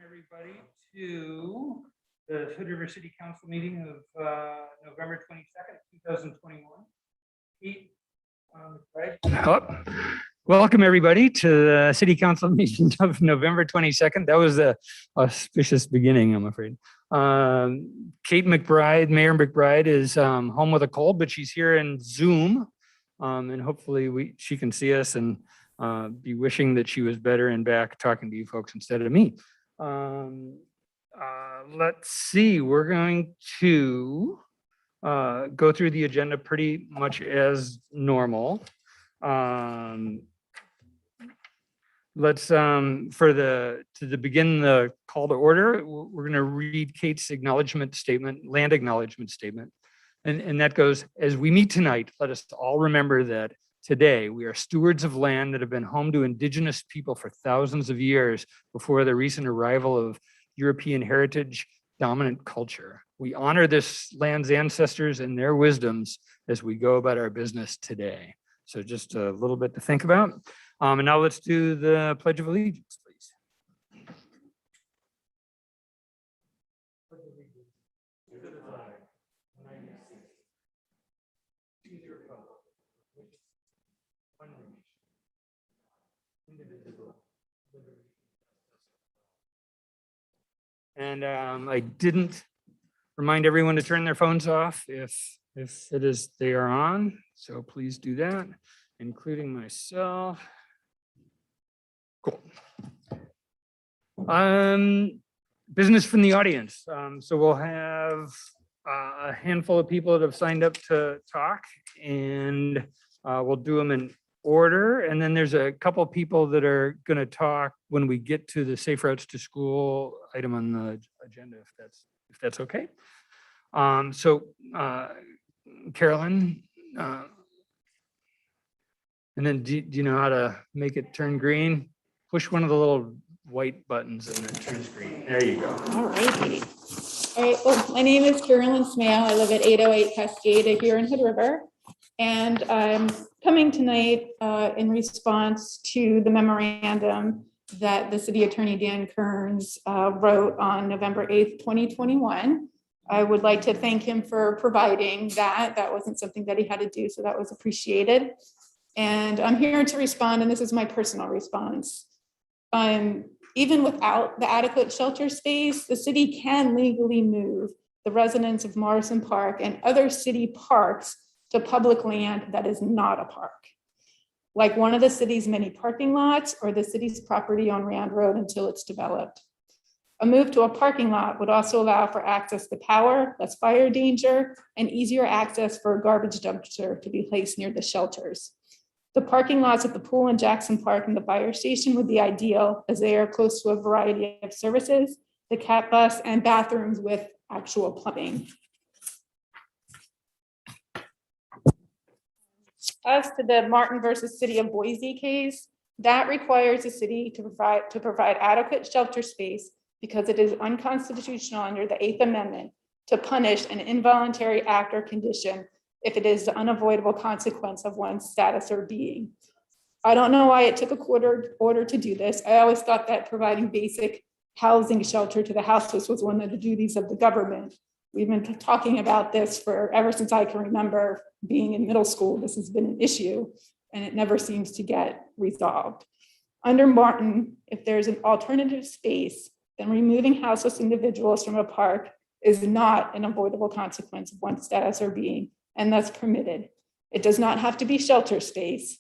everybody to the Hood River City Council meeting of November 22nd, 2021. Pete, right? Hello. Welcome everybody to the City Council meeting of November 22nd. That was a auspicious beginning, I'm afraid. Kate McBride, Mayor McBride, is home with a cold, but she's here in Zoom, and hopefully she can see us and be wishing that she was better and back talking to you folks instead of me. Let's see, we're going to go through the agenda pretty much as normal. Let's to begin the call to order, we're going to read Kate's acknowledgement statement, land acknowledgement statement. And that goes, as we meet tonight, let us all remember that today we are stewards of land that have been home to indigenous people for thousands of years before the recent arrival of European heritage dominant culture. We honor this land's ancestors and their wisdoms as we go about our business today. So just a little bit to think about. And now let's do the Pledge of Allegiance, please. Pledge of Allegiance to the flag, United States, to the republic, which is one nation, indivisible, liberty. And I didn't remind everyone to turn their phones off if it is they are on. So please do that, including myself. Cool. Business from the audience. So we'll have a handful of people that have signed up to talk, and we'll do them in order. And then there's a couple of people that are going to talk when we get to the safe routes to school item on the agenda, if that's okay. So Carolyn, and then do you know how to make it turn green? Push one of the little white buttons and it turns green. There you go. All righty. All right. Well, my name is Carolyn Smale. I live at 808 Cascade here in Hood River. And I'm coming tonight in response to the memorandum that the City Attorney Dan Kearns wrote on November 8th, 2021. I would like to thank him for providing that. That wasn't something that he had to do, so that was appreciated. And I'm here to respond, and this is my personal response. Even without the adequate shelter space, the city can legally move the residents of Morrison Park and other city parks to public land that is not a park, like one of the city's many parking lots or the city's property on Rand Road until it's developed. A move to a parking lot would also allow for access to power, less fire danger, and easier access for a garbage dumpster to be placed near the shelters. The parking lots at the pool in Jackson Park and the fire station would be ideal as they are close to a variety of services, the cat bus, and bathrooms with actual plumbing. As to the Martin versus City of Boise case, that requires the city to provide adequate shelter space because it is unconstitutional under the 8th Amendment to punish an involuntary act or condition if it is the unavoidable consequence of one's status or being. I don't know why it took a court order to do this. I always thought that providing basic housing shelter to the houseless was one of the duties of the government. We've been talking about this for ever since I can remember being in middle school. This has been an issue and it never seems to get resolved. Under Martin, if there's an alternative space, then removing houseless individuals from a park is not an avoidable consequence of one's status or being, and thus permitted. It does not have to be shelter space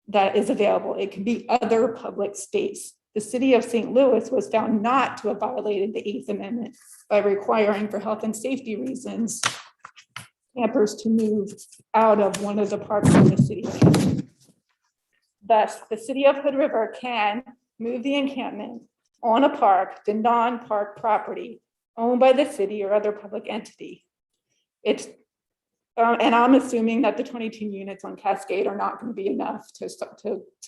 that is available. It can be other public space. The city of St. Louis was found not to have violated the 8th Amendment by requiring, for health and safety reasons, campers to move out of one of the parks in the city. Thus, the city of Hood River can move the encampment on a park to non-park property owned by the city or other public entity. It's and I'm assuming that the 22 units on Cascade are not going to be enough to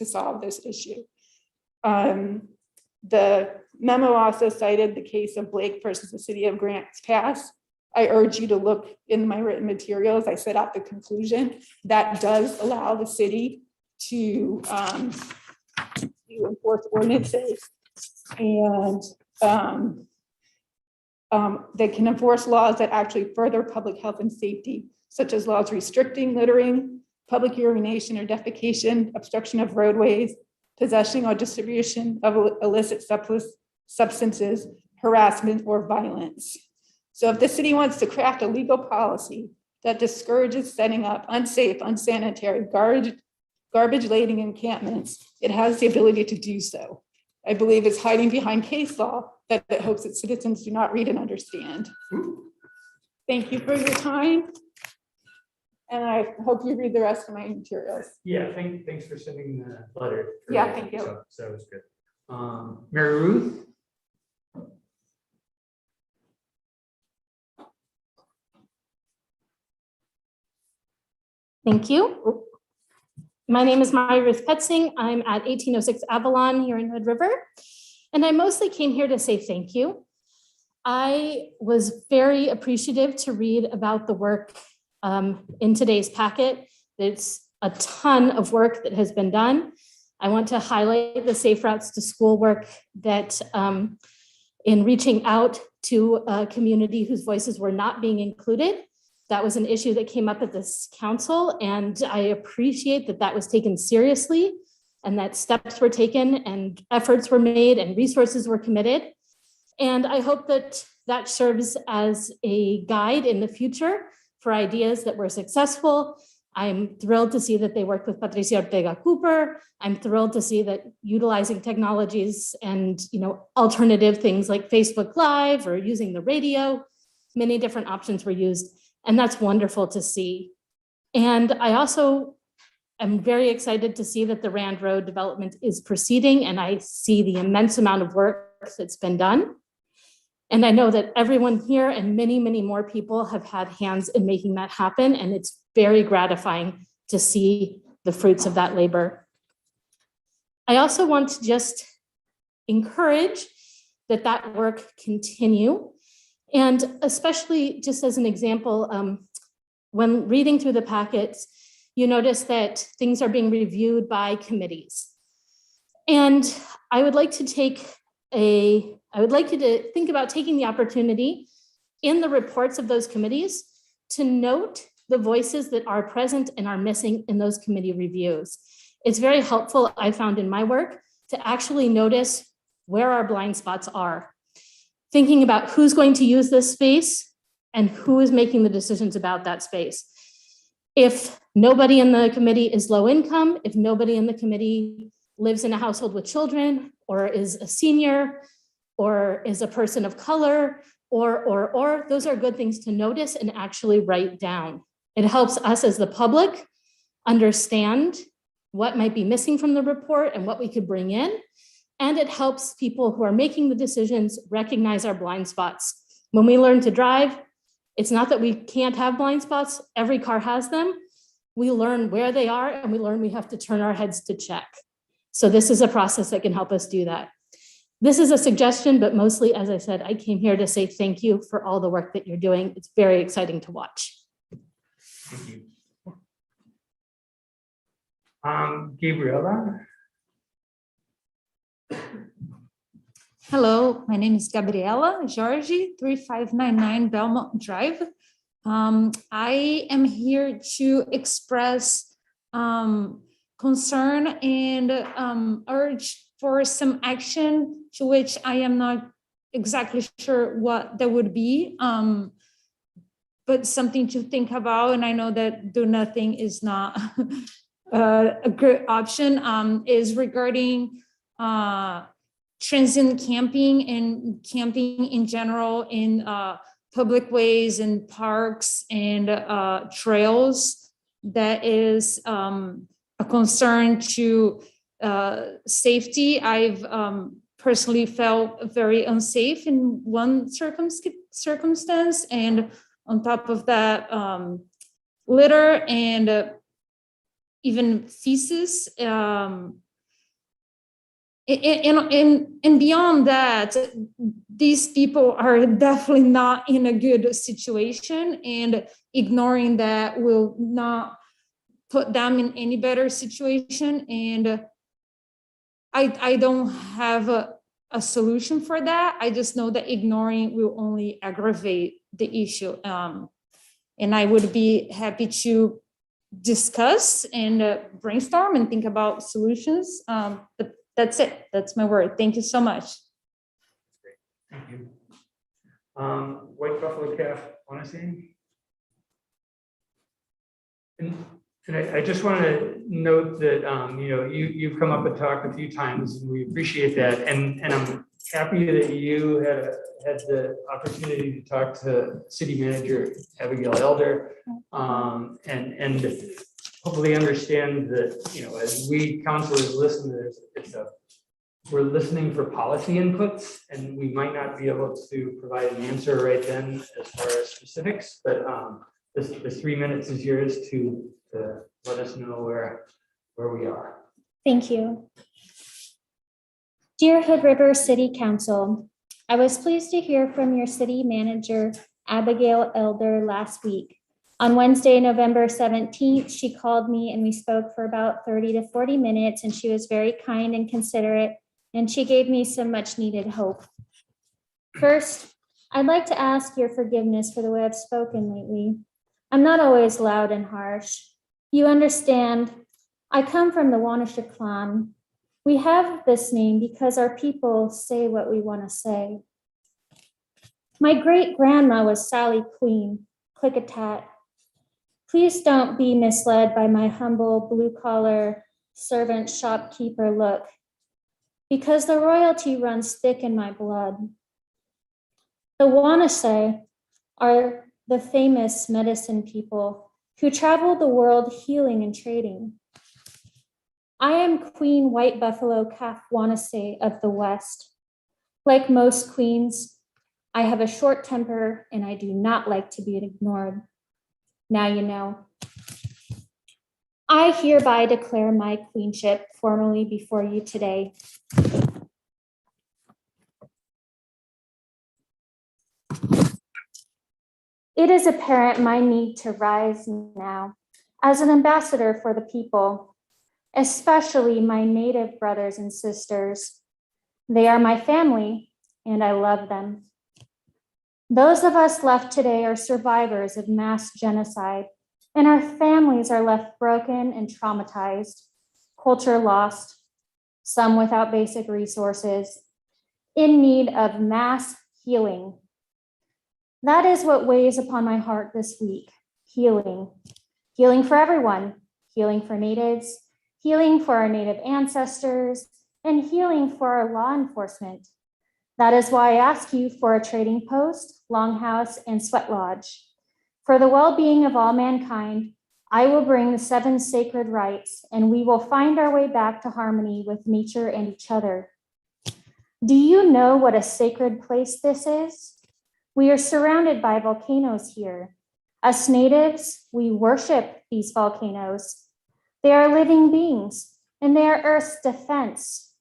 solve this issue. The memo also cited the case of Blake versus the city of Grants Pass. I urge you to look in my written materials. I set out the conclusion that does allow the city to enforce ordinances and that can enforce laws that actually further public health and safety, such as laws restricting littering, public urination or defecation, obstruction of roadways, possession or distribution of illicit substances, harassment, or violence. So if the city wants to craft a legal policy that discourages setting up unsafe, unsanitary, garbage-laden encampments, it has the ability to do so. I believe it's hiding behind case law that it hopes that citizens do not read and understand. Thank you for your time. And I hope you read the rest of my materials. Yeah, thanks for sending the letter. Yeah, thank you. So it was good. Mary Ruth? Thank you. My name is Mary Ruth Petzing. I'm at 1806 Avalon here in Hood River. And I mostly came here to say thank you. I was very appreciative to read about the work in today's packet. It's a ton of work that has been done. I want to highlight the Safe Routes to School work that in reaching out to a community whose voices were not being included. That was an issue that came up at this council, and I appreciate that that was taken seriously and that steps were taken and efforts were made and resources were committed. And I hope that that serves as a guide in the future for ideas that were successful. I'm thrilled to see that they worked with Patricia Ortega Cooper. I'm thrilled to see that utilizing technologies and alternative things like Facebook Live or using the radio, many different options were used. And that's wonderful to see. And I also am very excited to see that the Rand Road development is proceeding, and I see the immense amount of work that's been done. And I know that everyone here and many, many more people have had hands in making that happen. And it's very gratifying to see the fruits of that labor. I also want to just encourage that that work continue. And especially just as an example, when reading through the packets, you notice that things are being reviewed by committees. And I would like you to think about taking the opportunity in the reports of those committees to note the voices that are present and are missing in those committee reviews. It's very helpful, I found in my work, to actually notice where our blind spots are. Thinking about who's going to use this space and who is making the decisions about that space. If nobody in the committee is low income, if nobody in the committee lives in a household with children, or is a senior, or is a person of color, or those are good things to notice and actually write down. It helps us as the public understand what might be missing from the report and what we could bring in. And it helps people who are making the decisions recognize our blind spots. When we learn to drive, it's not that we can't have blind spots. Every car has them. We learn where they are, and we learn we have to turn our heads to check. So this is a process that can help us do that. This is a suggestion, but mostly, as I said, I came here to say thank you for all the work that you're doing. It's very exciting to watch. Thank you. Gabriela? Hello, my name is Gabriela Jorge, 3599 Belmont Drive. I am here to express concern and urge for some action to which I am not exactly sure what that would be, but something to think about. And I know that do nothing is not a good option, is regarding transient camping and camping in general in public ways and parks and trails. That is a concern to safety. I've personally felt very unsafe in one circumstance, and on top of that, litter and even feces. And beyond that, these people are definitely not in a good situation, and ignoring that will not put them in any better situation. And I don't have a solution for that. I just know that ignoring will only aggravate the issue. And I would be happy to discuss and brainstorm and think about solutions. But that's it. That's my word. Thank you so much. Thank you. White buffalo calf, want to see? And I just want to note that, you've come up and talked a few times, and we appreciate that. And I'm happy that you had the opportunity to talk to City Manager Abigail Elder, and hopefully understand that, as we councilors listen, we're listening for policy inputs, and we might not be able to provide an answer right then as far as specifics, but the 3 minutes is yours to let us know where we are. Thank you. Dear Hood River City Council, I was pleased to hear from your city manager, Abigail Elder, last week. On Wednesday, November 17th, she called me and we spoke for about 30 to 40 minutes, and she was very kind and considerate, and she gave me some much needed hope. First, I'd like to ask your forgiveness for the way I've spoken lately. I'm not always loud and harsh. You understand, I come from the Wanisha clan. We have this name because our people say what we want to say. My great-grandma was Sally Queen, click-a-tat. Please don't be misled by my humble blue-collar servant shopkeeper look, because the royalty runs thick in my blood. The Wanisha are the famous medicine people who travel the world healing and trading. I am Queen White Buffalo Calf Wanisha of the West. Like most queens, I have a short temper and I do not like to be ignored. Now you know. I hereby declare my queenship formally before you today. It is apparent my need to rise now as an ambassador for the people, especially my native brothers and sisters. They are my family, and I love them. Those of us left today are survivors of mass genocide, and our families are left broken and traumatized, culture lost, some without basic resources, in need of mass healing. That is what weighs upon my heart this week, healing. Healing for everyone, healing for natives, healing for our native ancestors, and healing for our law enforcement. That is why I ask you for a trading post, longhouse, and sweat lodge. For the well-being of all mankind, I will bring the 7 sacred rites, and we will find our way back to harmony with nature and each other. Do you know what a sacred place this is? We are surrounded by volcanoes here. Us natives, we worship these volcanoes. They are living beings, and they are Earth's defense.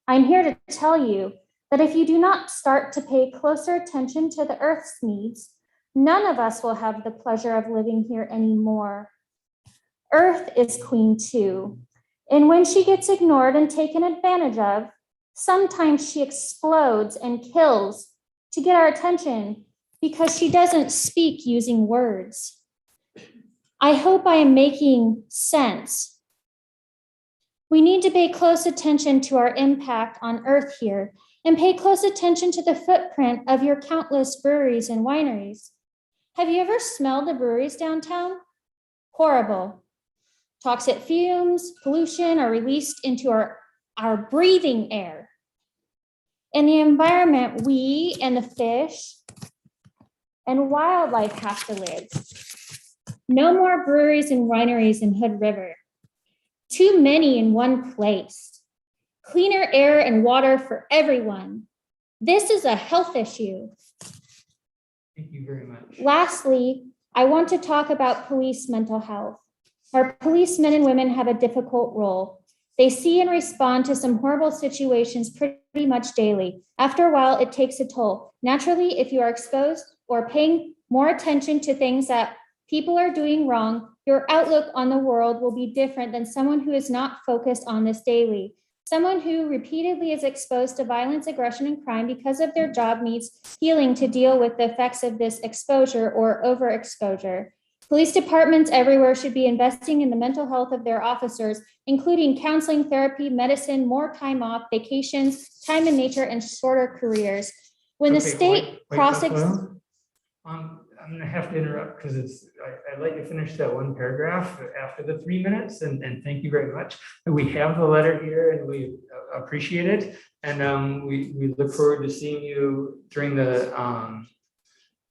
I'm here to tell you that if you do not start to pay closer attention to the Earth's needs, none of us will have the pleasure of living here anymore. Earth is queen too, and when she gets ignored and taken advantage of, sometimes she explodes and kills to get our attention because she doesn't speak using words. I hope I am making sense. We need to pay close attention to our impact on Earth here and pay close attention to the footprint of your countless breweries and wineries. Have you ever smelled the breweries downtown? Horrible. Toxic fumes, pollution are released into our breathing air. In the environment, we and the fish and wildlife have to live. No more breweries and wineries in Hood River. Too many in one place. Cleaner air and water for everyone. This is a health issue. Thank you very much. Lastly, I want to talk about police mental health. Our policemen and women have a difficult role. They see and respond to some horrible situations pretty much daily. After a while, it takes a toll. Naturally, if you are exposed or paying more attention to things that people are doing wrong, your outlook on the world will be different than someone who is not focused on this daily. Someone who repeatedly is exposed to violence, aggression, and crime because of their job needs healing to deal with the effects of this exposure or overexposure. Police departments everywhere should be investing in the mental health of their officers, including counseling, therapy, medicine, more time off, vacations, time in nature, and shorter careers. When the Okay, state wait, prosecutes. I'm gonna have to interrupt because I let you finish that one paragraph after the 3 minutes, and thank you very much. And we have the letter here and we appreciate it. And we look forward to seeing you during the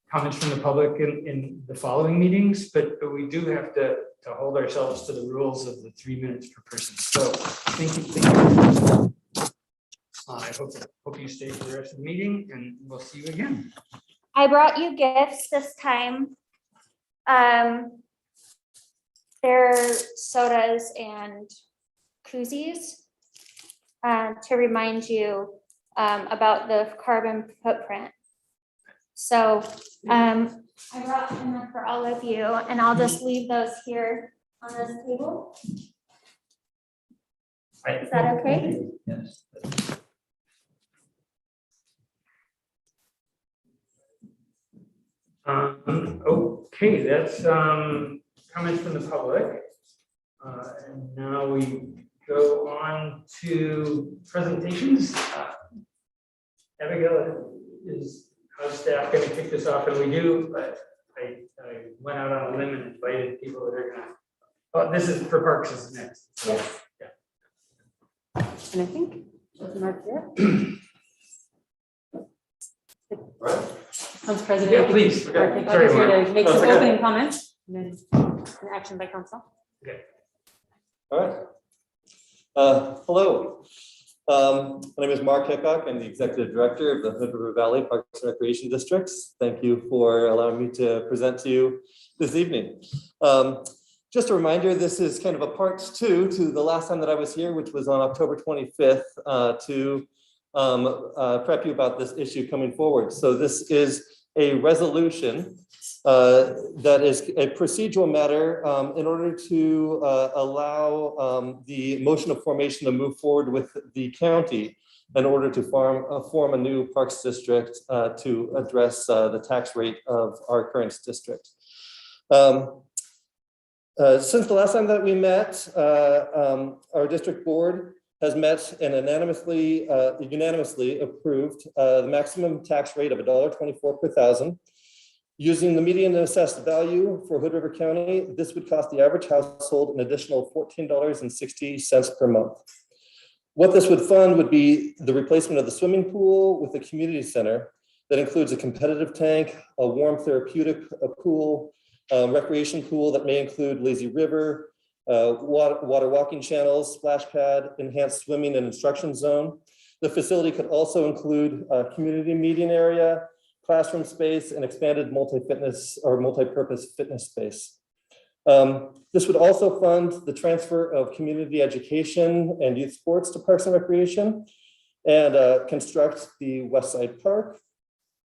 comments from the public in the following meetings, but we do have to hold ourselves to the rules of the 3 minutes per person. So thank you. I hope you stay for the rest of the meeting, and we'll see you again. I brought you gifts this time. They're sodas and koozies to remind you about the carbon footprint. So I brought them for all of you, and I'll just leave those here on this table. Is that okay? Yes. Okay, that's comments from the public. And now we go on to presentations. Abigail is our staff going to kick this off, and we do, but I went out on a limb and invited people that are going to. Oh, this is for Parks is next. So, Yes. yeah. And I think, Mark here. Council President. Yeah, please. Mark Okay. Hickok Sorry, is here Mark. to make Oh, some okay. opening comments, and then an action by council. All right. Hello. My name is Mark Hickok. I'm the Executive Director of the Hood River Valley Parks and Recreation Districts. Thank you for allowing me to present to you this evening. Just a reminder, this is kind of a part 2 to the last time that I was here, which was on October 25th, to prep you about this issue coming forward. So this is a resolution that is a procedural matter in order to allow the motion of formation to move forward with the county in order to form a new parks district to address the tax rate of our current district. Since the last time that we met, our district board has met and unanimously approved the maximum tax rate of $1.24 per thousand. Using the median assessed value for Hood River County, this would cost the average household an additional $14.60 per month. What this would fund would be the replacement of the swimming pool with a community center that includes a competitive tank, a warm therapeutic pool, recreation pool that may include lazy river, water walking channels, splash pad, enhanced swimming and instruction zone. The facility could also include a community meeting area, classroom space, and expanded multi-purpose fitness space. This would also fund the transfer of community education and youth sports to Parks and Recreation, and construct the West Side Park,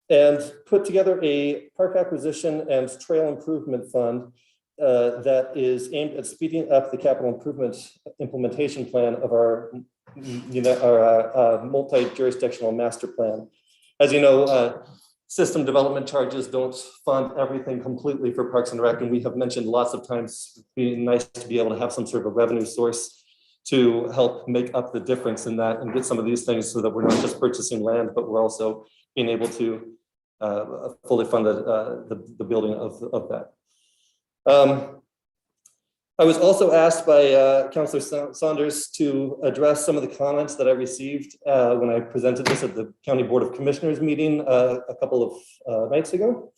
and put together a park acquisition and trail improvement fund that is aimed at speeding up the capital improvement implementation plan of our multi-jurisdictional master plan. As you know, system development charges don't fund everything completely for Parks and Rec, and we have mentioned lots of times it'd be nice to be able to have some sort of a revenue source to help make up the difference in that and get some of these things so that we're not just purchasing land, but we're also being able to fully fund the building of that. I was also asked by Councillor Saunders to address some of the comments that I received when I presented this at the County Board of Commissioners meeting a couple of nights ago.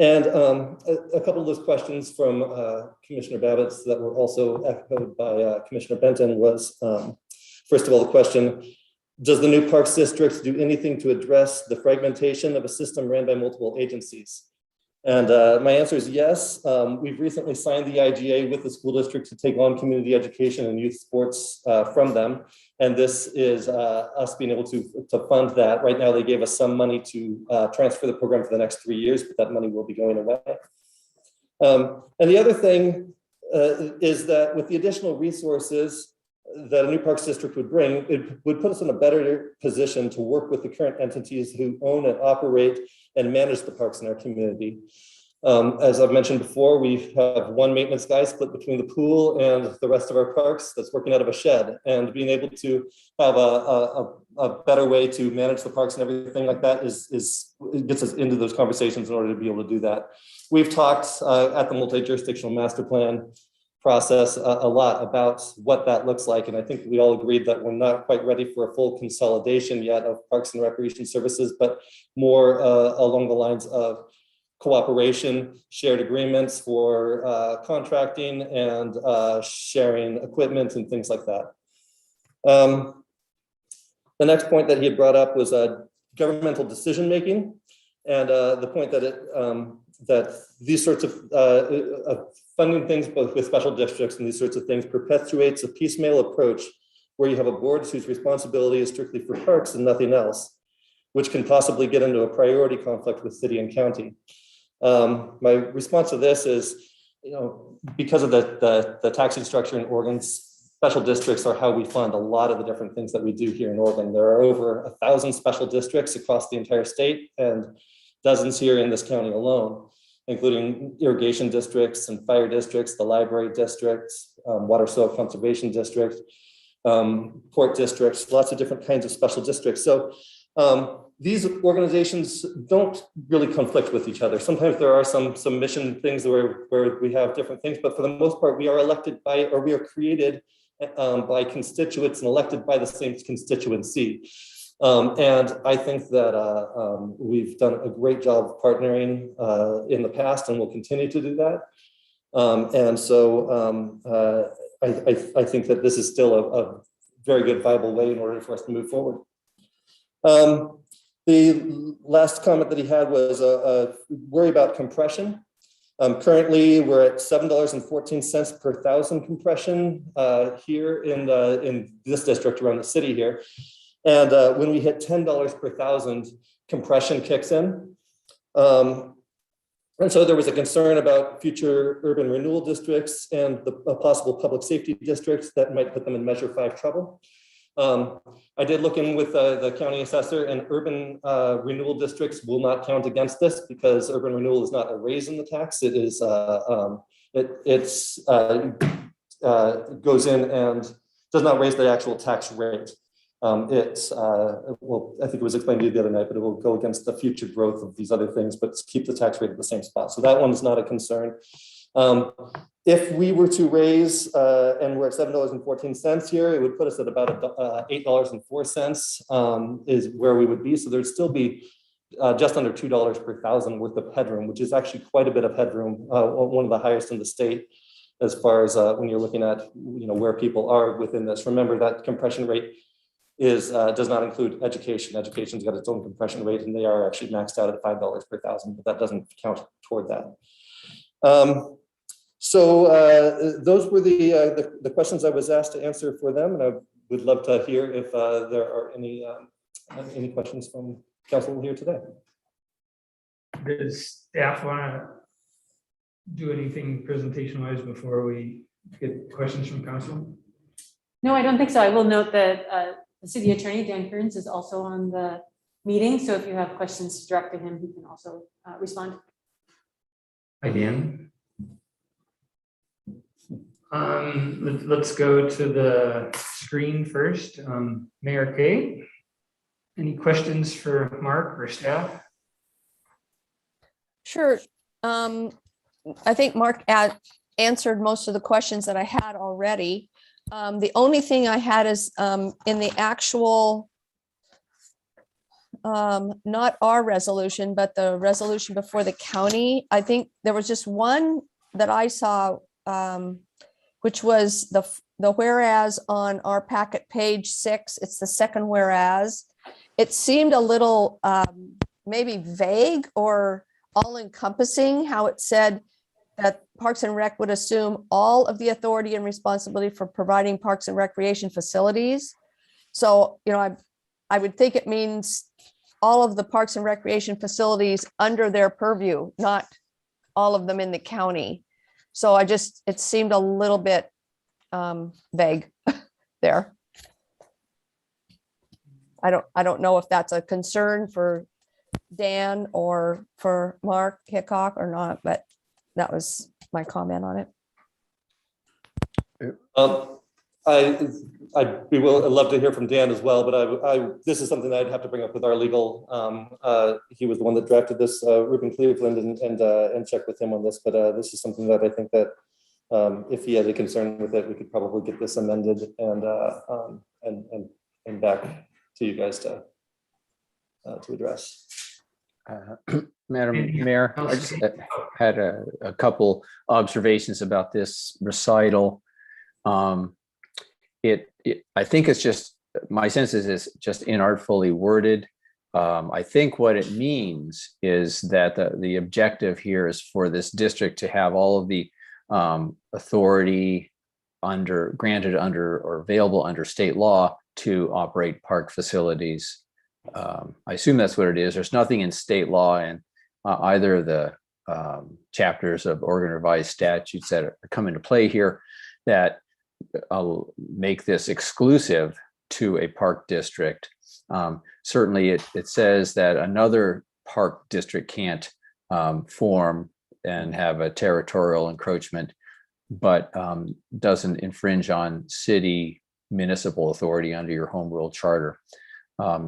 And a couple of those questions from Commissioner Babbitts that were also echoed by Commissioner Benton was, first of all, the question, does the new Parks District do anything to address the fragmentation of a system ran by multiple agencies? And my answer is yes. We've recently signed the IGA with the school district to take on community education and youth sports from them. And this is us being able to fund that. Right now, they gave us some money to transfer the program for the next 3 years, but that money will be going away. And the other thing is that with the additional resources that a new parks district would bring, it would put us in a better position to work with the current entities who own and operate and manage the parks in our community. As I've mentioned before, we have one maintenance guy split between the pool and the rest of our parks that's working out of a shed, and being able to have a better way to manage the parks and everything like that it gets us into those conversations in order to be able to do that. We've talked at the multi-jurisdictional master plan process a lot about what that looks like. And I think we all agreed that we're not quite ready for a full consolidation yet of parks and recreation services, but more along the lines of cooperation, shared agreements for contracting and sharing equipment and things like that. The next point that he had brought up was governmental decision-making, and the point that that these sorts of funding things, both with special districts and these sorts of things, perpetuates a piecemeal approach where you have a board whose responsibility is strictly for parks and nothing else, which can possibly get into a priority conflict with city and county. My response to this is, because of the taxing structure in Oregon, special districts are how we fund a lot of the different things that we do here in Oregon. There are over 1,000 special districts across the entire state and dozens here in this county alone, including irrigation districts and fire districts, the library district, water soil conservation district, port districts, lots of different kinds of special districts. So these organizations don't really conflict with each other. Sometimes there are some mission things where we have different things, but for the most part, we are elected by, or we are created by constituents and elected by the same constituency. And I think that we've done a great job of partnering in the past, and we'll continue to do that. And so I think that this is still a very good, viable way in order for us to move forward. The last comment that he had was a worry about compression. Currently, we're at $7.14 per 1,000 compression here in this district around the city here. And when we hit $10 per 1,000, compression kicks in. And so there was a concern about future urban renewal districts and the possible public safety districts that might put them in Measure 5 trouble. I did look in with the county assessor, and urban renewal districts will not count against this because urban renewal is not a raise in the tax. It is goes in and does not raise the actual tax rate. Well, I think it was explained to you the other night, but it will go against the future growth of these other things, but keep the tax rate at the same spot. So that one is not a concern. If we were to raise, and we're at $7.14 here, it would put us at about $8.04 is where we would be. So there'd still be just under $2 per 1,000 worth of headroom, which is actually quite a bit of headroom, one of the highest in the state, as far as when you're looking at where people are within this. Remember that compression rate does not include education. Education's got its own compression rate, and they are actually maxed out at $5 per 1,000, but that doesn't count toward that. So those were the questions I was asked to answer for them, and I would love to hear if there are any questions from council here today. Does staff want to do anything presentation-wise before we get questions from council? No, I don't think so. I will note that the city attorney, Dan Kearns, is also on the meeting. So if you have questions directed to him, he can also respond. Hi, Dan. Let's go to the screen first. Mayor Kay, any questions for Mark or staff? Sure. I think Mark answered most of the questions that I had already. The only thing I had is in the actual, not our resolution, but the resolution before the county. I think there was just one that I saw, which was the whereas on our packet page 6. It's the second whereas. It seemed a little maybe vague or all-encompassing, how it said that Parks and Rec would assume all of the authority and responsibility for providing parks and recreation facilities. So, I would think it means all of the parks and recreation facilities under their purview, not all of them in the county. So it seemed a little bit vague. there. I don't know if that's a concern for Dan or for Mark Hickok or not, but that was my comment on it. I'd love to hear from Dan as well, but this is something that I'd have to bring up with our legal. He was the one that drafted this, Ruben Cleveland, and check with him on this. But this is something that I think that if he has a concern with it, we could probably get this amended and back to you guys to address. Madam Mayor, I just had a couple observations about this recital. I think it's just, my sense is it's just inartfully worded. I think what it means is that the objective here is for this district to have all of the authority granted under or available under state law to operate park facilities. I assume that's what it is. There's nothing in state law and either of the chapters of Oregon revised statutes that come into play here that make this exclusive to a park district. Certainly it says that another park district can't form and have a territorial encroachment, but doesn't infringe on city municipal authority under your home rule charter.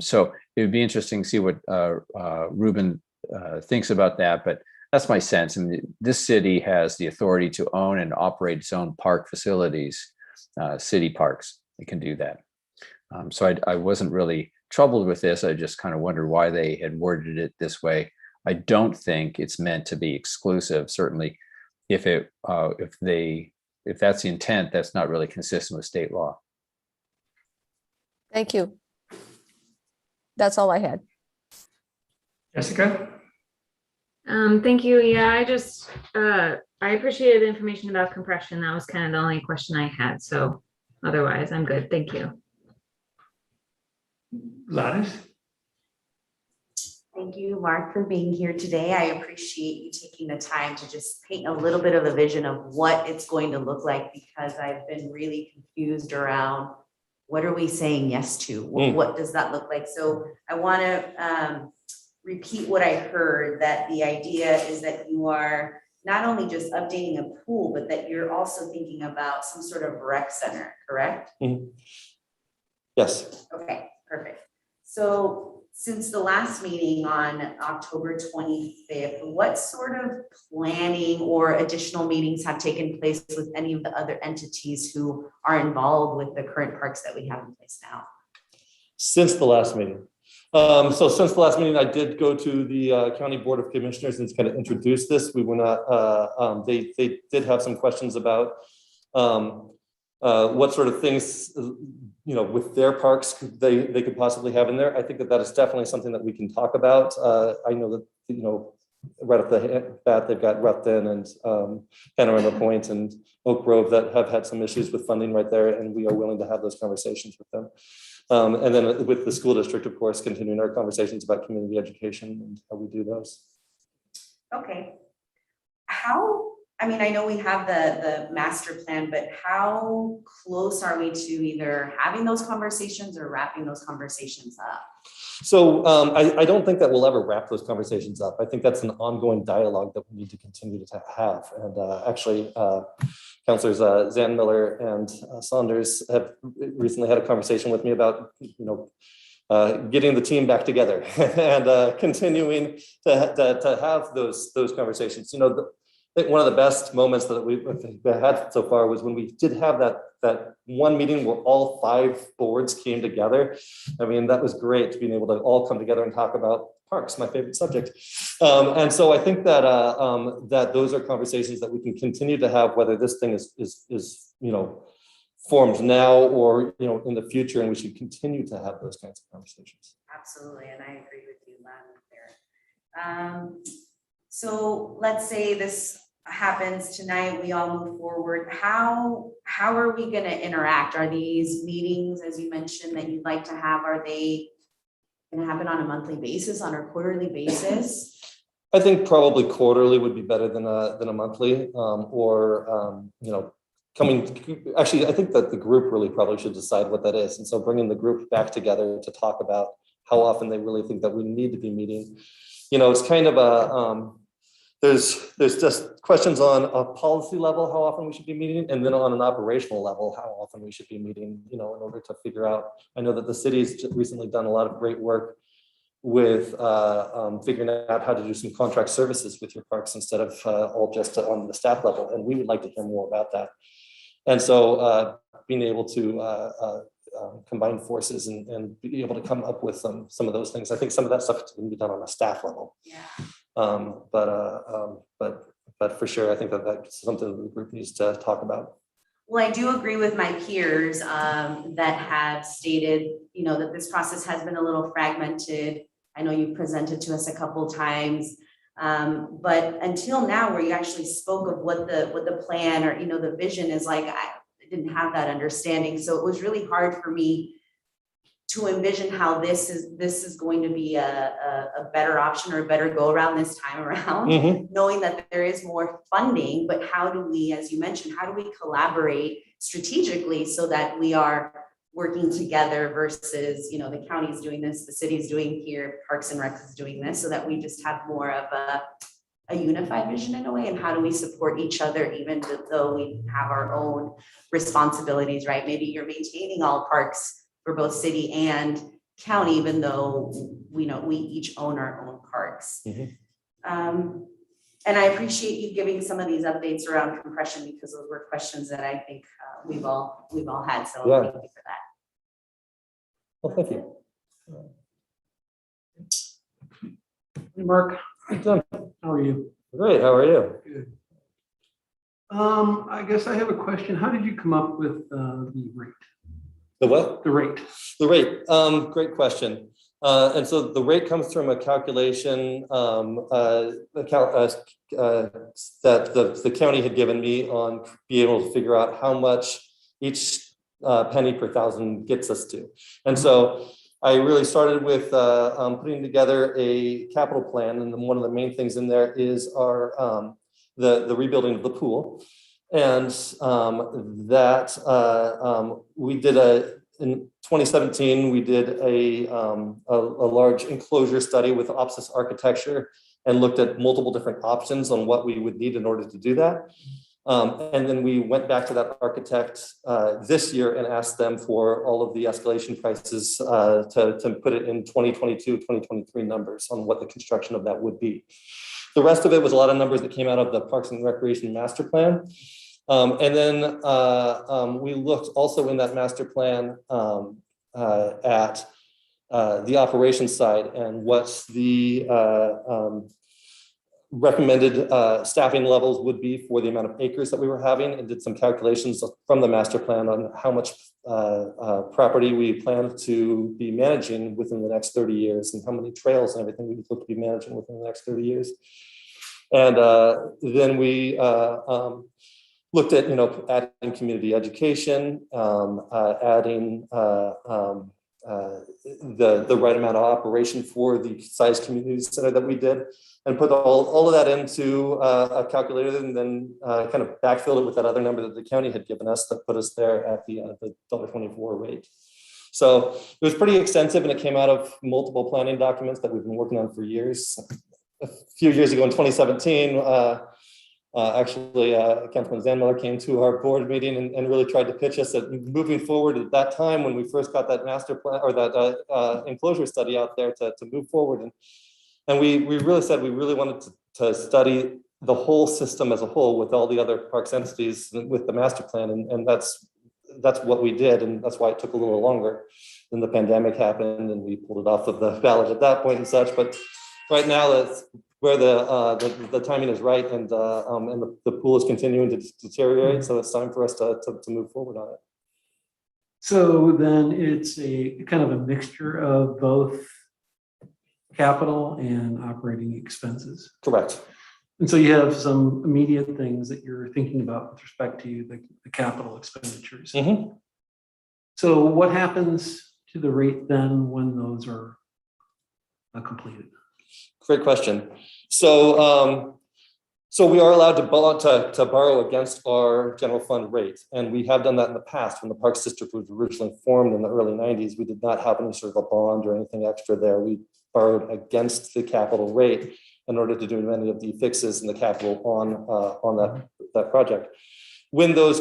So it would be interesting to see what Ruben thinks about that, but that's my sense. I mean, this city has the authority to own and operate its own park facilities, city parks. It can do that. So I wasn't really troubled with this. I just kind of wondered why they had worded it this way. I don't think it's meant to be exclusive. Certainly, if that's the intent, that's not really consistent with state law. Thank you. That's all I had. Jessica? Thank you. Yeah, I appreciated the information about compression. That was kind of the only question I had. So otherwise, I'm good. Thank you. Gladys? Thank you, Mark, for being here today. I appreciate you taking the time to just paint a little bit of a vision of what it's going to look like, because I've been really confused around what are we saying yes to? What does that look like? So I want to repeat what I heard, that the idea is that you are not only just updating a pool, but that you're also thinking about some sort of rec center, correct? Mm-hmm. Yes. Okay, perfect. So since the last meeting on October 25th, what sort of planning or additional meetings have taken place with any of the other entities who are involved with the current parks that we have in place now? Since the last meeting. So since the last meeting, I did go to the County Board of Commissioners and kind of introduce this. We were not, they did have some questions about what sort of things, with their parks they could possibly have in there. I think that is definitely something that we can talk about. I know that, right off the bat, they've got Ruffin and Panorama Point and Oak Grove that have had some issues with funding right there, and we are willing to have those conversations with them. And then with the school district, of course, continuing our conversations about community education and how we do those. Okay. I know we have the master plan, but how close are we to either having those conversations or wrapping those conversations up? So I don't think that we'll ever wrap those conversations up. I think that's an ongoing dialogue that we need to continue to have. And actually, Councilors Zandmiller and Saunders have recently had a conversation with me about, getting the team back together and continuing to have those conversations. I think one of the best moments that we've had so far was when we did have that one meeting where all 5 boards came together. I mean, that was great, being able to all come together and talk about parks, my favorite subject. And so I think that that those are conversations that we can continue to have, whether this thing is formed now or in the future, and we should continue to have those kinds of conversations. Absolutely, and I agree with you loud and clear. So let's say this happens tonight, we all move forward. How are we going to interact? Are these meetings, as you mentioned, that you'd like to have, are they going to happen on a monthly basis, on a quarterly basis? I think probably quarterly would be better than a monthly, or actually, I think that the group really probably should decide what that is. And so bringing the group back together to talk about how often they really think that we need to be meeting. It's kind of a, there's just questions on a policy level, how often we should be meeting, and then on an operational level, how often we should be meeting, in order to figure out. I know that the city's just recently done a lot of great work with figuring out how to do some contract services with your parks instead of all just on the staff level. And we would like to hear more about that. And so being able to combine forces and be able to come up with some of those things. I think some of that stuff can be done on a staff level. Yeah. But for sure, I think that's something the group needs to talk about. Well, I do agree with my peers that have stated, that this process has been a little fragmented. I know you presented to us a couple of times, but until now, where you actually spoke of what the plan or the vision is like, I didn't have that understanding. So it was really hard for me to envision how this is going to be a better option or a better go around this time around, knowing that there is more funding. But how do we, as you mentioned, how do we collaborate strategically so that we are working together versus, the county's doing this, the city's doing here, Parks and Recs is doing this, so that we just have more of a unified vision in a way? And how do we support each other, even though we have our own responsibilities, right? Maybe you're maintaining all parks for both city and county, even though we each own our own parks. And I appreciate you giving some of these updates around compression, because those were questions that I think we've all had. So Yeah. thank you for that. Well, thank you. Hey, Mark, Hey, Tim. how are you? Great, how are you? Good. I guess I have a question. How did you come up with the rate? The what? The rate. The rate, great question. And so the rate comes from a calculation that the county had given me on being able to figure out how much each penny per thousand gets us to. And so I really started with putting together a capital plan, and then one of the main things in there is our the rebuilding of the pool, and we did in 2017 we did a large enclosure study with Opsis Architecture and looked at multiple different options on what we would need in order to do that. And then we went back to that architect this year and asked them for all of the escalation prices to put it in 2022, 2023 numbers on what the construction of that would be. The rest of it was a lot of numbers that came out of the Parks and Recreation Master Plan. And then we looked also in that master plan at the operations side and what's the recommended staffing levels would be for the amount of acres that we were having, and did some calculations from the master plan on how much property we plan to be managing within the next 30 years and how many trails and everything we would look to be managing within the next 30 years. And then we looked at, adding community education, adding the right amount of operation for the size community center that we did, and put all of that into a calculator, and then kind of backfilled it with that other number that the county had given us that put us there at the $1.24 rate. So it was pretty extensive, and it came out of multiple planning documents that we've been working on for years. A few years ago in 2017, actually, Councilman Zandmiller came to our board meeting and really tried to pitch us at moving forward at that time when we first got that master plan or that enclosure study out there to move forward. And we really said we really wanted to study the whole system as a whole with all the other parks entities with the master plan. And that's what we did. And that's why it took a little longer. Then the pandemic happened and we pulled it off of the ballot at that point and such. But right now, that's where the timing is right, and the pool is continuing to deteriorate. So it's time for us to move forward on it. So then it's a kind of a mixture of both capital and operating expenses. Correct. And so you have some immediate things that you're thinking about with respect to the capital expenditures. Mm-hmm. So what happens to the rate then when those are completed? Great question. So So we are allowed to borrow against our general fund rate. And we have done that in the past. When the Parks District was originally formed in the early 90s, we did not have any sort of a bond or anything extra there. We borrowed against the capital rate in order to do many of the fixes in the capital on that project. When those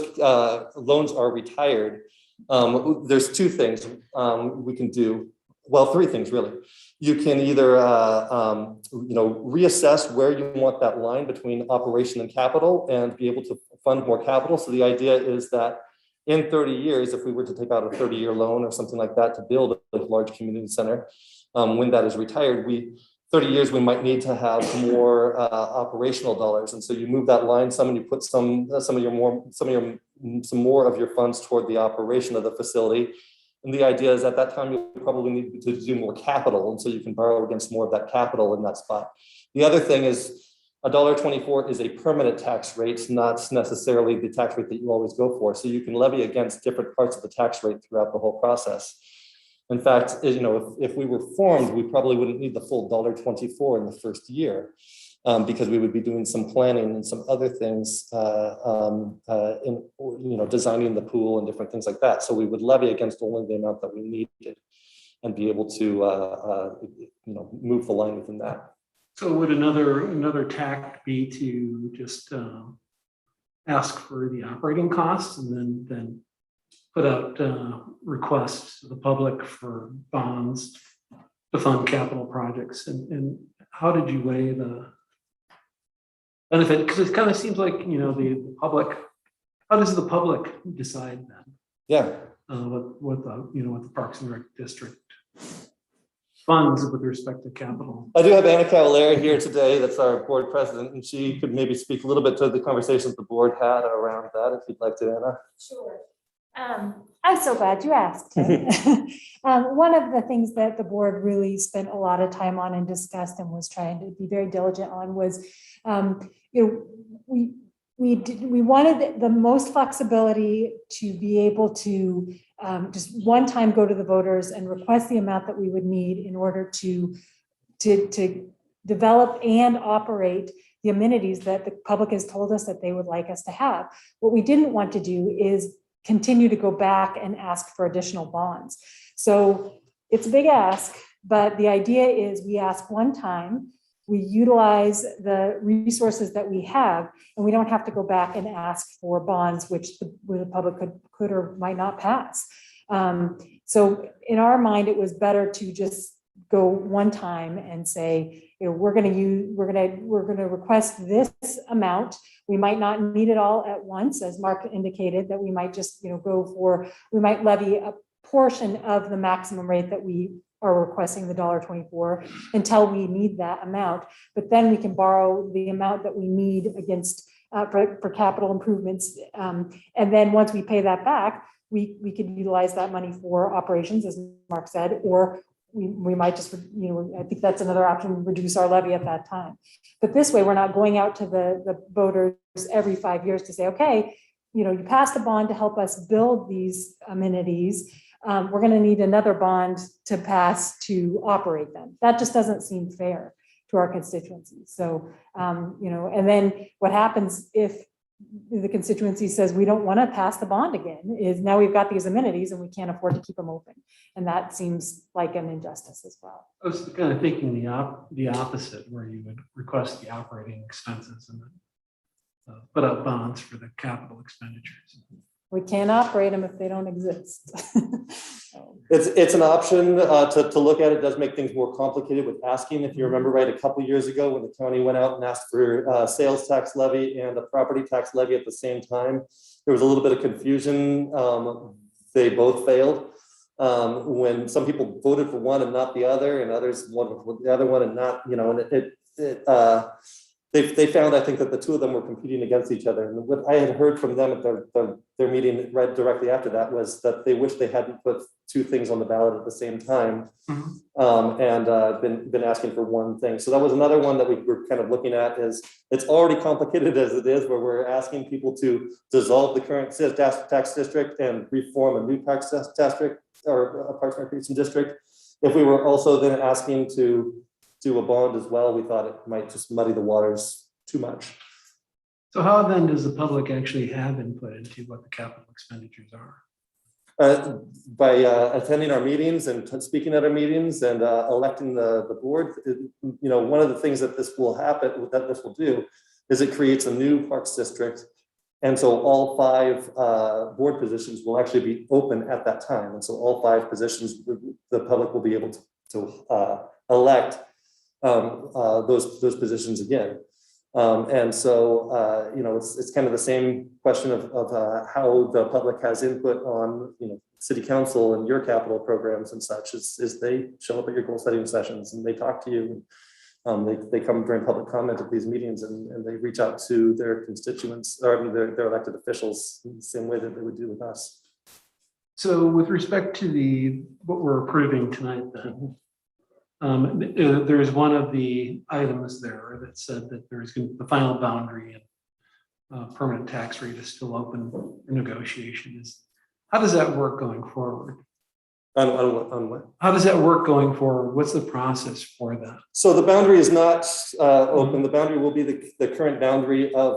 loans are retired, there's two things we can do. Well, three things really. You can either reassess where you want that line between operation and capital and be able to fund more capital. So the idea is that in 30 years, if we were to take out a 30-year loan or something like that to build a large community center, when that is retired, 30 years, we might need to have more operational dollars. And so you move that line some and you put some more of your funds toward the operation of the facility. And the idea is at that time, you probably need to do more capital. And so you can borrow against more of that capital in that spot. The other thing is $1.24 is a permanent tax rate, not necessarily the tax rate that you always go for. So you can levy against different parts of the tax rate throughout the whole process. In fact, if we were formed, we probably wouldn't need the full $1.24 in the first year because we would be doing some planning and some other things in designing the pool and different things like that. So we would levy against only the amount that we needed and be able to move the line within that. So would another tack be to just ask for the operating costs and then put out requests to the public for bonds to fund capital projects? And how did you weigh the benefit? Because it kind of seems like, the public, how does the public decide then? Yeah. What the Parks and Rec District funds with respect to capital. I do have Anna Cavallari here today. That's our board president, and she could maybe speak a little bit to the conversations the board had around that, if you'd like to, Anna. Sure. I'm so glad you asked. One of the things that the board really spent a lot of time on and discussed and was trying to be very diligent on was, we wanted the most flexibility to be able to just one time go to the voters and request the amount that we would need in order to develop and operate the amenities that the public has told us that they would like us to have. What we didn't want to do is continue to go back and ask for additional bonds. So it's a big ask, but the idea is we ask one time, we utilize the resources that we have, and we don't have to go back and ask for bonds, which the public could or might not pass. So in our mind, it was better to just go one time and say, we're going to request this amount. We might not need it all at once, as Mark indicated, that we might just, we might levy a portion of the maximum rate that we are requesting, the $1.24, until we need that amount. But then we can borrow the amount that we need against for capital improvements. And then once we pay that back, we could utilize that money for operations, as Mark said, or we might just, I think that's another option, reduce our levy at that time. But this way, we're not going out to the voters every 5 years to say, okay, you passed a bond to help us build these amenities. We're going to need another bond to pass to operate them. That just doesn't seem fair to our constituencies. So, and then what happens if the constituency says we don't want to pass the bond again is now we've got these amenities and we can't afford to keep them open. And that seems like an injustice as well. I was kind of thinking the opposite, where you would request the operating expenses and then put out bonds for the capital expenditures. We can't operate them if they don't exist. So. It's an option to look at. It does make things more complicated with asking. If you remember right, a couple of years ago when the county went out and asked for sales tax levy and a property tax levy at the same time, there was a little bit of confusion. They both failed. When some people voted for one and not the other, and others voted for the other one and not, and they found, I think, that the two of them were competing against each other. And what I had heard from them at their meeting right directly after that was that they wish they hadn't put two things on the ballot at the same time, and been asking for one thing. So that was another one that we were kind of looking at. Is it's already complicated as it is, where we're asking people to dissolve the current tax district and reform a new tax district or a Parks and Recreation district. If we were also then asking to do a bond as well, we thought it might just muddy the waters too much. So how then does the public actually have input into what the capital expenditures are? By attending our meetings and speaking at our meetings and electing the board. One of the things that this will happen, that this will do, is it creates a new parks district. And so all 5 board positions will actually be open at that time. And so all 5 positions, the public will be able to elect those positions again. And so, it's kind of the same question of how the public has input on, city council and your capital programs and such, is they show up at your goal setting sessions and they talk to you. They come during public comment at these meetings and they reach out to their constituents or their elected officials in the same way that they would do with us. So with respect to what we're approving tonight, then, there's one of the items there that said that there's going to be the final boundary and permanent tax rate is still open for negotiation. How does that work going forward? On what? How does that work going forward? What's the process for that? So the boundary is not open. The boundary will be the current boundary of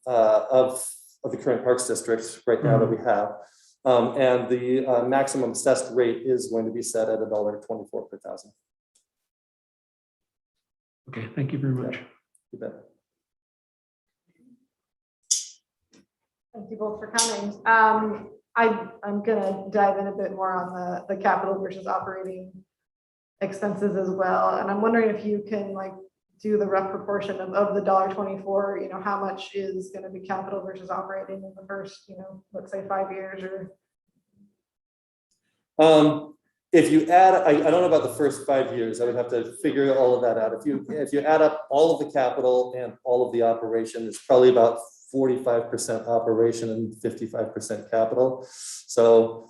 the current parks district right now that we have. And the maximum assessed rate is going to be set at $1.24 per thousand. Okay, thank you very much. You bet. Thank you both for coming. I'm gonna dive in a bit more on the capital versus operating expenses as well. And I'm wondering if you can do the rough proportion of the $1.24, how much is gonna be capital versus operating in the first, let's say 5 years or. If you add, I don't know about the first 5 years, I would have to figure all of that out. If you add up all of the capital and all of the operation, it's probably about 45% operation and 55% capital. So,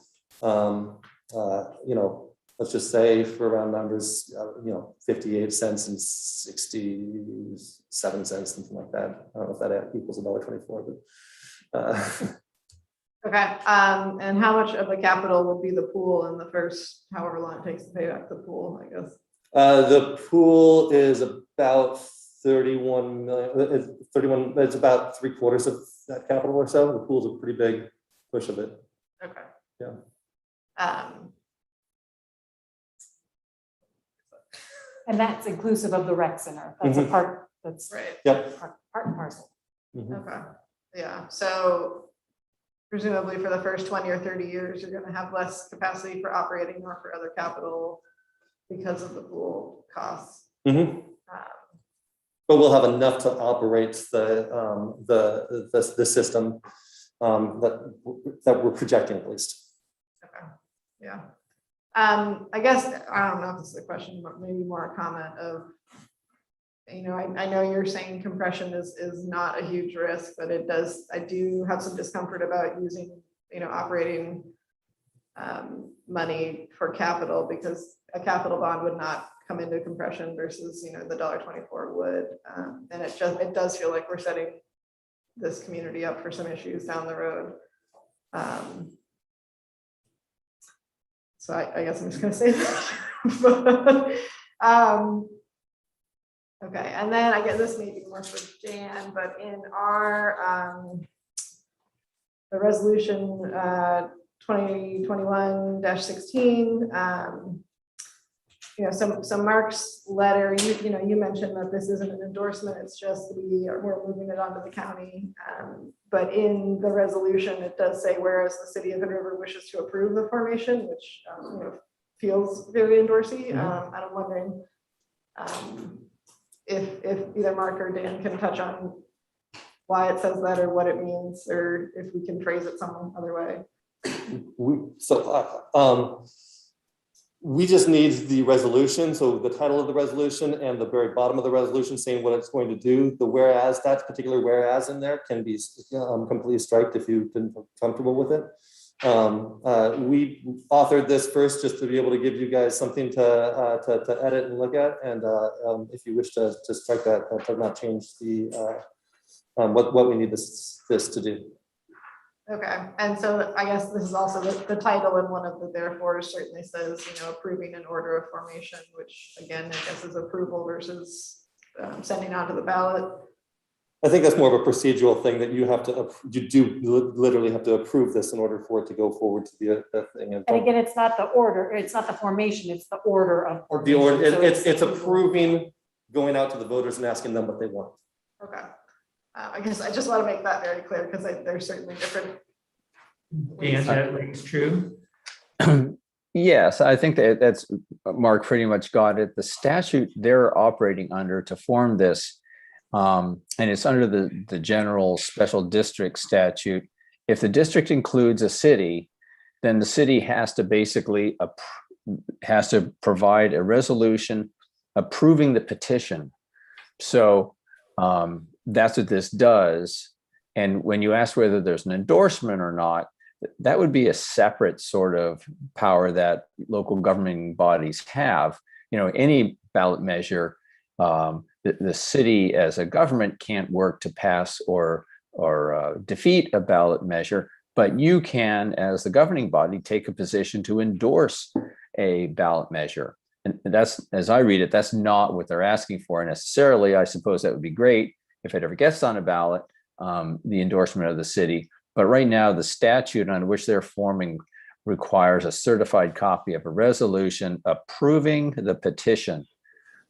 let's just say for round numbers, 58 cents and 67 cents, something like that. I don't know if that equals $1.24, but. Okay, and how much of the capital would be the pool in the first, however long it takes to pay back the pool, I guess? The pool is about 31 million. It's about 3/4 of that capital or so. The pool's a pretty big push of it. Okay. Yeah. And that's inclusive of the rec center. That's a part, that's right. Yep. Part and parcel. Okay, yeah, so presumably for the first 20 or 30 years, you're gonna have less capacity for operating or for other capital because of the pool costs. But we'll have enough to operate the system that we're projecting at least. Okay, yeah. I guess, I don't know if this is a question, but maybe more a comment of, I know you're saying compression is not a huge risk, but I do have some discomfort about using, operating money for capital, because a capital bond would not come into compression versus, the $1.24 would. And it does feel like we're setting this community up for some issues down the road. So I guess I'm just gonna say that. Okay, and then I guess this may be more for Jan, but in our the resolution 2021-16, some Mark's letter, you mentioned that this isn't an endorsement, it's just we're moving it onto the county. But in the resolution, it does say, whereas the city of Hood River wishes to approve the formation, which feels very endorsy. And I'm wondering if either Mark or Dan can touch on why it says that or what it means, or if we can phrase it some other way. We just need the resolution. So the title of the resolution and the very bottom of the resolution saying what it's going to do. The whereas, that particular whereas in there can be completely striked if you've been comfortable with it. We authored this first just to be able to give you guys something to edit and look at. And if you wish to strike that, that does not change the what we need this to do. Okay, and so I guess this is also the title, and one of the therefore certainly says, approving an order of formation, which again, I guess is approval versus sending out to the ballot. I think that's more of a procedural thing that you have to, you do literally have to approve this in order for it to go forward to the thing. And again, it's not the order, it's not the formation, it's the order of. Or the order, formation. So it's approving, going out to the voters and asking them what they want. Okay. I guess I just want to make that very clear because there's certainly different. Dan, that rings true. Yes, I think that's Mark pretty much got it. The statute they're operating under to form this, and it's under the general special district statute. If the district includes a city, then the city has to basically has to provide a resolution approving the petition. So that's what this does. And when you ask whether there's an endorsement or not, that would be a separate sort of power that local governing bodies have. You know, any ballot measure, the city as a government can't work to pass or defeat a ballot measure, but you can, as the governing body, take a position to endorse a ballot measure. And that's, as I read it, that's not what they're asking for necessarily. I suppose that would be great if it ever gets on a ballot, the endorsement of the city. But right now, the statute on which they're forming requires a certified copy of a resolution approving the petition,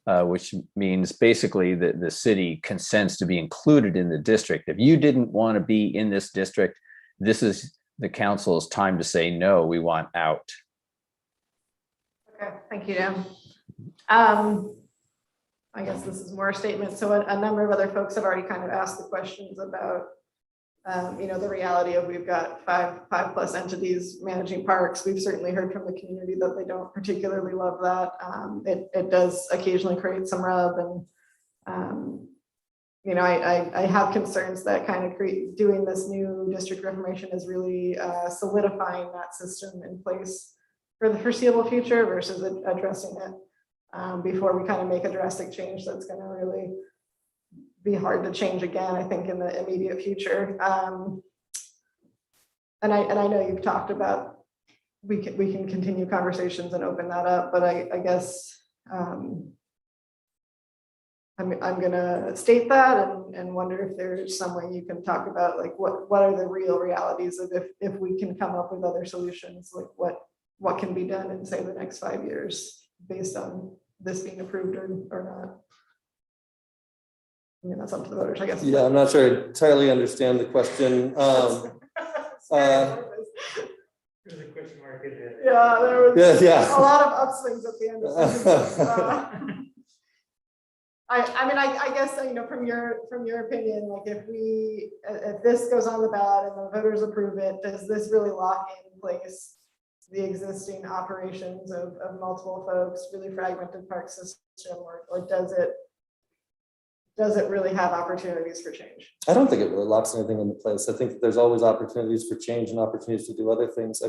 which means basically that the city consents to be included in the district. If you didn't want to be in this district, this is the council's time to say, no, we want out. Okay, thank you, Dan. I guess this is more a statement. So a number of other folks have already kind of asked the questions about the reality of we've got five plus entities managing parks. We've certainly heard from the community that they don't particularly love that. It does occasionally create some rub, and I have concerns that kind of doing this new district reformation is really solidifying that system in place for the foreseeable future versus addressing it before we kind of make a drastic change that's going to really be hard to change again, I think, in the immediate future. And I know you've talked about we can continue conversations and open that up, but I guess I'm gonna state that and wonder if there's some way you can talk about like what are the real realities of if we can come up with other solutions, like what can be done in, say, the next 5 years based on this being approved or not. I mean, that's up to the voters, I guess. Yeah, I'm not sure I entirely understand the question. There's a question mark in there. Yeah, there was Yeah. a lot of upswings at the end of the I guess, from your opinion, like if this goes on the ballot and the voters approve it, does this really lock in place the existing operations of multiple folks, really fragmented park system, or does it really have opportunities for change? I don't think it really locks anything into place. I think there's always opportunities for change and opportunities to do other things.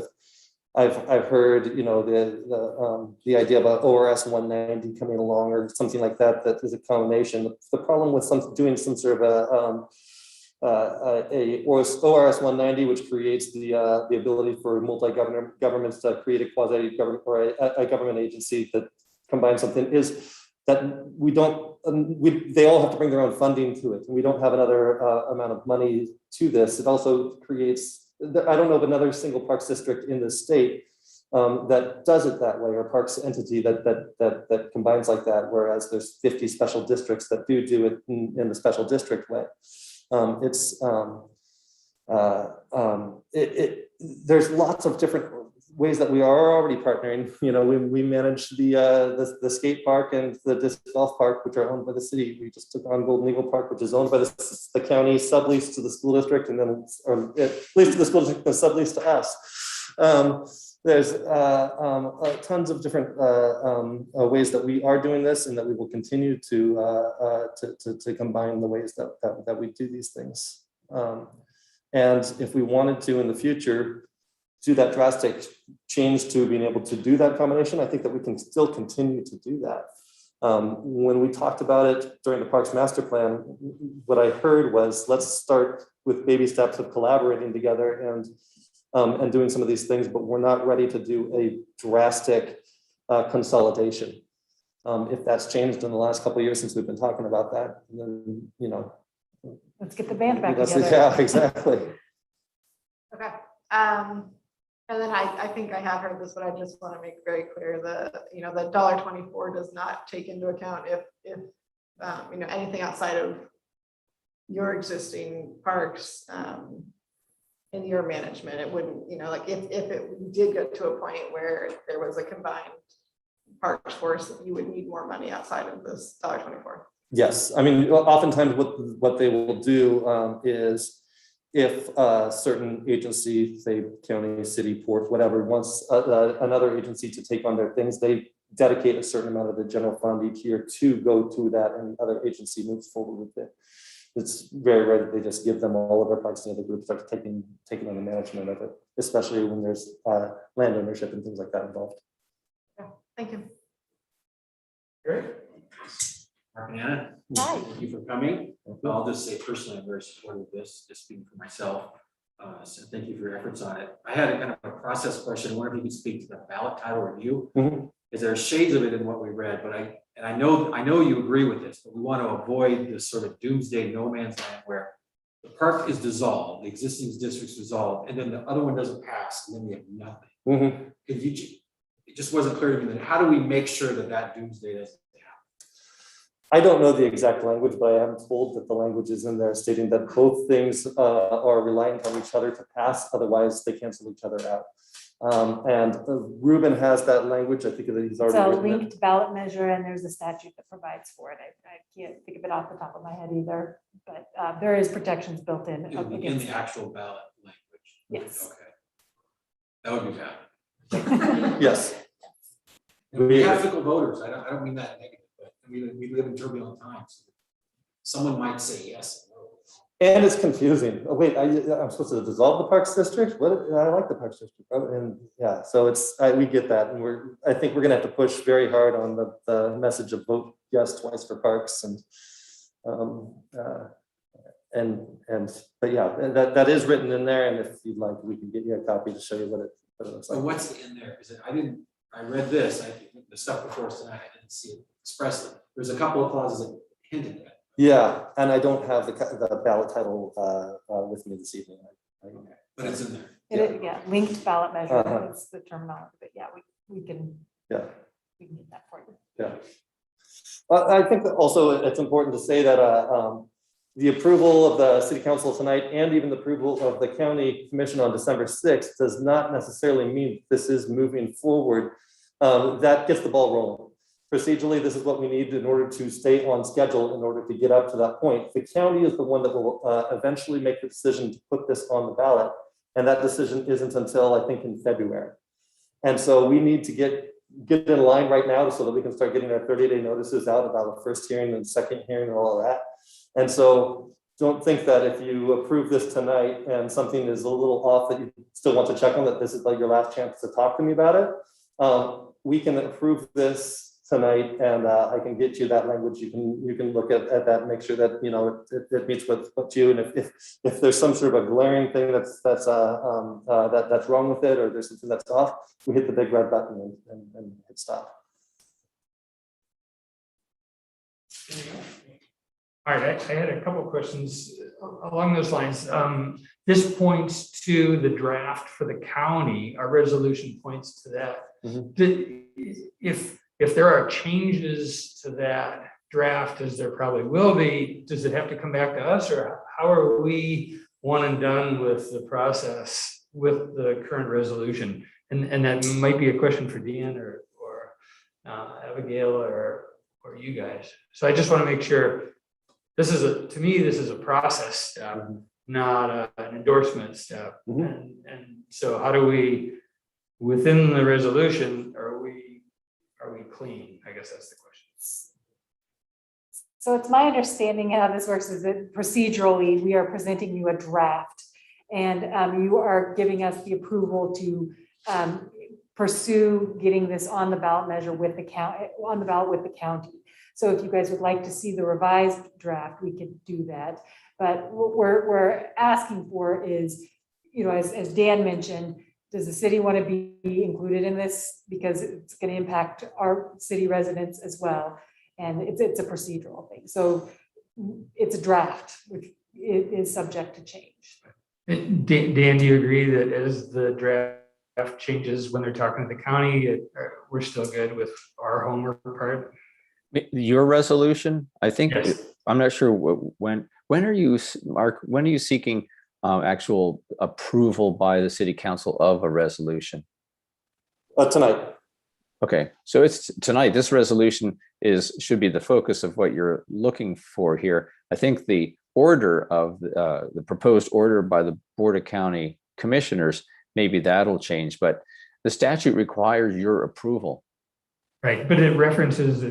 I've heard, the idea about ORS 190 coming along or something like that. That is a combination. The problem with doing some sort of a ORS 190, which creates the ability for governments to create a quasi-government or a government agency that combines something, is that they all have to bring their own funding to it. And we don't have another amount of money to this. It also creates, I don't know of another single parks district in the state that does it that way, or parks entity that combines like that, whereas there's 50 special districts that do it in the special district way. There's lots of different ways that we are already partnering. We manage the skate park and the disc golf park, which are owned by the city. We just took on Golden Eagle Park, which is owned by the county, subleased to the school district, and then leased to the school district and subleased to us. There's tons of different ways that we are doing this, and that we will continue to combine the ways that we do these things. And if we wanted to in the future do that drastic change to being able to do that combination, I think that we can still continue to do that. When we talked about it during the Parks Master Plan, what I heard was, let's start with baby steps of collaborating together and doing some of these things, but we're not ready to do a drastic consolidation. If that's changed in the last couple of years since we've been talking about that, then Let's get the band back That's- together. Yeah, exactly. Okay. And then I think I have heard this, but I just want to make very clear the $1.24 does not take into account if anything outside of your existing parks in your management. It wouldn't, like if it did get to a point where there was a combined parks force, you would need more money outside of this $1.24. Yes, I mean, oftentimes what they will do is if a certain agency, say county, city, port, whatever, wants another agency to take on their things, they dedicate a certain amount of the general fund each year to go to that, and the other agency moves forward with it. It's very rare that they just give them all of their parks and the other group starts taking on the management of it, especially when there's land ownership and things like that involved. Yeah, thank you. Great. Mark and Anna, Hi. thank you for coming. I'll just say personally, I'm very supportive of this, just speaking for myself. So thank you for your efforts on it. I had a kind of a process question. I wonder if you could speak to the ballot title review. Is there shades of it in what we read? But I know you agree with this, but we want to avoid this sort of doomsday no man's land where the park is dissolved, the existing district's dissolved, and then the other one doesn't pass, and then we have nothing. It just wasn't clear to me. Then how do we make sure that doomsday doesn't? I don't know the exact language, but I am told that the language is in there stating that both things are reliant on each other to pass, otherwise they cancel each other out. And Ruben has that language. I think that he's already It's a written it. linked ballot measure, and there's a statute that provides for it. I can't think of it off the top of my head either, but there is protections built in. It would be in the actual ballot language. Yes. Okay. That would be bad. Yes. And we have fickle voters. I don't mean that negative, but we live in turbulent times. Someone might say yes. And it's confusing. Oh, wait, I'm supposed to dissolve the Parks District? What? I like the Parks District. Oh, and yeah, so we get that. And I think we're gonna have to push very hard on the message of vote yes twice for parks but yeah, that is written in there. And if you'd like, we can get you a copy to show you what it looks like. So what's in there? Is it, I read this, the stuff before us tonight, I didn't see it expressly. There's a couple of clauses that hinted at. Yeah, and I don't have the ballot title with me this evening. But it's in there. Yeah, linked ballot measure, that's the terminology, but yeah, we can get that for you. Yeah. I think that also it's important to say that the approval of the city council tonight and even the approval of the county commission on December 6th does not necessarily mean this is moving forward. That gets the ball rolling. Procedurally, this is what we need in order to stay on schedule in order to get up to that point. The county is the one that will eventually make the decision to put this on the ballot. And that decision isn't until I think in February. And so we need to get in line right now so that we can start getting our 30-day notices out about the first hearing and second hearing and all of that. And so don't think that if you approve this tonight and something is a little off that you still want to check on, that this is like your last chance to talk to me about it. We can approve this tonight, and I can get you that language. You can look at that and make sure that it meets with you. And if there's some sort of a glaring thing that's wrong with it, or there's something that's off, we hit the big red button and hit stop. All right, I had a couple of questions along those lines. This points to the draft for the county. Our resolution points to that. If there are changes to that draft, as there probably will be, does it have to come back to us, or how are we one and done with the process with the current resolution? And that might be a question for Deanne or Abigail or you guys. So I just want to make sure this is a process step, not an endorsement step. And so how do we, within the resolution, are we clean? I guess that's the question. So it's my understanding how this works is that procedurally, we are presenting you a draft, and you are giving us the approval to pursue getting this on the ballot measure with the county. So if you guys would like to see the revised draft, we could do that. But what we're asking for is, as Dan mentioned, does the city want to be included in this? Because it's going to impact our city residents as well. And it's a procedural thing. So it's a draft, which is subject to change. Dan, do you agree that as the draft changes when they're talking to the county, we're still good with our homework part? Your resolution, I think, Yes. I'm not sure when are you, Mark, when are you seeking actual approval by the city council of a resolution? Tonight. Okay, so it's tonight. This resolution should be the focus of what you're looking for here. I think the order of the proposed order by the Board of County Commissioners, maybe that'll change, but the statute requires your approval. Right, but it references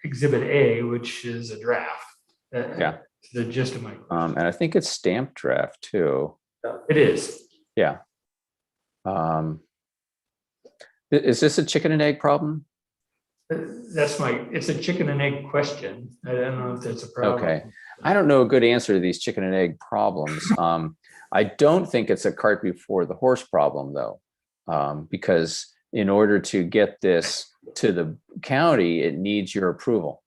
Exhibit A, which is a draft. Yeah. The gist of my question. And I think it's stamped draft too. It is. Yeah. Is this a chicken and egg problem? It's a chicken and egg question. I don't know if that's a problem. Okay. I don't know a good answer to these chicken and egg problems. I don't think it's a cart before the horse problem though, because in order to get this to the county, it needs your approval.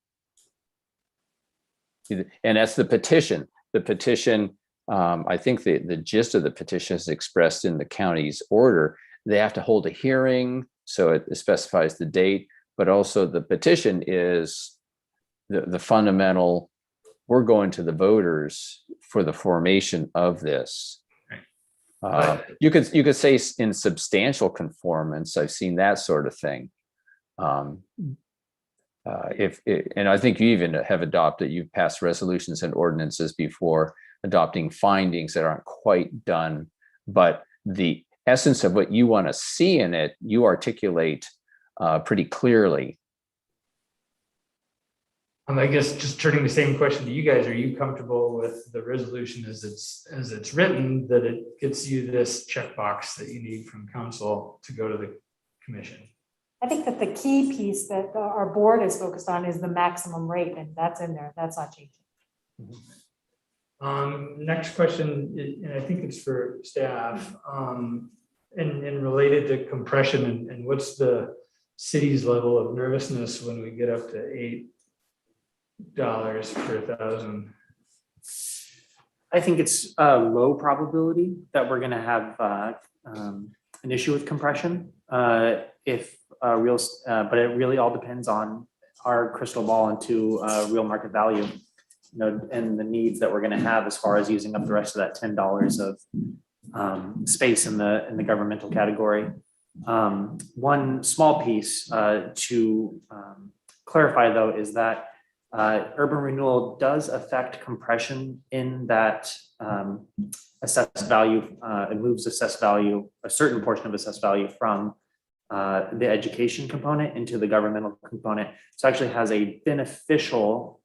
And that's the petition. The petition, I think the gist of the petition is expressed in the county's order. They have to hold a hearing, so it specifies the date, but also the petition is the fundamental, we're going to the voters for the formation of this. You could say in substantial conformance. I've seen that sort of thing. And I think you even have adopted, you've passed resolutions and ordinances before adopting findings that aren't quite done, but the essence of what you want to see in it, you articulate pretty clearly. I guess just turning the same question to you guys, are you comfortable with the resolution as it's written, that it gets you this checkbox that you need from council to go to the commission? I think that the key piece that our board is focused on is the maximum rate, and that's in there. That's not changing. Next question, and I think it's for staff, and related to compression, and what's the city's level of nervousness when we get up to $8 per thousand? I think it's a low probability that we're going to have an issue with compression. But it really all depends on our crystal ball into real market value, and the needs that we're going to have as far as using up the rest of that $10 of space in the governmental category. One small piece to clarify though is that urban renewal does affect compression in that assessed value. It moves assessed value, a certain portion of assessed value from the education component into the governmental component. So actually has a beneficial,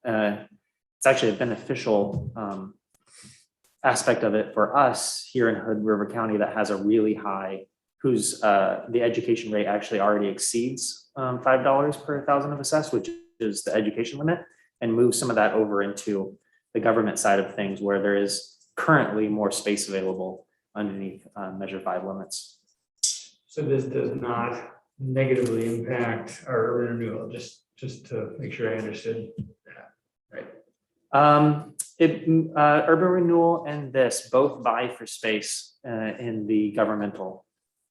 aspect of it for us here in Hood River County that has a really high, whose the education rate actually already exceeds $5 per thousand of assessed, which is the education limit, and move some of that over into the government side of things where there is currently more space available underneath Measure 5 limits. So this does not negatively impact our urban renewal, just to make sure I understood that, right? Urban renewal and this both vie for space in the governmental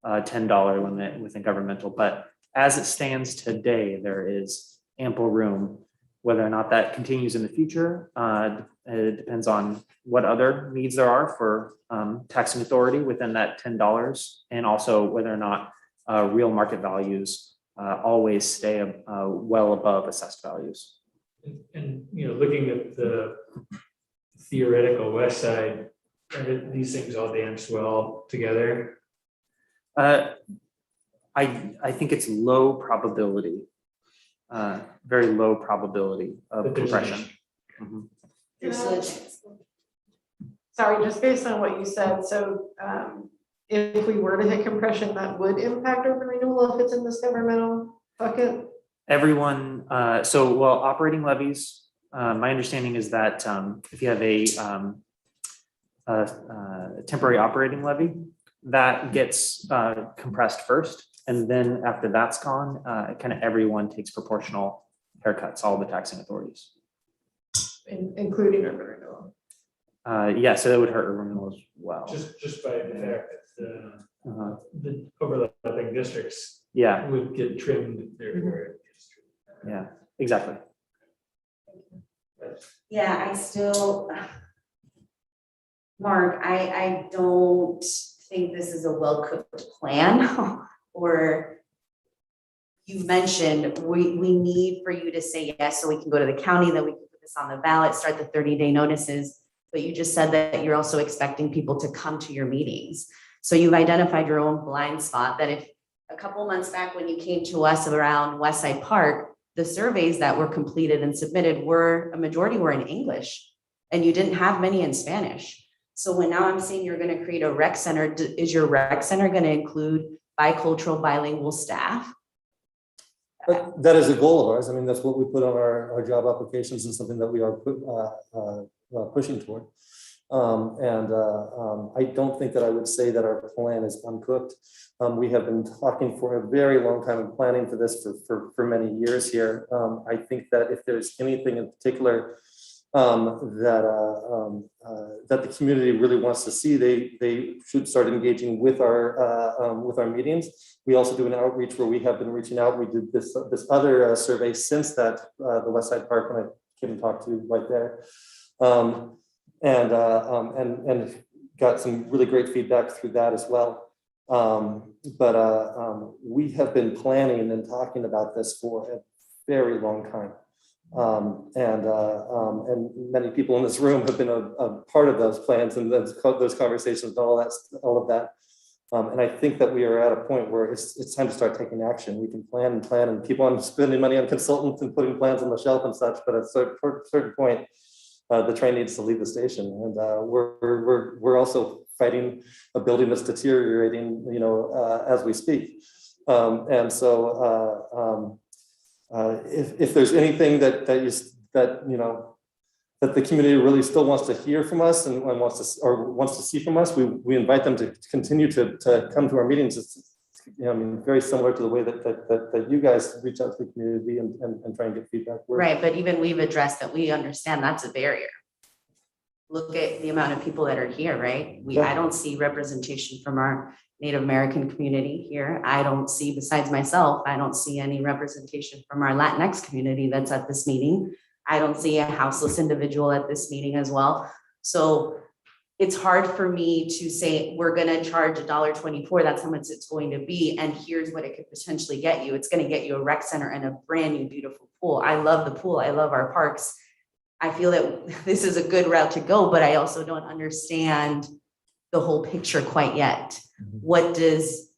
$10 limit within governmental, but as it stands today, there is ample room. Whether or not that continues in the future, it depends on what other needs there are for taxing authority within that $10, and also whether or not real market values always stay well above assessed values. And looking at the theoretical west side, these things all dance well together. I think it's low probability, very low probability of compression. Sorry, just based on what you said, so if we were to hit compression, that would impact urban renewal if it's in this governmental bucket? Everyone, operating levies, my understanding is that if you have a temporary operating levy, that gets compressed first. And then after that's gone, kind of everyone takes proportional haircuts, all the taxing authorities. including urban renewal. Yeah, so that would hurt urban renewal as well. Just by the fact that Uh-huh. the overlapping districts Yeah, would get trimmed therefore. yeah, exactly. Yeah, I still, Mark, I don't think this is a well-cooked plan. Or you mentioned we need for you to say yes so we can go to the county, then we can put this on the ballot, start the 30-day notices. But you just said that you're also expecting people to come to your meetings. So you've identified your own blind spot that if a couple months back when you came to us around West Side Park, the surveys that were completed and submitted a majority were in English and you didn't have many in Spanish. So when now I'm seeing you're going to create a rec center, is your rec center going to include bicultural, bilingual staff? But that is a goal of ours. I mean, that's what we put on our job applications and something that we are pushing toward. I don't think that I would say that our plan is uncooked. We have been talking for a very long time and planning for this for many years here. I think that if there's anything in particular that the community really wants to see, they should start engaging with our meetings. We also do an outreach where we have been reaching out. We did this other survey since that the West Side Park when I came and talked to you right there, and got some really great feedback through that as well. We have been planning and talking about this for a very long time. And many people in this room have been a part of those plans and those conversations and all of that. And I think that we are at a point where it's time to start taking action. We can plan and keep on spending money on consultants and putting plans on the shelf and such, but at a certain point, the train needs to leave the station. And we're also fighting a building that's deteriorating, as we speak. If there's anything that the community really still wants to hear from us and wants to see from us, we invite them to continue to come to our meetings. It's, very similar to the way that you guys reach out to the community and try and get feedback. Right, but even we've addressed that. We understand that's a barrier. Look at the amount of people that are here, right? I don't see representation from our Native American community here. I don't see, besides myself, I don't see any representation from our Latinx community that's at this meeting. I don't see a houseless individual at this meeting as well. So it's hard for me to say, we're going to charge $1.24. That's how much it's going to be. And here's what it could potentially get you. It's going to get you a rec center and a brand new, beautiful pool. I love the pool. I love our parks. I feel that this is a good route to go, but I also don't understand the whole picture quite yet. What does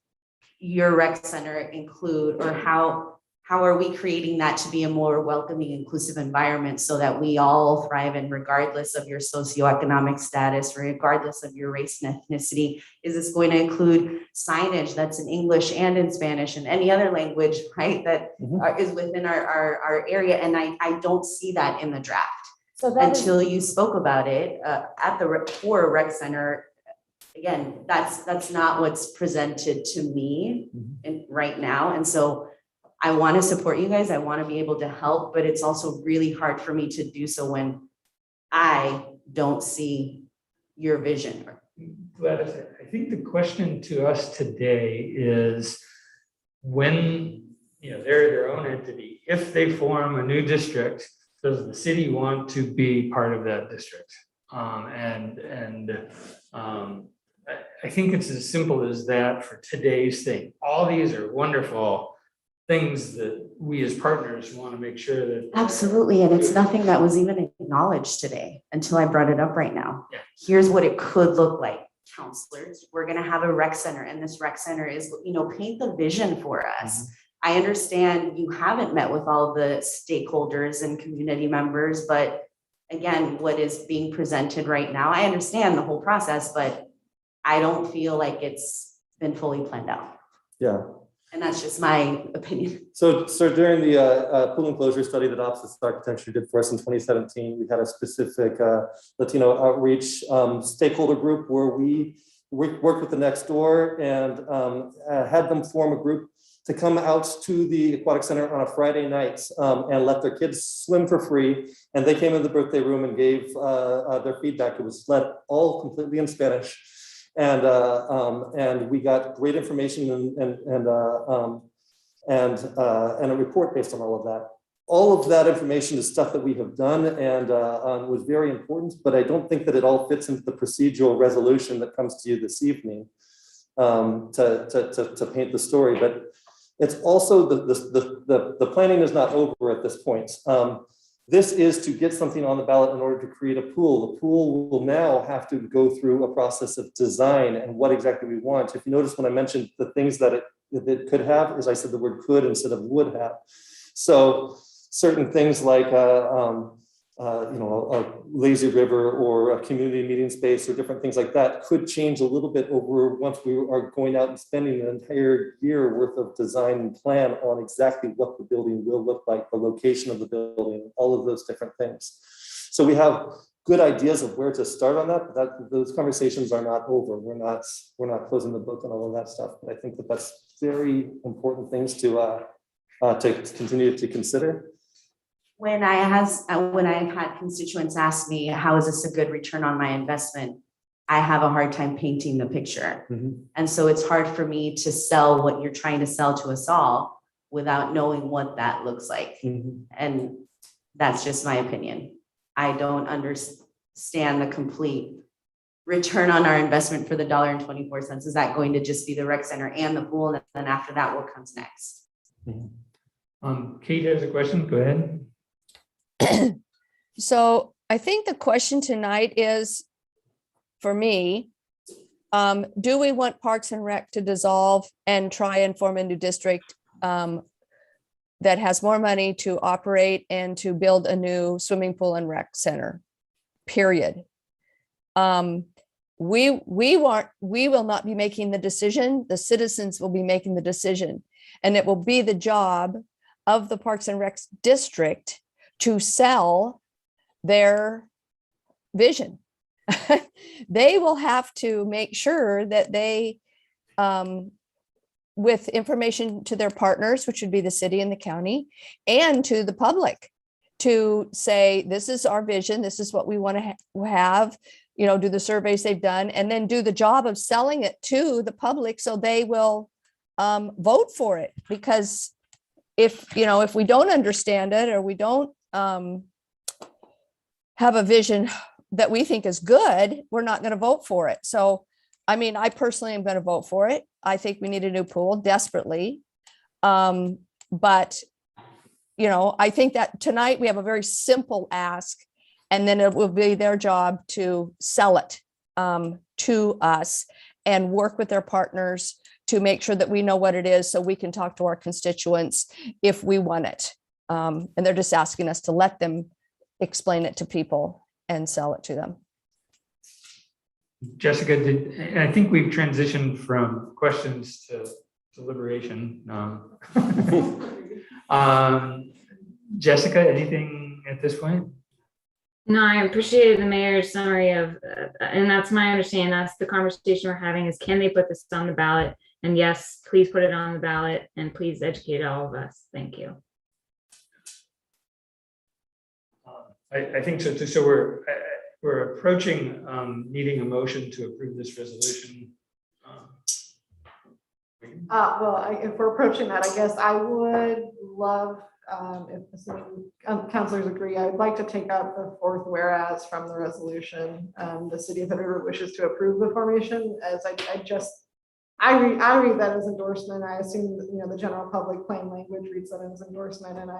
your rec center include, or how are we creating that to be a more welcoming, inclusive environment so that we all thrive, and regardless of your socioeconomic status, regardless of your race and ethnicity? Is this going to include signage that's in English and in Spanish and any other language, right, that is within our area? And I don't see that in the draft. So that until you spoke about it at the rec center. Again, that's not what's presented to me right now. And so I want to support you guys. I want to be able to help, but it's also really hard for me to do so when I don't see your vision. Gladys, I think the question to us today is when, they're their own entity, if they form a new district, does the city want to be part of that district? I think it's as simple as that for today's thing. All these are wonderful things that we as partners want to make sure that. Absolutely, and it's nothing that was even acknowledged today until I brought it up right now. Yeah. Here's what it could look like. Counselors, we're going to have a rec center, and this rec center is, paint the vision for us. I understand you haven't met with all the stakeholders and community members, but again, what is being presented right now, I understand the whole process, but I don't feel like it's been fully planned out. Yeah. And that's just my opinion. So during the pool enclosure study that Audits Architecture did for us in 2017, we had a specific Latino outreach stakeholder group where we worked with the next door and had them form a group to come out to the aquatic center on a Friday night and let their kids swim for free. And they came in the birthday room and gave their feedback. It was led all completely in Spanish. And we got great information and a report based on all of that. All of that information is stuff that we have done and was very important, but I don't think that it all fits into the procedural resolution that comes to you this evening to paint the story. But it's also the planning is not over at this point. This is to get something on the ballot in order to create a pool. The pool will now have to go through a process of design and what exactly we want. If you notice when I mentioned the things that it could have, is I said the word could instead of would have. So certain things like a lazy river or a community meeting space or different things like that could change a little bit over once we are going out and spending an entire year worth of design and plan on exactly what the building will look like, the location of the building, all of those different things. So we have good ideas of where to start on that, but those conversations are not over. We're not closing the book on all of that stuff. But I think that that's very important things to continue to consider. When I've had constituents ask me, how is this a good return on my investment? I have a hard time painting the picture. And so it's hard for me to sell what you're trying to sell to us all without knowing what that looks like. And that's just my opinion. I don't understand the complete return on our investment for the $1.24. Is that going to just be the rec center and the pool? And then after that, what comes next? Kate has a question. Go ahead. So I think the question tonight is, for me, do we want Parks and Rec to dissolve and try and form a new district that has more money to operate and to build a new swimming pool and rec center, period? We will not be making the decision. The citizens will be making the decision, and it will be the job of the Parks and Rec district to sell their vision. They will have to make sure that they, with information to their partners, which would be the city and the county, and to the public, to say, this is our vision, this is what we want to have, do the surveys they've done, and then do the job of selling it to the public so they will vote for it. Because if we don't understand it, or we don't have a vision that we think is good, we're not going to vote for it. So, I personally am going to vote for it. I think we need a new pool desperately. But, I think that tonight we have a very simple ask, and then it will be their job to sell it to us and work with their partners to make sure that we know what it is so we can talk to our constituents if we want it. And they're just asking us to let them explain it to people and sell it to them. Jessica, I think we've transitioned from questions to deliberation. Jessica, anything at this point? No, I appreciated the mayor's summary of, and that's my understanding. That's the conversation we're having is, can they put this on the ballot? And yes, please put it on the ballot and please educate all of us. Thank you. I think so too. So we're approaching needing a motion to approve this resolution. If we're approaching that, I guess I would love, if the councilors agree, I would like to take out the fourth whereas from the resolution. The city of Hood River wishes to approve the formation, as I read that as endorsement. I assume that, the general public plain language reads that as endorsement, and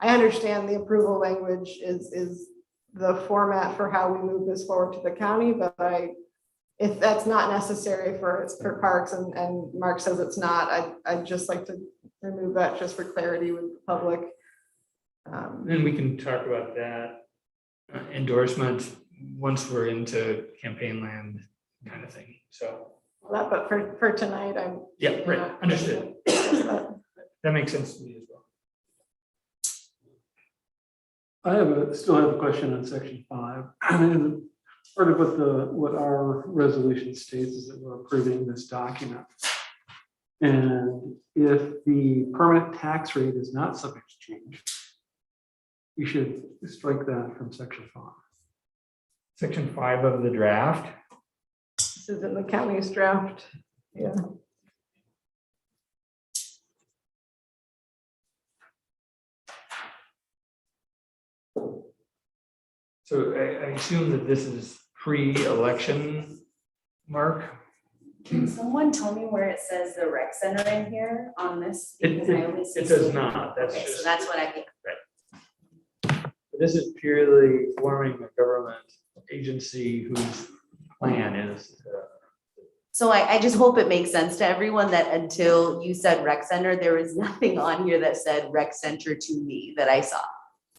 I understand the approval language is the format for how we move this forward to the county, but if that's not necessary for parks and Mark says it's not, I'd just like to remove that just for clarity with the public. Then we can talk about that endorsement once we're into campaign land kind of thing. So but for tonight, right, understood. That makes sense to me as well. I still have a question on section 5. And part of what our resolution states is that we're approving this document. And if the permanent tax rate is not subject to change, we should strike that from section 5. Section 5 of the draft. This is in the county's draft. Yeah. So I assume that this is pre-election, Mark? Can someone tell me where it says the rec center in here on this? Because I only see It does swimming. not. That's Okay, just. so that's what I get. This is purely forming a government agency whose plan is to. So I just hope it makes sense to everyone that until you said rec center, there was nothing on here that said rec center to me that I saw.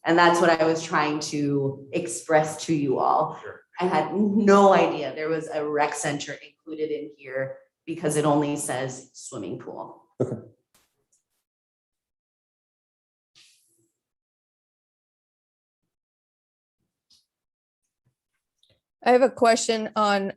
And that's what I was trying to express to you all. Sure. I had no idea there was a rec center included in here because it only says swimming pool. I have a question on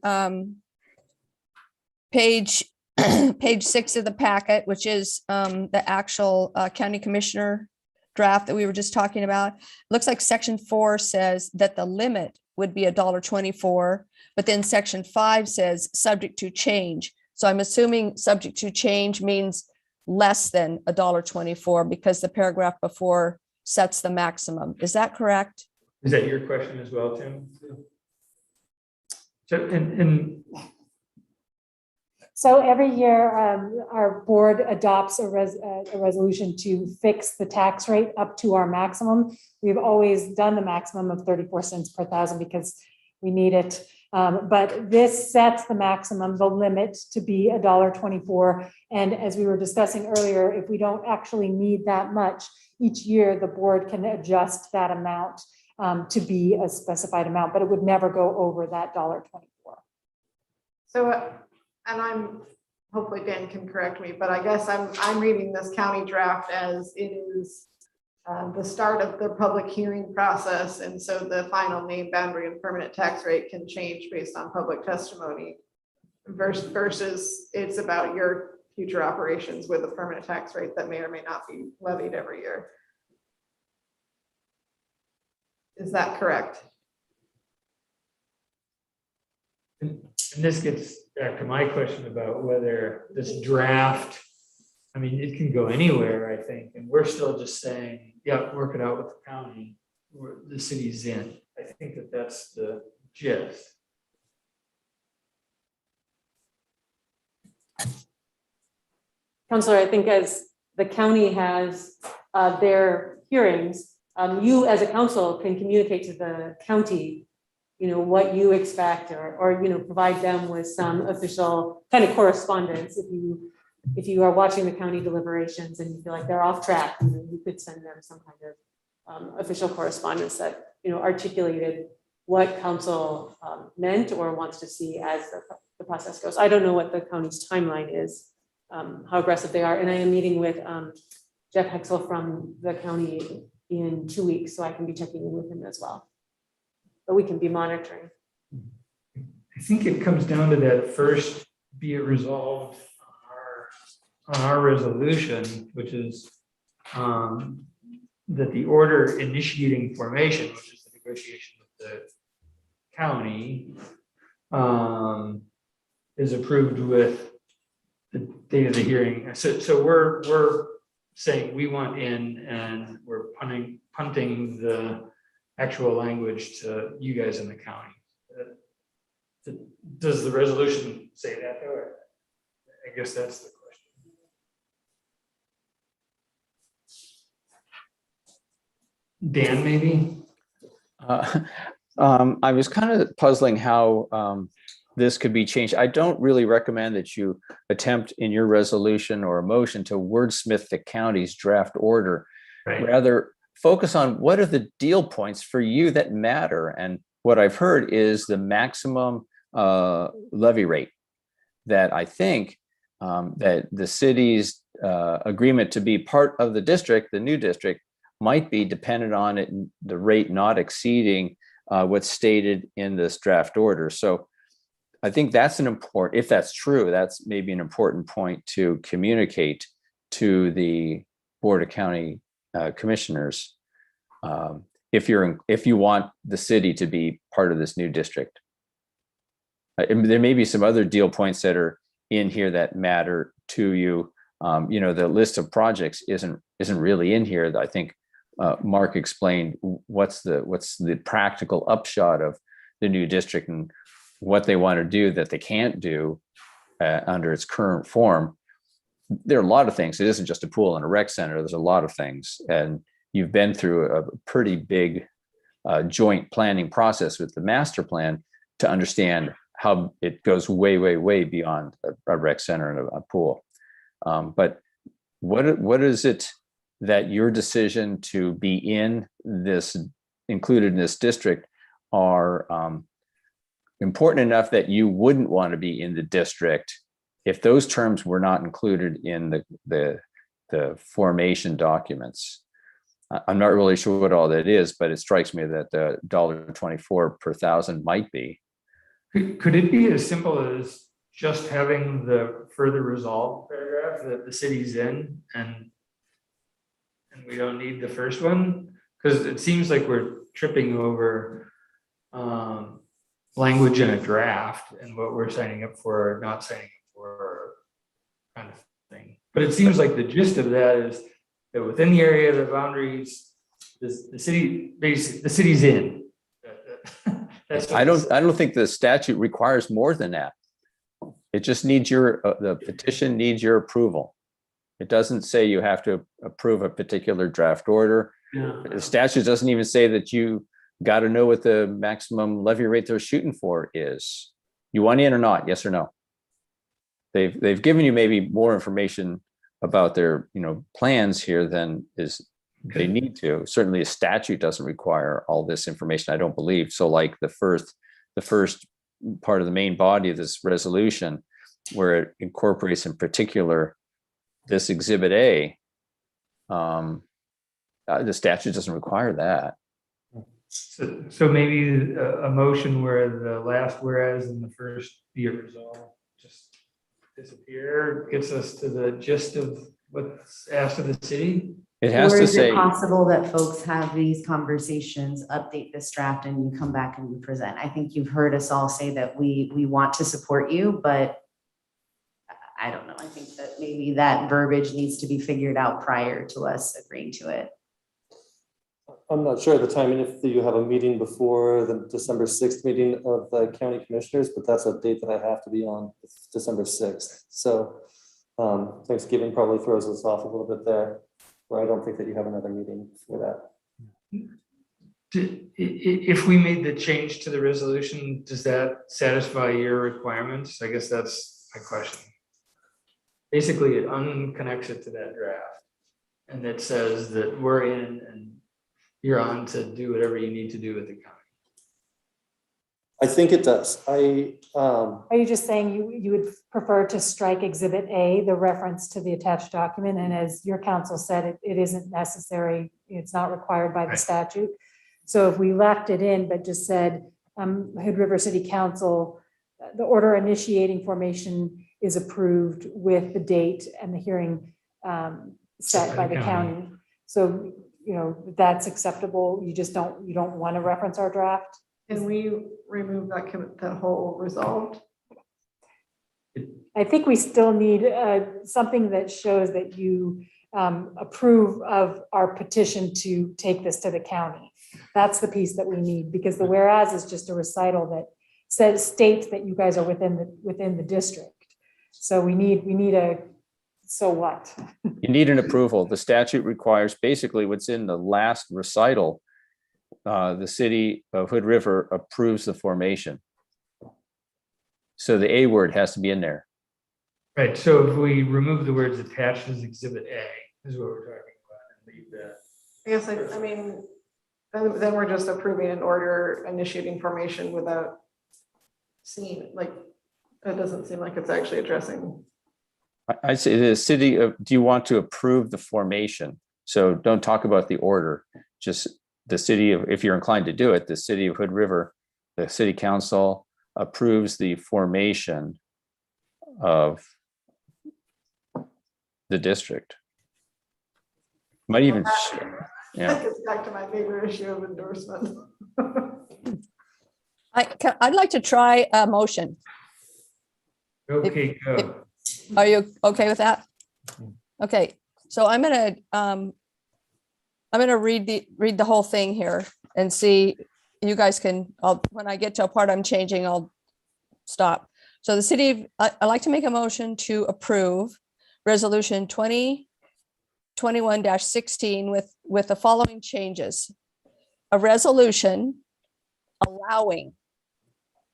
page 6 of the packet, which is the actual county commissioner draft that we were just talking about. Looks like section 4 says that the limit would be $1.24, but then section 5 says subject to change. So I'm assuming subject to change means less than $1.24 because the paragraph before sets the maximum. Is that correct? Is that your question as well, Tim? So, So every year, our board adopts a resolution to fix the tax rate up to our maximum. We've always done the maximum of 34 cents per thousand because we need it. But this sets the maximum, the limit to be $1.24. And as we were discussing earlier, if we don't actually need that much, each year the board can adjust that amount to be a specified amount, but it would never go over that $1.24. So, and I'm, hopefully Dan can correct me, but I guess I'm reading this county draft as it is the start of the public hearing process. And so the final name, boundary, and permanent tax rate can change based on public testimony versus it's about your future operations with a permanent tax rate that may or may not be levied every year. Is that correct? and this gets back to my question about whether this draft, I mean, it can go anywhere, I think, and we're still just saying, yeah, work it out with the county, where the city's in. I think that that's the gist. Counselor, I think as the county has their hearings, you as a council can communicate to the county, what you expect or provide them with some official kind of correspondence. If you are watching the county deliberations and you feel like they're off track, you could send them some kind of official correspondence that, articulated what council meant or wants to see as the process goes. I don't know what the county's timeline is, how aggressive they are. And I am meeting with Jeff Hexel from the county in 2 weeks, so I can be checking in with him as well. But we can be monitoring. I think it comes down to that first, be it resolved on our resolution, which is that the order initiating formation, which is the negotiation with the county, is approved with the date of the hearing. So we're saying we want in, and we're punting the actual language to you guys in the county. Does the resolution say that though? I guess that's the question. Dan, maybe? I was kind of puzzling how this could be changed. I don't really recommend that you attempt in your resolution or a motion to wordsmith the county's draft order. Right. Rather, focus on what are the deal points for you that matter. And what I've heard is the maximum levy rate that I think that the city's agreement to be part of the district, the new district, might be dependent on it, the rate not exceeding what's stated in this draft order. So I think that's if that's true, that's maybe an important point to communicate to the Board of County Commissioners. If you want the city to be part of this new district. There may be some other deal points that are in here that matter to you. The list of projects isn't really in here. I think Mark explained what's the practical upshot of the new district and what they want to do that they can't do under its current form. There are a lot of things. It isn't just a pool and a rec center. There's a lot of things, and you've been through a pretty big joint planning process with the master plan to understand how it goes way, way, way beyond a rec center and a pool. But what is it that your decision to be included in this district are important enough that you wouldn't want to be in the district if those terms were not included in the formation documents? I'm not really sure what all that is, but it strikes me that the $1.24 per thousand might be. Could it be as simple as just having the further resolve paragraph that the city's in and we don't need the first one? Because it seems like we're tripping over language in a draft and what we're signing up for or not signing up for kind of thing. But it seems like the gist of that is that within the area of the boundaries, the city's in. I don't think the statute requires more than that. It just needs the petition needs your approval. It doesn't say you have to approve a particular draft order. Yeah. The statute doesn't even say that you got to know what the maximum levy rate they're shooting for is. You want in or not? Yes or no? They've given you maybe more information about their plans here than they need to. Certainly a statute doesn't require all this information, I don't believe. So like the first part of the main body of this resolution, where it incorporates in particular this Exhibit A, the statute doesn't require that. So maybe a motion where the last whereas and the first be it resolved just disappear gets us to the gist of what's asked of the city. It has Or to is say. it possible that folks have these conversations, update this draft, and you come back and you present? I think you've heard us all say that we want to support you, but I don't know. I think that maybe that verbiage needs to be figured out prior to us agreeing to it. I'm not sure of the timing if you have a meeting before the December 6th meeting of the county commissioners, but that's a date that I have to be on. It's December 6th. So Thanksgiving probably throws us off a little bit there, where I don't think that you have another meeting for that. If we made the change to the resolution, does that satisfy your requirements? I guess that's my question. Basically, it unconnects it to that draft. And it says that we're in and you're on to do whatever you need to do with the county. I think it does. Are you just saying you would prefer to strike Exhibit A, the reference to the attached document? And as your counsel said, it isn't necessary. It's not required by the statute. So if we left it in, but just said, Hood River City Council, the order initiating formation is approved with the date and the hearing set by the county. So, that's acceptable. You don't want to reference our draft? Can we remove that whole resolved? I think we still need something that shows that you approve of our petition to take this to the county. That's the piece that we need, because the whereas is just a recital that states that you guys are within the district. So we need a, so what? You need an approval. The statute requires basically what's in the last recital. The city of Hood River approves the formation. So the A word has to be in there. Right. So if we remove the words attached as Exhibit A, is what we're talking about, and leave that. I guess I mean, then we're just approving an order initiating formation without seeing, like, that doesn't seem like it's actually addressing. I say the city of, do you want to approve the formation? So don't talk about the order, just the city of, if you're inclined to do it, the city of Hood River, the city council approves the formation of the district. Might even, yeah. That gets back to my favorite issue of endorsement. I'd like to try a motion. Okay, go. Are you okay with that? Okay, so I'm gonna read the whole thing here and see, you guys can, when I get to a part I'm changing, I'll stop. So the city, I'd like to make a motion to approve resolution 2021-16 with the following changes. A resolution allowing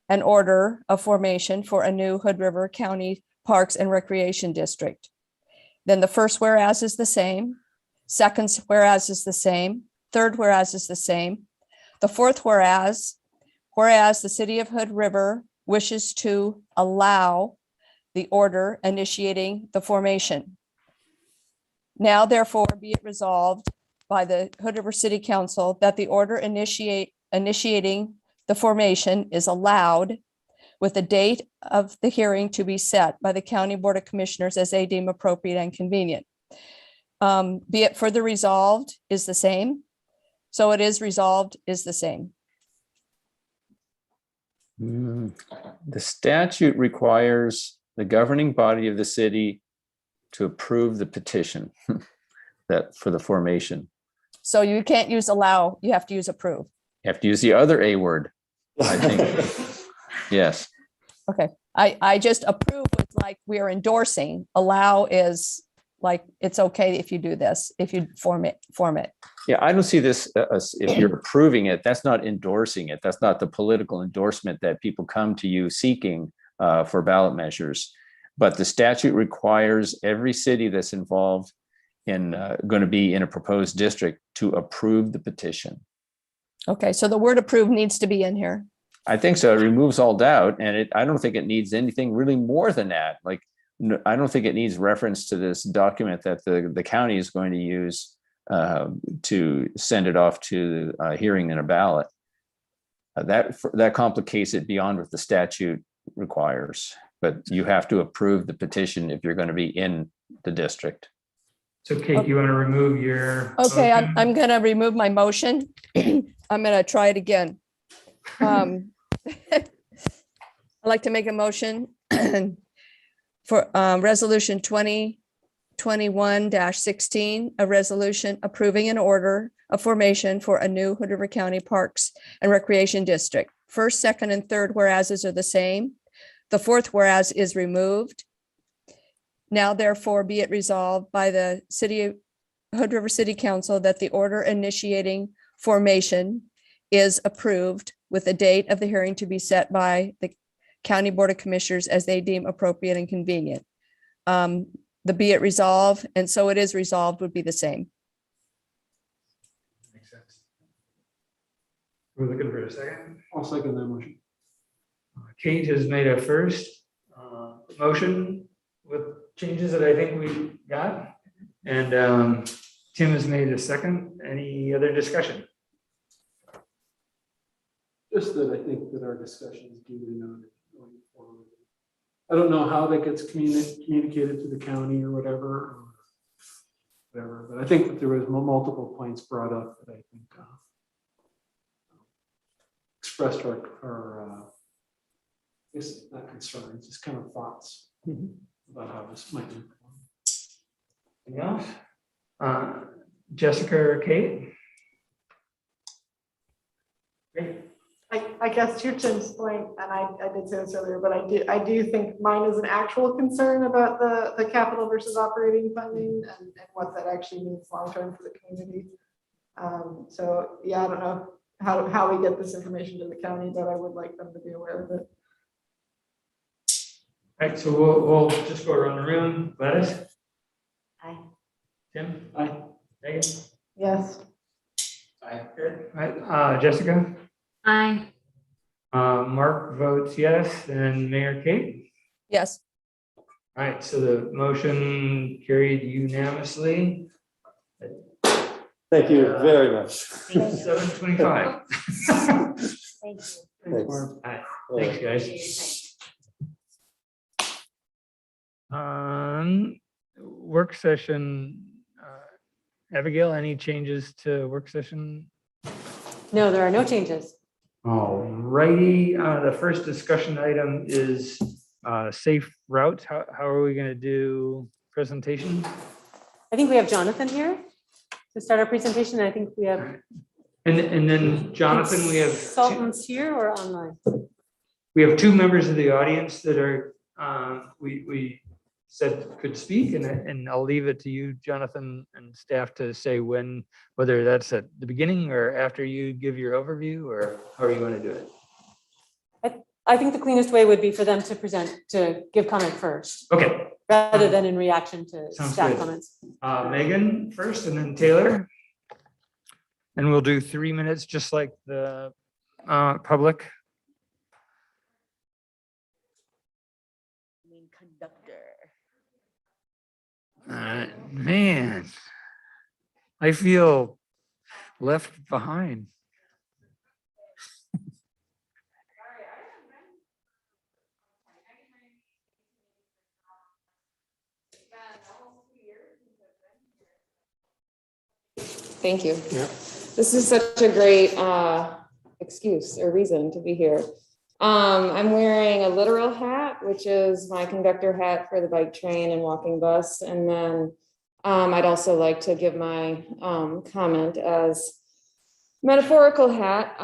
an order of formation for a new Hood River County Parks and Recreation District. Then the first whereas is the same, second whereas is the same, third whereas is the same. The fourth whereas the city of Hood River wishes to allow the order initiating the formation. Now therefore be it resolved by the Hood River City Council that the order initiating the formation is allowed with the date of the hearing to be set by the County Board of Commissioners as they deem appropriate and convenient. Be it further resolved is the same. So it is resolved is the same. The statute requires the governing body of the city to approve the petition that for the formation. So you can't use allow, you have to use approve. You have to use the other A word, I think. Yes. Okay, I just approve with like we are endorsing. Allow is like, it's okay if you do this, if you form it. Yeah, I don't see this as if you're approving it, that's not endorsing it. That's not the political endorsement that people come to you seeking for ballot measures. But the statute requires every city that's involved in going to be in a proposed district to approve the petition. Okay, so the word approve needs to be in here. I think so. It removes all doubt. And I don't think it needs anything really more than that. Like, I don't think it needs reference to this document that the county is going to use to send it off to a hearing and a ballot. That complicates it beyond what the statute requires. But you have to approve the petition if you're going to be in the district. So Kate, you want to remove your? Okay, motion? I'm going to remove my motion. I'm going to try it again. I'd like to make a motion for resolution 2021-16, a resolution approving an order of formation for a new Hood River County Parks and Recreation District. First, second, and third whereases are the same. The fourth whereas is removed. Now therefore be it resolved by the Hood River City Council that the order initiating formation is approved with the date of the hearing to be set by the County Board of Commissioners as they deem appropriate and convenient. The be it resolved, and so it is resolved would be the same. Makes sense. We're looking for a second. I'll second that motion. Kate has made a first motion with changes that I think we got. And Tim has made a second. Any other discussion? Just that I think that our discussion is duly noted going forward. I don't know how that gets communicated to the county or whatever, but I think that there was multiple points brought up that I think expressed our I guess not concerns, just kind of thoughts about how this might be. Anything else? Jessica or Kate? Great. I guess to Tim's point, and I did say this earlier, but I do think mine is an actual concern about the capital versus operating funding and what that actually means long-term for the community. So yeah, I don't know how we get this information to the county, but I would like them to be aware of it. All right, so we'll just go around the room. Gladys? Aye. Tim? Aye. Megan? Yes. Aye. Good. All right, Jessica? Aye. Mark votes yes, and Mayor Kate? Yes. All right, so the motion carried unanimously. Thank you very much. 7:25. Thank you. Thanks. All right. Thanks, guys. Work session, Abigail, any changes to work session? No, there are no changes. All righty, the first discussion item is safe routes. How are we gonna do presentation? I think we have Jonathan here to start our presentation. I think we have And then Jonathan, we have consultants here or online. two members of the audience that are, we said could speak, and I'll leave it to you, Jonathan, and staff to say when, whether that's at the beginning or after you give your overview, or how you want to do it. I think the cleanest way would be for them to present, to give comment first, Okay, rather than in reaction to Sounds staff good. comments. Megan first, and then Taylor. And we'll do 3 minutes, just like the public. Man, I feel left behind. Thank you. This is such a great excuse or reason to be here. I'm wearing a literal hat, which is my conductor hat for the bike train and walking bus. And then I'd also like to give my comment as metaphorical hat,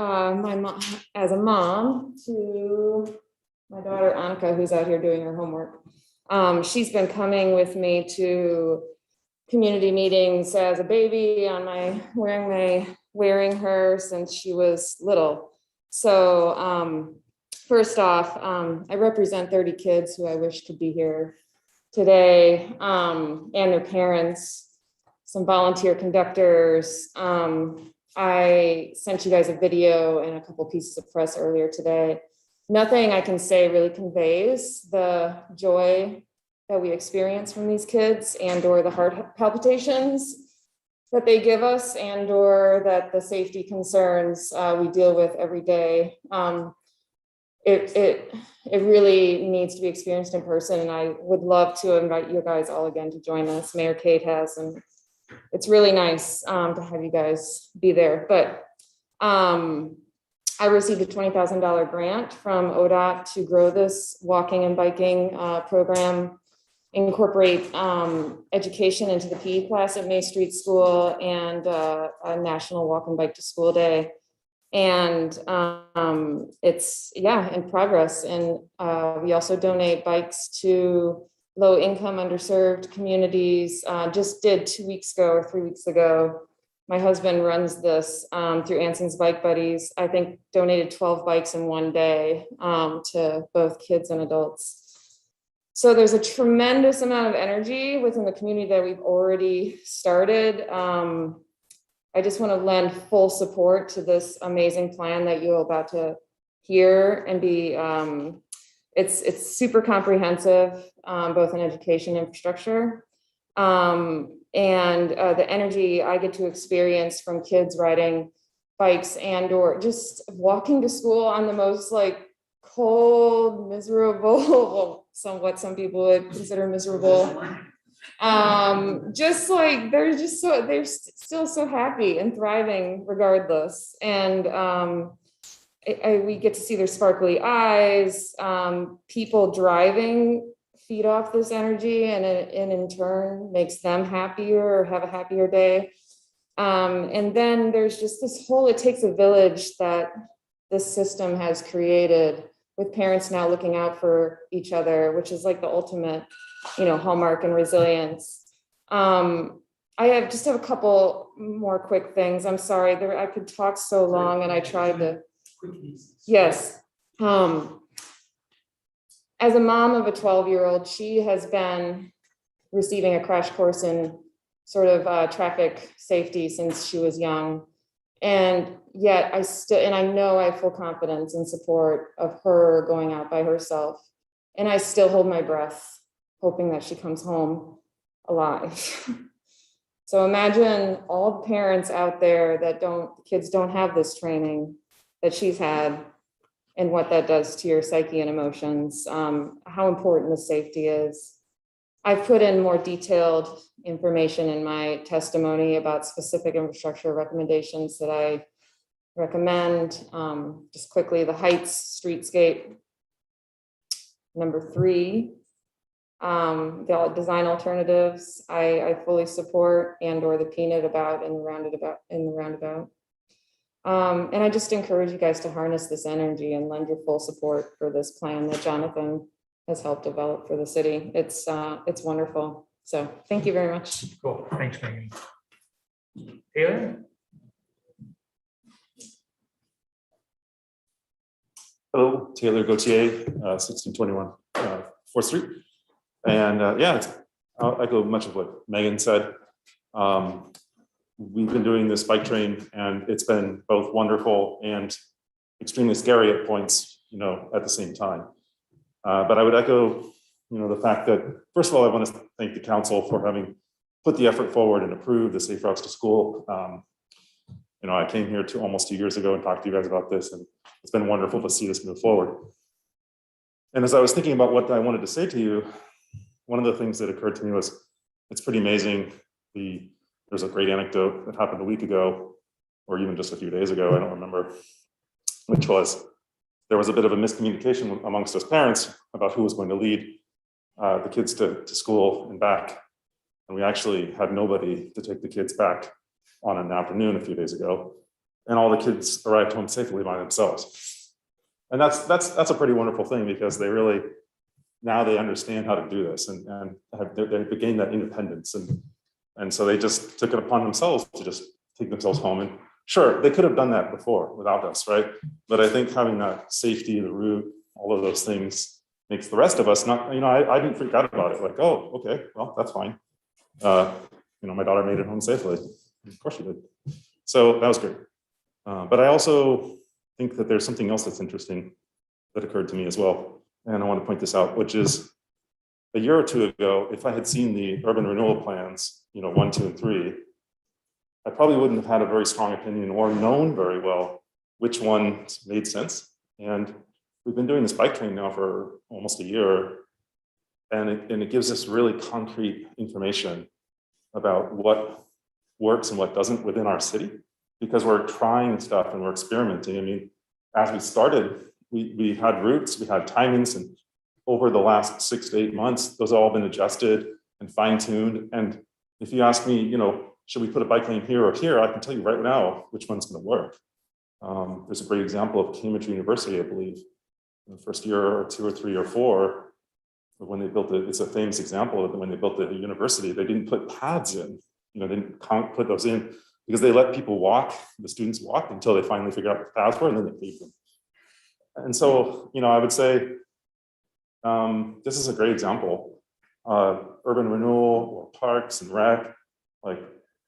as a mom to my daughter Annika, who's out here doing her homework. She's been coming with me to community meetings as a baby on my wearing her since she was little. So first off, I represent 30 kids who I wish could be here today, and their parents, some volunteer conductors. I sent you guys a video and a couple pieces of press earlier today. Nothing I can say really conveys the joy that we experience from these kids and or the heart palpitations that they give us and or that the safety concerns we deal with every day. It really needs to be experienced in person, and I would love to invite you guys all again to join us. Mayor Kate has, and it's really nice to have you guys be there. But I received a $20,000 grant from ODOT to grow this walking and biking program, incorporate education into the PE class at May Street School, and a national walk and bike to school day. And it's in progress. And we also donate bikes to low income underserved communities. Just did 2 weeks ago or 3 weeks ago. My husband runs this through Anson's Bike Buddies. I think donated 12 bikes in one day to both kids and adults. So there's a tremendous amount of energy within the community that we've already started. I just want to lend full support to this amazing plan that you're about to hear and be, it's super comprehensive, both in education and infrastructure. And the energy I get to experience from kids riding bikes and or just walking to school on the most like cold, miserable, well, some people would consider miserable. Just like they're still so happy and thriving regardless. And we get to see their sparkly eyes. People driving feed off this energy, and in turn makes them happier or have a happier day. And then there's just this whole, it takes a village that this system has created, with parents now looking out for each other, which is like the ultimate, hallmark and resilience. I have a couple more quick things. I'm sorry, I could talk so long, and I tried to. Yes. As a mom of a 12-year-old, she has been receiving a crash course in sort of traffic safety since she was young. And yet I know I have full confidence and support of her going out by herself. And I still hold my breath, hoping that she comes home alive. So imagine all the parents out there that kids don't have this training that she's had. and what that does to your psyche and emotions, how important the safety is. I've put in more detailed information in my testimony about specific infrastructure recommendations that I recommend. Just quickly, the heights, streetscape. Number 3, the design alternatives, I fully support, and/or the peanut about and the roundabout. And I just encourage you guys to harness this energy and lend your full support for this plan that Jonathan has helped develop for the city. It's wonderful. So thank you very much. Cool. Thanks, Megan. Taylor? Hello, Taylor Gauthier, 1621 4th Street. And I'll echo much of what Megan said. We've been doing this bike train, and it's been both wonderful and extremely scary at points, at the same time. But I would echo, the fact that, first of all, I want to thank the council for having put the effort forward and approved the Safe Routes to School. I came here almost 2 years ago and talked to you guys about this, and it's been wonderful to see this move forward. And as I was thinking about what I wanted to say to you, one of the things that occurred to me was, it's pretty amazing. There's a great anecdote that happened a week ago, or even just a few days ago, I don't remember, which was, there was a bit of a miscommunication amongst us parents about who was going to lead the kids to school and back. And we actually had nobody to take the kids back on an afternoon a few days ago. And all the kids arrived home safely by themselves. And that's a pretty wonderful thing, because now they understand how to do this, and they've gained that independence. And so they just took it upon themselves to just take themselves home. And sure, they could have done that before without us, right? But I think having that safety, the route, all of those things makes the rest of us not, I didn't freak out about it. Like, oh, okay, well, that's fine. My daughter made it home safely. Of course she did. So that was great. But I also think that there's something else that's interesting that occurred to me as well. And I want to point this out, which is, a year or two ago, if I had seen the urban renewal plans, 1, 2, and 3, I probably wouldn't have had a very strong opinion or known very well which ones made sense. And we've been doing this bike train now for almost a year, and it gives us really concrete information about what works and what doesn't within our city, because we're trying stuff and we're experimenting. I mean, as we started, we had routes, we had timings, and over the last 6 to 8 months, those have all been adjusted and fine-tuned. And if you ask me, should we put a bike lane here or here, I can tell you right now which one's going to work. There's a great example of Cambridge University, I believe, in the first year or 2 or 3 or 4, when they built it. It's a famous example of when they built the university, they didn't put paths in. They didn't put those in because they let people walk, the students walk, until they finally figured out what the paths were, and then they paved them. And so, I would say, this is a great example. Urban renewal or parks and rec,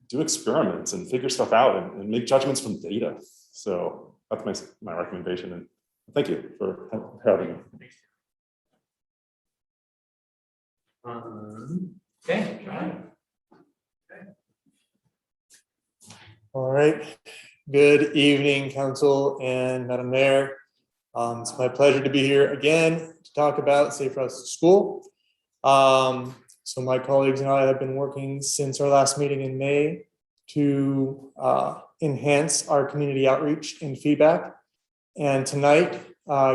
do experiments and figure stuff out and make judgments from data. So that's my recommendation. And thank you for having me. Okay, John. All right. Good evening, Council and Madam Mayor. It's my pleasure to be here again to talk about Safe Routes to School. So my colleagues and I have been working since our last meeting in May to enhance our community outreach and feedback. And tonight,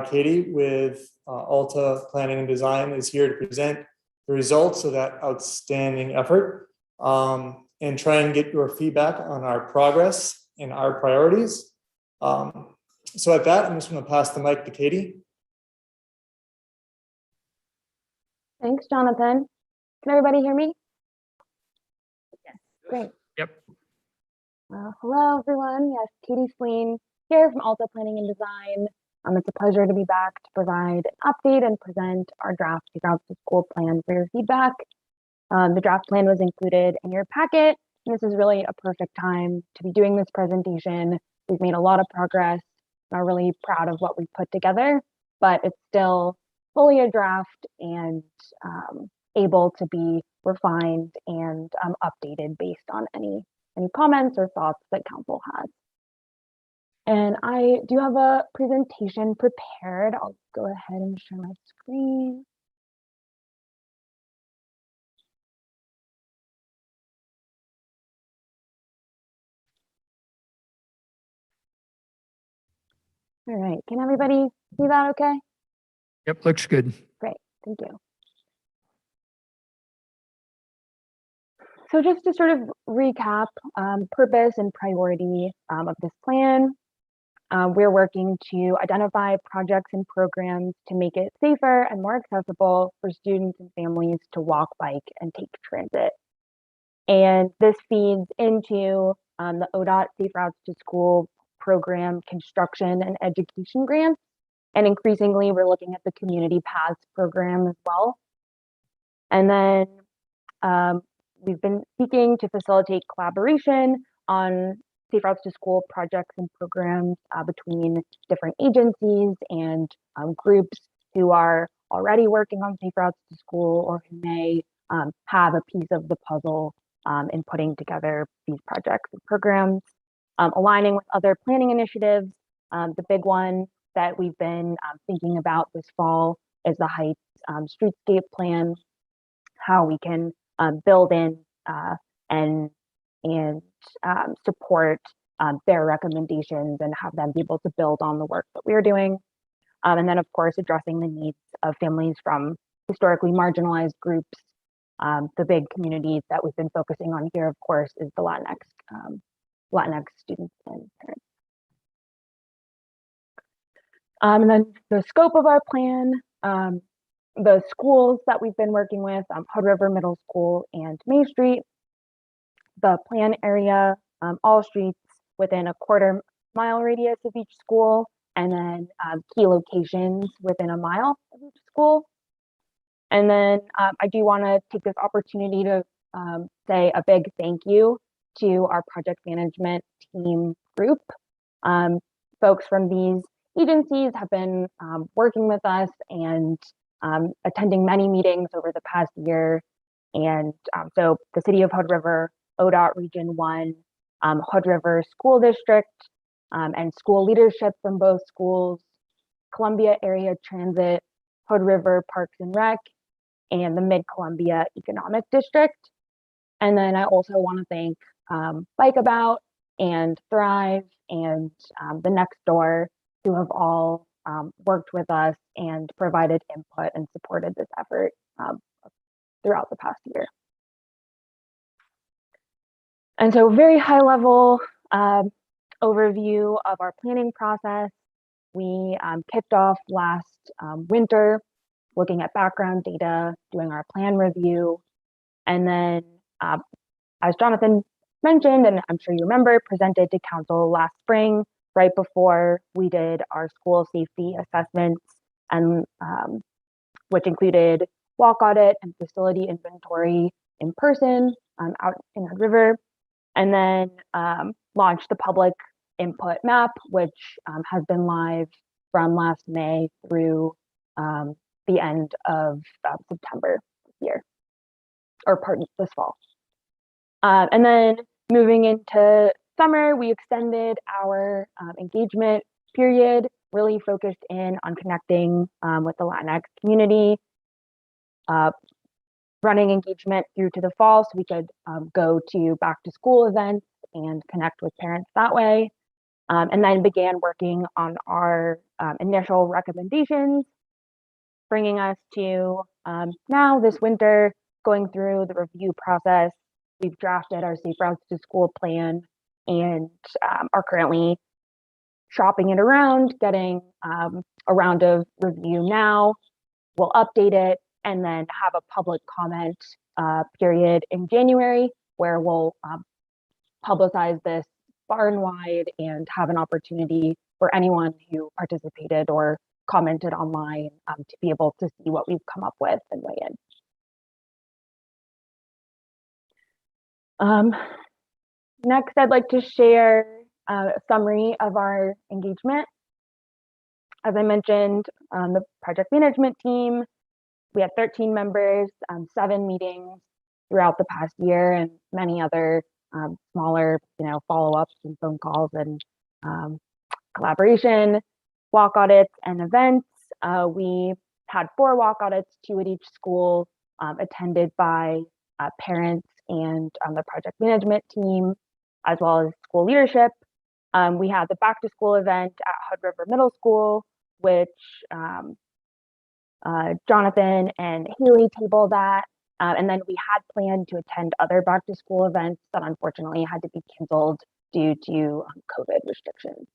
Katie with Alta Planning and Design is here to present the results of that outstanding effort and try and get your feedback on our progress and our priorities. So at that, I'm just going to pass the mic to Katie. Thanks, Jonathan. Can everybody hear me? Yes, great. Yep. Hello, everyone. Yes, Katie Spleen here from Alta Planning and Design. It's a pleasure to be back to provide an update and present our draft Safe Routes to School plan for your feedback. The draft plan was included in your packet. And this is really a perfect time to be doing this presentation. We've made a lot of progress. I'm really proud of what we've put together, but it's still fully a draft and able to be refined and updated based on any comments or thoughts that council has. And I do have a presentation prepared. I'll go ahead and share my screen. All right, can everybody see that okay? Yep, looks good. Great, thank you. So just to sort of recap, purpose and priority of this plan, we're working to identify projects and programs to make it safer and more accessible for students and families to walk, bike, and take transit. And this feeds into the ODOT Safe Routes to School program construction and education grants. And increasingly, we're looking at the Community Paths program as well. And then we've been seeking to facilitate collaboration on Safe Routes to School projects and programs between different agencies and groups who are already working on Safe Routes to School or who may have a piece of the puzzle in putting together these projects and programs. Aligning with other planning initiatives, the big one that we've been thinking about this fall is the Heights streetscape plan, how we can build in and support their recommendations and have them be able to build on the work that we're doing. And then, of course, addressing the needs of families from historically marginalized groups. The big communities that we've been focusing on here, of course, is the Latinx students and parents. And then the scope of our plan, the schools that we've been working with, Hood River Middle School and May Street, the plan area, all streets within a quarter-mile radius of each school, and then key locations within a mile of each school. And then I do want to take this opportunity to say a big thank you to our project management team group. Folks from these agencies have been working with us and attending many meetings over the past year. And so the City of Hood River, ODOT Region 1, Hood River School District, and school leadership from both schools, Columbia Area Transit, Hood River Parks and Rec, and the Mid-Columbia Economic District. And then I also want to thank Bike About and Thrive and the Next Door, who have all worked with us and provided input and supported this effort throughout the past year. And so very high level overview of our planning process. We kicked off last winter looking at background data, doing our plan review, and then as Jonathan mentioned, and I'm sure you remember, presented to council last spring, right before we did our school safety assessments, and which included walk audit and facility inventory in person out in Hood River, and then launched the public input map, which has been live from last May through the end of September this year, or this fall. And then moving into summer, we extended our engagement period, really focused in on connecting with the Latinx community, running engagement through to the fall so we could go to back to school events and connect with parents that way. And then began working on our initial recommendations, bringing us to now this winter, going through the review process. We've drafted our Safe Routes to School plan and are currently shopping it around, getting a round of review now. We'll update it and then have a public comment period in January where we'll publicize this far and wide and have an opportunity for anyone who participated or commented online to be able to see what we've come up with and weigh in. Next, I'd like to share a summary of our engagement. As I mentioned, the project management team, we had 13 members, 7 meetings throughout the past year, and many other smaller, follow-ups and phone calls and collaboration, walk audits, and events. We had 4 walk audits, 2 at each school, attended by parents and the project management team, as well as school leadership. We had the back to school event at Hood River Middle School, which Jonathan and Haley tabled that. And then we had planned to attend other back to school events that unfortunately had to be canceled due to COVID restrictions.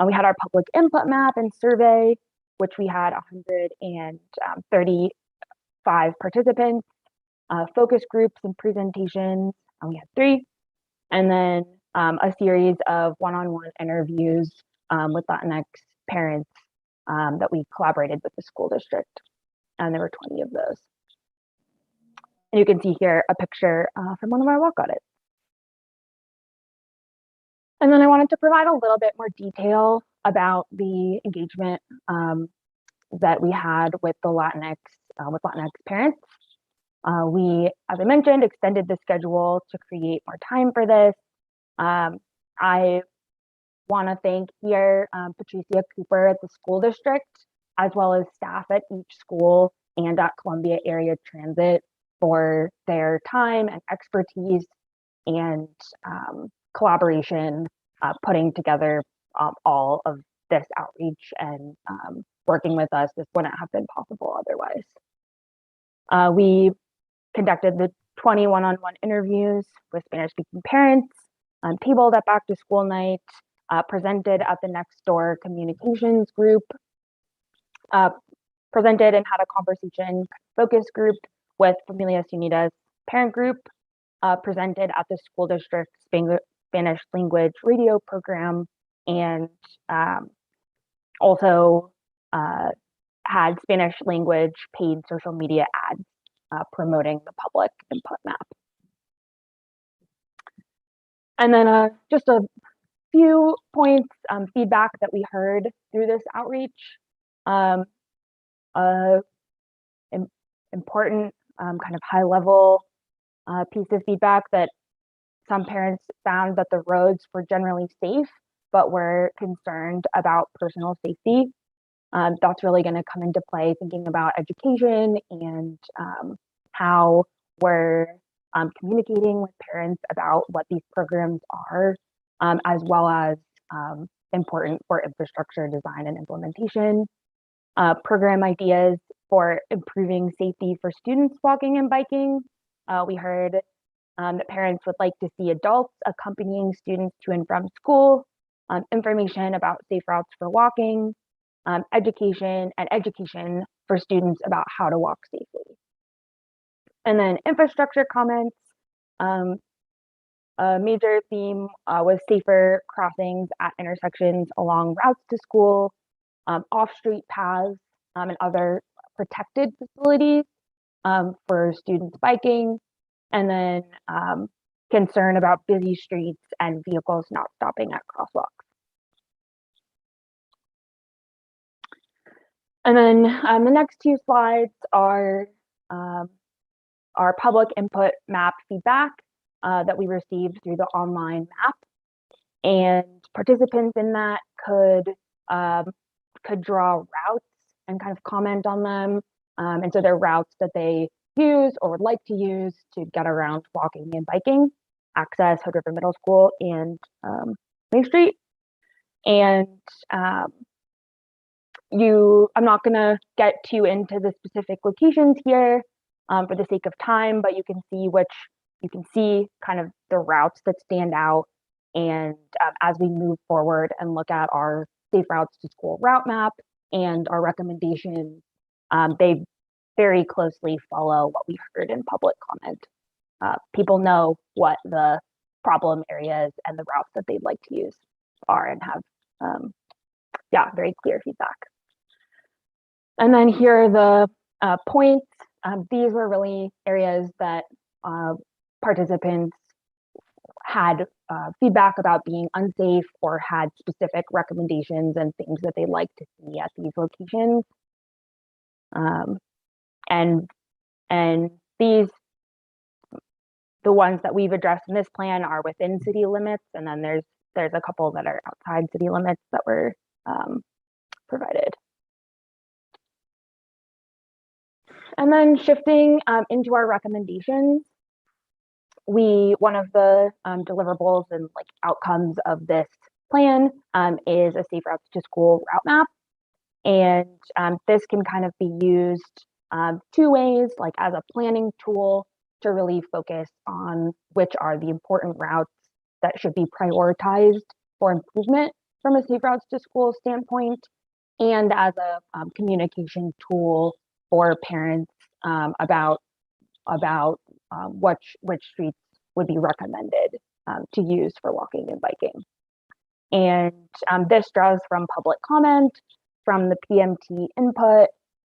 We had our public input map and survey, which we had 135 participants, focus groups and presentations, and we had 3, and then a series of one-on-one interviews with Latinx parents that we collaborated with the school district, and there were 20 of those. And you can see here a picture from one of our walk audits. And then I wanted to provide a little bit more detail about the engagement that we had with the Latinx parents. We, as I mentioned, extended the schedule to create more time for this. I want to thank here Patricia Cooper at the school district, as well as staff at each school and at Columbia Area Transit for their time and expertise and collaboration, putting together all of this outreach and working with us. This wouldn't have been possible otherwise. We conducted the 20 one-on-one interviews with Spanish-speaking parents, tabled at back to school night, presented at the next door communications group, presented and had a conversation focus group with Familias Unidas parent group, presented at the school district Spanish language radio program, and also had Spanish language paid social media ads promoting the public input map. And then just a few points, feedback that we heard through this outreach. Important kind of high level piece of feedback that some parents found that the roads were generally safe, but were concerned about personal safety. That's really going to come into play thinking about education and how we're communicating with parents about what these programs are, as well as important for infrastructure design and implementation. Program ideas for improving safety for students walking and biking. We heard that parents would like to see adults accompanying students to and from school, information about safe routes for walking, education for students about how to walk safely. And then infrastructure comments. A major theme was safer crossings at intersections along routes to school, off-street paths, and other protected facilities for students biking, and then concern about busy streets and vehicles not stopping at crosswalks. And then the next 2 slides are our public input map feedback that we received through the online map. And participants in that could draw routes and kind of comment on them. And so they're routes that they use or would like to use to get around walking and biking, access Hood River Middle School and Main Street. And I'm not going to get too into the specific locations here for the sake of time, but you can see kind of the routes that stand out. And as we move forward and look at our safe routes to school route map and our recommendations, they very closely follow what we heard in public comment. People know what the problem areas and the routes that they'd like to use are and have very clear feedback. And then here are the points. These were really areas that participants had feedback about being unsafe or had specific recommendations and things that they'd like to see at these locations. And these, the ones that we've addressed in this plan are within city limits, and then there's there's a couple that are outside city limits that were provided. And then shifting into our recommendations, one of the deliverables and like outcomes of this plan is a safe routes to school route map. And this can kind of be used two ways, like as a planning tool to really focus on which are the important routes that should be prioritized for improvement from a safe routes to school standpoint, and as a communication tool for parents about which streets would be recommended to use for walking and biking. And this draws from public comment, from the PMT input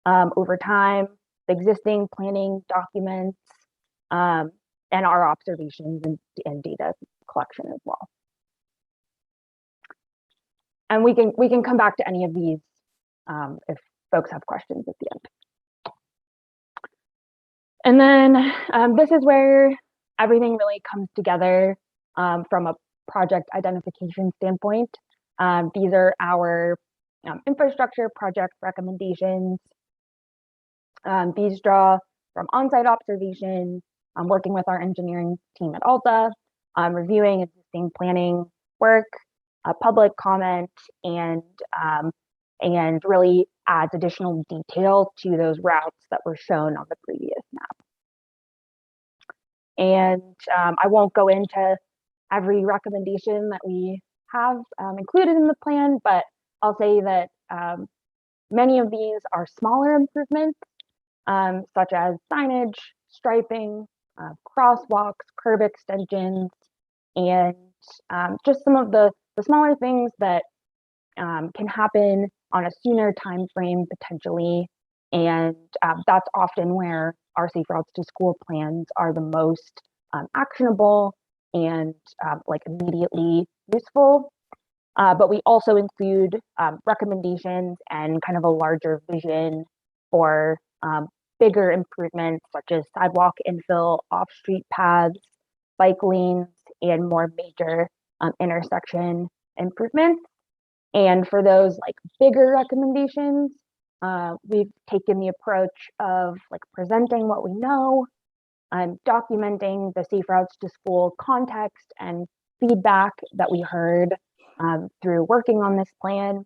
over time, the existing planning documents, and our observations and data collection as well. And we can come back to any of these if folks have questions at the end. And then this is where everything really comes together from a project identification standpoint. These are our infrastructure project recommendations. These draw from on-site observation, working with our engineering team at Alta, reviewing existing planning work, public comment, and really adds additional detail to those routes that were shown on the previous map. And I won't go into every recommendation that we have included in the plan, but I'll say that many of these are smaller improvements, such as signage, striping, crosswalks, curb extensions, and just some of the smaller things that can happen on a sooner time frame potentially. And that's often where our safe routes to school plans are the most actionable and like immediately useful. But we also include recommendations and kind of a larger vision for bigger improvements such as sidewalk infill, off-street paths, bike lanes, and more major intersection improvements. And for those like bigger recommendations, we've taken the approach of like presenting what we know, documenting the safe routes to school context and feedback that we heard through working on this plan,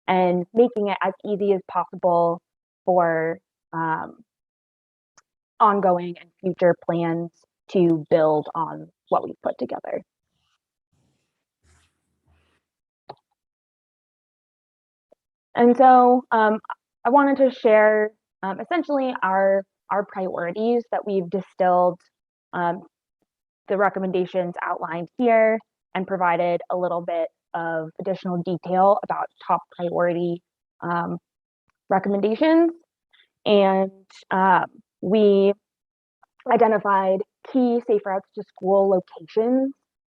and making it as easy as possible for ongoing and future plans to build on what we've put together. And so I wanted to share essentially our priorities that we've distilled the recommendations outlined here and provided a little bit of additional detail about top priority recommendations. And we identified key safe routes to school locations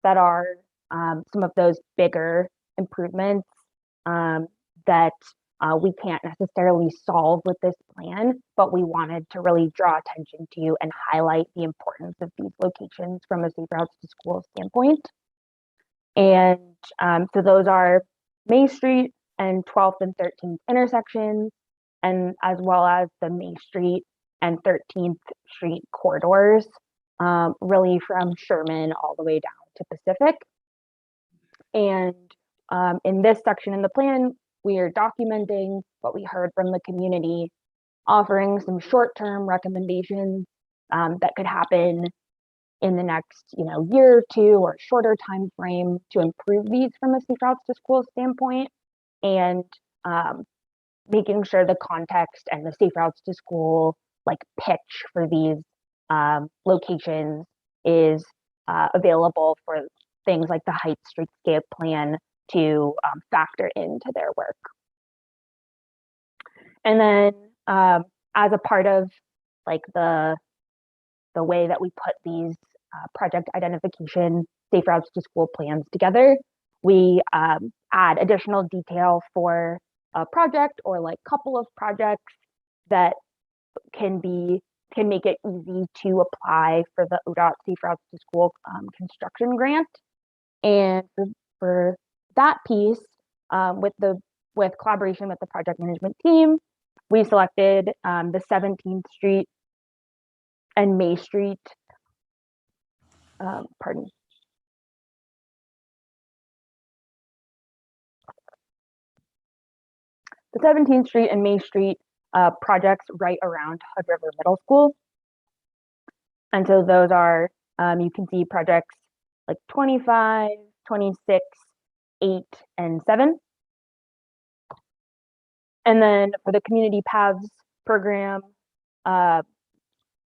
that are some of those bigger improvements that we can't necessarily solve with this plan, but we wanted to really draw attention to and highlight the importance of these locations from a safe routes to school standpoint. And so those are May Street and 12th and 13th intersections, and as well as the May Street and 13th Street corridors, really from Sherman all the way down to Pacific. And in this section in the plan, we are documenting what we heard from the community, offering some short-term recommendations that could happen in the next year or two or shorter time frame to improve these from a safe routes to school standpoint, and making sure the context and the safe routes to school like pitch for these locations is available for things like the Heights Streetscape Plan to factor into their work. And then as a part of like the way that we put these project identification safe routes to school plans together, we add additional detail for a project or like couple of projects that can make it easy to apply for the ODOT Safe Routes to School construction grant. And for that piece, with collaboration with the project management team, we selected the 17th Street and May Street, pardon. The 17th Street and May Street projects right around Hood River Middle School. And so those are, you can see projects like 25, 26, 8, and 7. And then for the Community Paths program,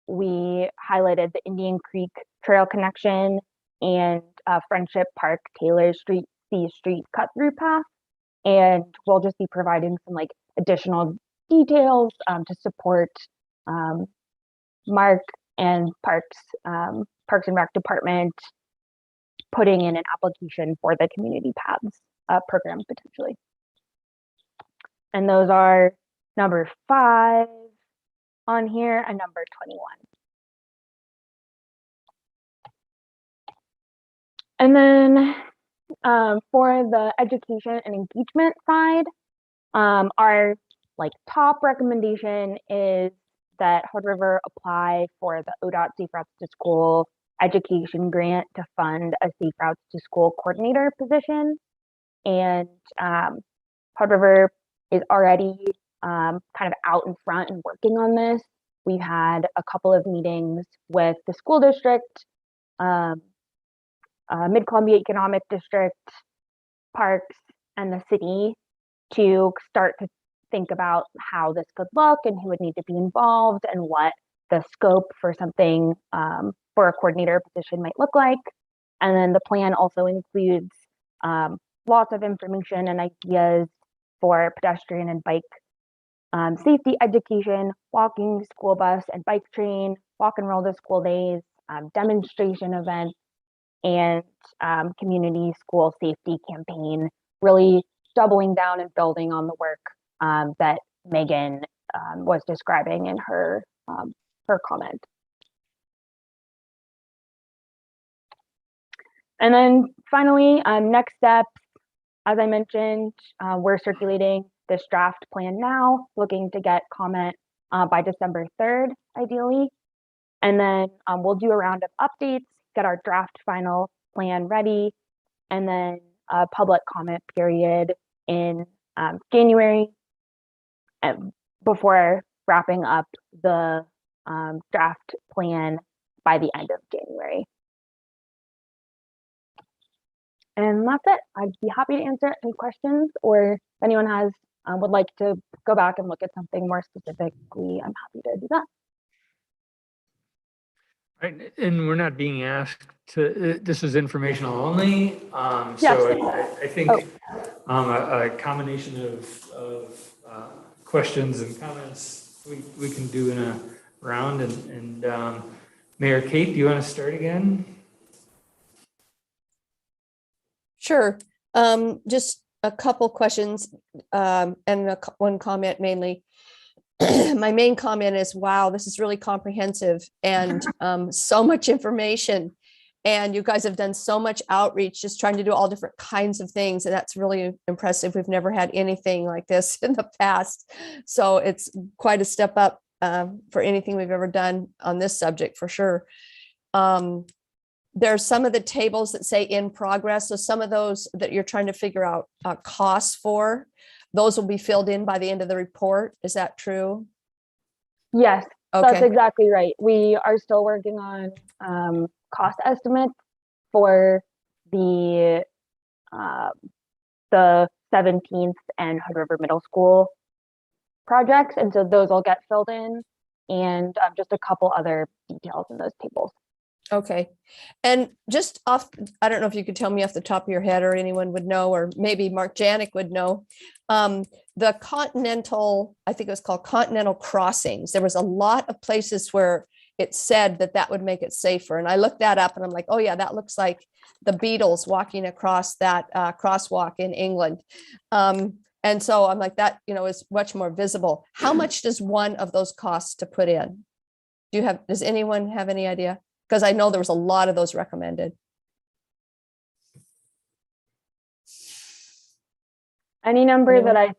we highlighted the Indian Creek Trail Connection and Friendship Park Taylor Street, C Street cut through path. And we'll just be providing some like additional details to support Mark and Parks and Rec Department putting in an application for the Community Paths program potentially. And those are number 5 on here and number 21. And then for the education and engagement side, our like top recommendation is that Hood River apply for the ODOT Safe Routes to School education grant to fund a Safe Routes to School coordinator position. And Hood River is already kind of out in front and working on this. We've had a couple of meetings with the school district, Mid-Columbia Economic District, Parks, and the city to start to think about how this could look and who would need to be involved and what the scope for something for a coordinator position might look like. And then the plan also includes lots of information and ideas for pedestrian and bike safety education, walking, school bus and bike train, walk and roll to school days, demonstration events, and community school safety campaign, really doubling down and building on the work that Megan was describing in her comment. And then finally, next steps, as I mentioned, we're circulating this draft plan now, looking to get comment by December 3rd, ideally. And then we'll do a round of updates, get our draft final plan ready, and then a public comment period in January before wrapping up the draft plan by the end of January. And that's it. I'd be happy to answer any questions, or if anyone has would like to go back and look at something more specifically, I'm happy to do that. Right, and we're not being asked to, this is informational only. Yes. So I think a combination of questions and comments we can do in a round. And Mayor Kate, do you want to start again? Sure. Just a couple questions and one comment mainly. My main comment is, wow, this is really comprehensive and so much information. And you guys have done so much outreach, just trying to do all different kinds of things. And that's really impressive. We've never had anything like this in the past. So it's quite a step up for anything we've ever done on this subject, for sure. There's some of the tables that say in progress. So some of those that you're trying to figure out costs for, those will be filled in by the end of the report. Is that true? Yes, Okay. that's exactly right. We are still working on cost estimates for the 17th and Hood River Middle School projects. And so those will get filled in, and just a couple other details in those tables. Okay. And just off, I don't know if you could tell me off the top of your head, or anyone would know, or maybe Mark Janik would know, the Continental, I think it was called Continental Crossings. There was a lot of places where it said that that would make it safer. And I looked that up and I'm like, oh yeah, that looks like the Beatles walking across that crosswalk in England. And so I'm like, that, is much more visible. How much does one of those cost to put in? Does anyone have any idea? Because I know there was a lot of those recommended. Any number that Anyone?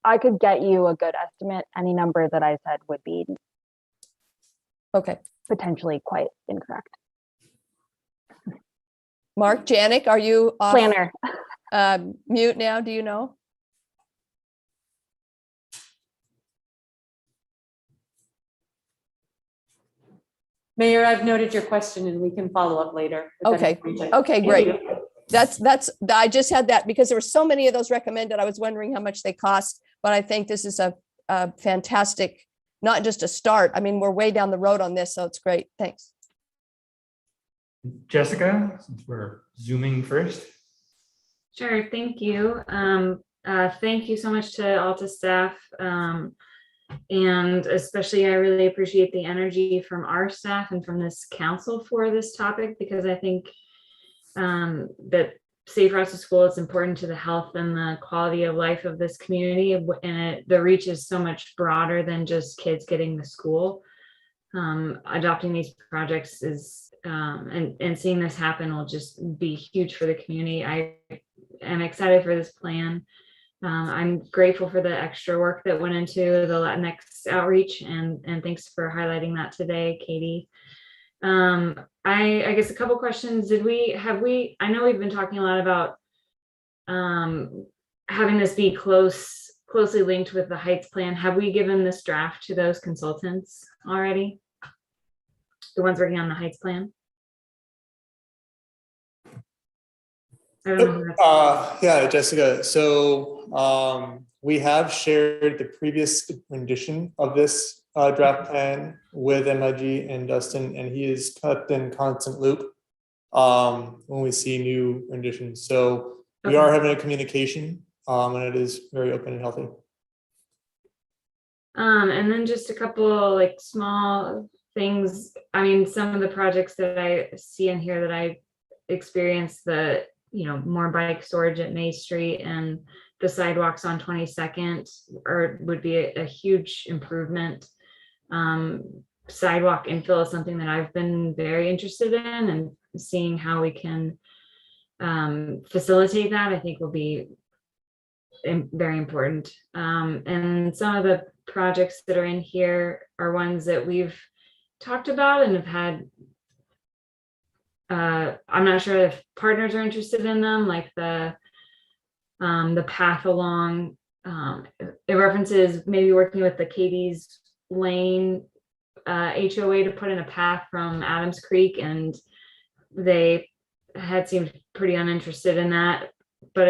I could get you a good estimate. Any number that I said would be Okay. potentially quite incorrect. Mark, Janik, are you off, Planner. mute now? Do you know? Mayor, I've noted your question and we can follow up later. with that Okay. information. Okay, Thank great. you. I just had that because there were so many of those recommended. I was wondering how much they cost, but I think this is a fantastic, not just a start. I mean, we're way down the road on this, so it's great. Thanks. Jessica, since we're zooming first. Sure, thank you. Thank you so much to Alta staff. And especially, I really appreciate the energy from our staff and from this council for this topic, because I think that safe routes to school is important to the health and the quality of life of this community. And the reach is so much broader than just kids getting to school. Adopting these projects is, and seeing this happen will just be huge for the community. I am excited for this plan. I'm grateful for the extra work that went into the Latinx outreach, and thanks for highlighting that today, Katie. I guess a couple questions. I know we've been talking a lot about having this be closely linked with the Heights plan. Have we given this draft to those consultants already? The ones working on the Heights plan? I don't know who that's- Yeah, Jessica. So we have shared the previous rendition of this draft plan with MIG and Dustin, and he is kept in constant loop when we see new renditions. So we are having a communication, and it is very open and healthy. And then just a couple like small things. I mean, some of the projects that I see in here that I experienced, the more bike storage at May Street and the sidewalks on 22nd would be a huge improvement. Sidewalk infill is something that I've been very interested in, and seeing how we can facilitate that, I think, will be very important. And some of the projects that are in here are ones that we've talked about and have had. I'm not sure if partners are interested in them, like the path along. It references maybe working with the Katie's Lane HOA to put in a path from Adams Creek, and they had seemed pretty uninterested in that. But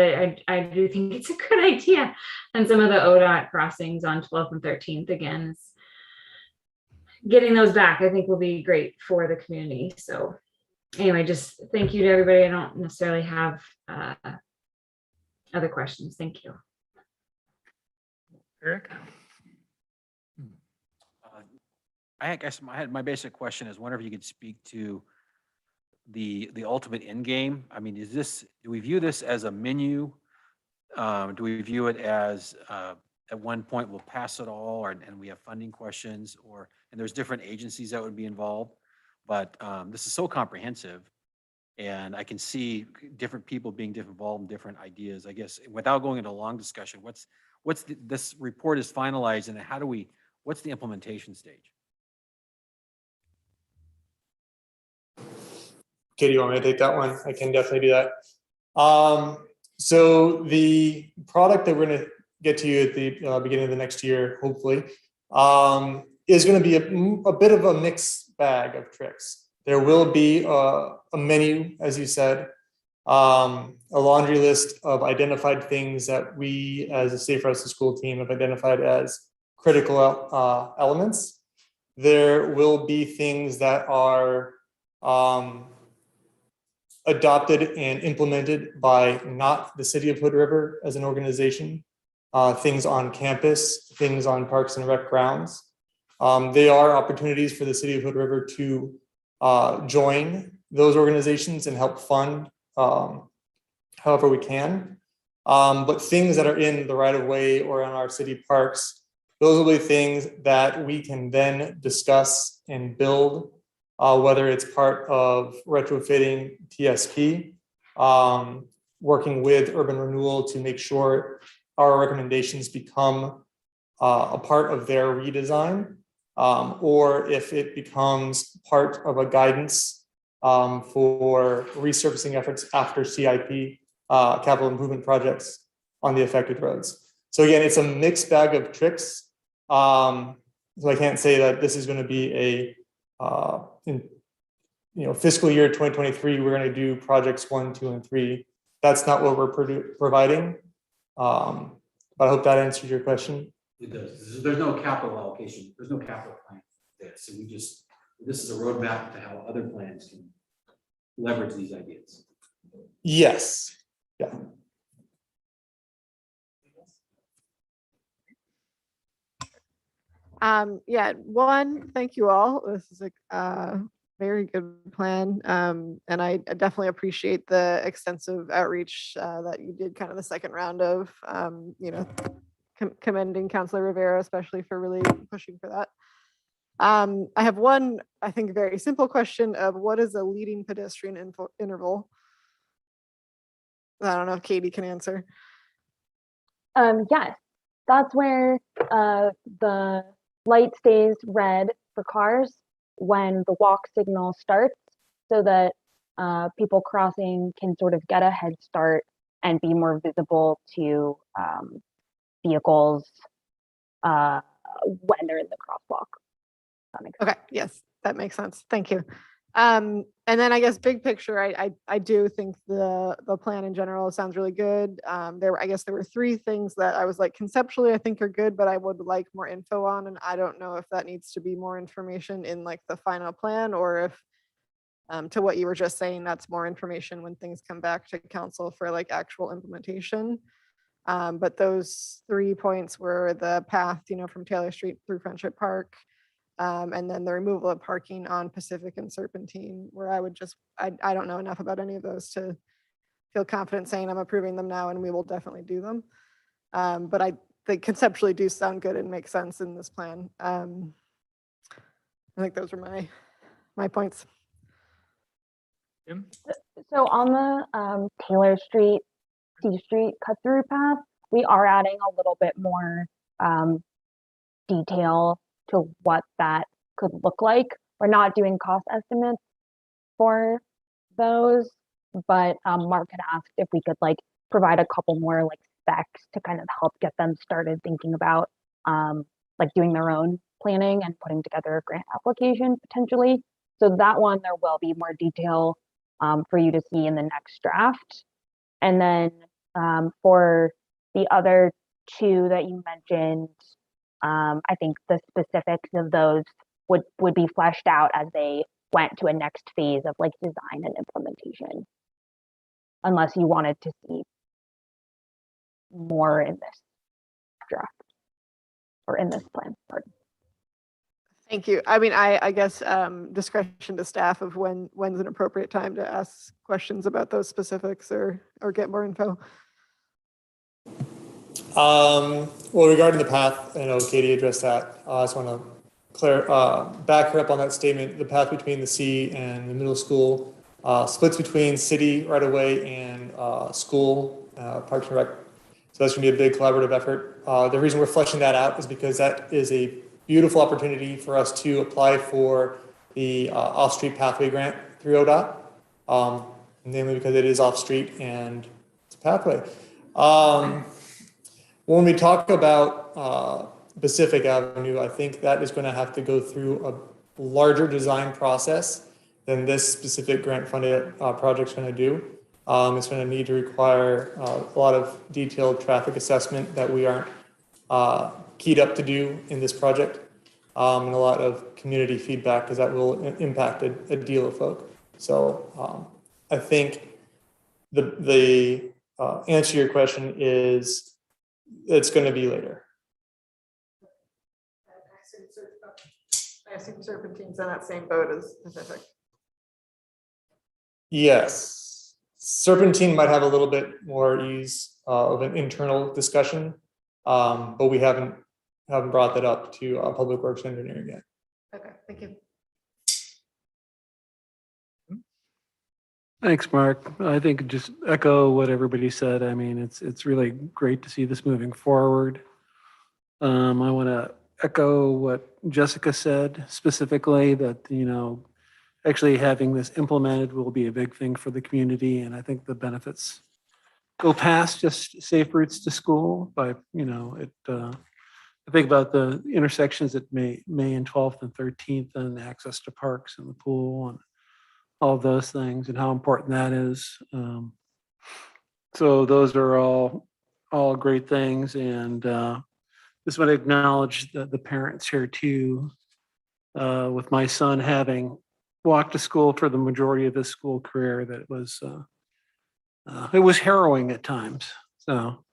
I do think it's a good idea. And some of the ODOT crossings on 12th and 13th, again, getting those back, I think, will be great for the community. So anyway, just thank you to everybody. I don't necessarily have other questions. Thank you. Eric? I guess my basic question is, wonder if you could speak to the ultimate end game. I mean, do we view this as a menu? Do we view it as at one point we'll pass it all, and we have funding questions, and there's different agencies that would be involved? But this is so comprehensive, and I can see different people being involved in different ideas. I guess without going into a long discussion, this report is finalized, and what's the implementation stage? Katie, you want me to take that one? I can definitely do that. So the product that we're going to get to you at the beginning of the next year, hopefully, is going to be a bit of a mixed bag of tricks. There will be a menu, as you said, a laundry list of identified things that we as a Safe Routes to School team have identified as critical elements. There will be things that are adopted and implemented by not the city of Hood River as an organization, things on campus, things on parks and rec grounds. They are opportunities for the city of Hood River to join those organizations and help fund however we can. But things that are in the right of way or on our city parks, those will be things that we can then discuss and build, whether it's part of retrofitting TSP, working with urban renewal to make sure our recommendations become a part of their redesign, or if it becomes part of a guidance for resurfacing efforts after CIP, capital improvement projects on the affected roads. So again, it's a mixed bag of tricks. So I can't say that this is going to be in fiscal year 2023, we're going to do projects 1, 2, and 3. That's not what we're providing. But I hope that answers your question. It does. There's no capital allocation. There's no capital plan there. So this is a roadmap to how other plans can leverage these ideas. Yes. Yeah. Yeah, one, thank you all. This is a very good plan. And I definitely appreciate the extensive outreach that you did kind of the second round of, commending Councilor Rivera, especially for really pushing for that. I have one, I think, very simple question of what is a leading pedestrian interval? I don't know if Katie can answer. Yes, that's where the light stays red for cars when the walk signal starts, so that people crossing can sort of get a head start and be more visible to vehicles when they're in the crosswalk. Okay, yes, that makes sense. Thank you. And then I guess big picture, I do think the plan in general sounds really good. I guess there were 3 things that I was like conceptually I think are good, but I would like more info on, and I don't know if that needs to be more information in like the final plan, or if to what you were just saying, that's more information when things come back to council for like actual implementation. But those 3 points were the path, from Taylor Street through Friendship Park, and then the removal of parking on Pacific and Serpentine, where I don't know enough about any of those to feel confident saying I'm approving them now, and we will definitely do them. But they conceptually do sound good and make sense in this plan. I think those were my points. So on the Taylor Street, C Street cut through path, we are adding a little bit more detail to what that could look like. We're not doing cost estimates for those, but Mark had asked if we could like provide a couple more like specs to kind of help get them started thinking about like doing their own planning and putting together a grant application potentially. So that one, there will be more detail for you to see in the next draft. And then for the other 2 that you mentioned, I think the specifics of those would be fleshed out as they went to a next phase of like design and implementation, unless you wanted to see more in this draft or in this plan. Pardon. Thank you. I mean, I guess discretion to staff of when's an appropriate time to ask questions about those specifics or get more info. Well, regarding the path, I know Katie addressed that. I just want to back her up on that statement. The path between the C and the middle school splits between city right away and school, Parks and Rec. So that's going to be a big collaborative effort. The reason we're fleshing that out is because that is a beautiful opportunity for us to apply for the off-street pathway grant through ODOT, namely because it is off-street and it's a pathway. When we talk about Pacific Avenue, I think that is going to have to go through a larger design process than this specific grant-funded project is going to do. It's going to need to require a lot of detailed traffic assessment that we aren't keyed up to do in this project, and a lot of community feedback, because that will impact a deal of folk. So I think the answer to your question is it's going to be later. I assume Serpentine's in that same boat as Pacific. Yes, Serpentine might have a little bit more ease of an internal discussion, but we haven't brought that up to Public Works Engineering yet. Okay, thank you. Thanks, Mark. I think just echo what everybody said. I mean, it's really great to see this moving forward. I want to echo what Jessica said specifically, that, actually having this implemented will be a big thing for the community. And I think the benefits go past just safe routes to school by, I think about the intersections at May and 12th and 13th, and access to parks and the pool and all of those things, and how important that is. So those are all great things. And just want to acknowledge the parents here too, with my son having walked to school for the majority of his school career, that it was harrowing at times. So,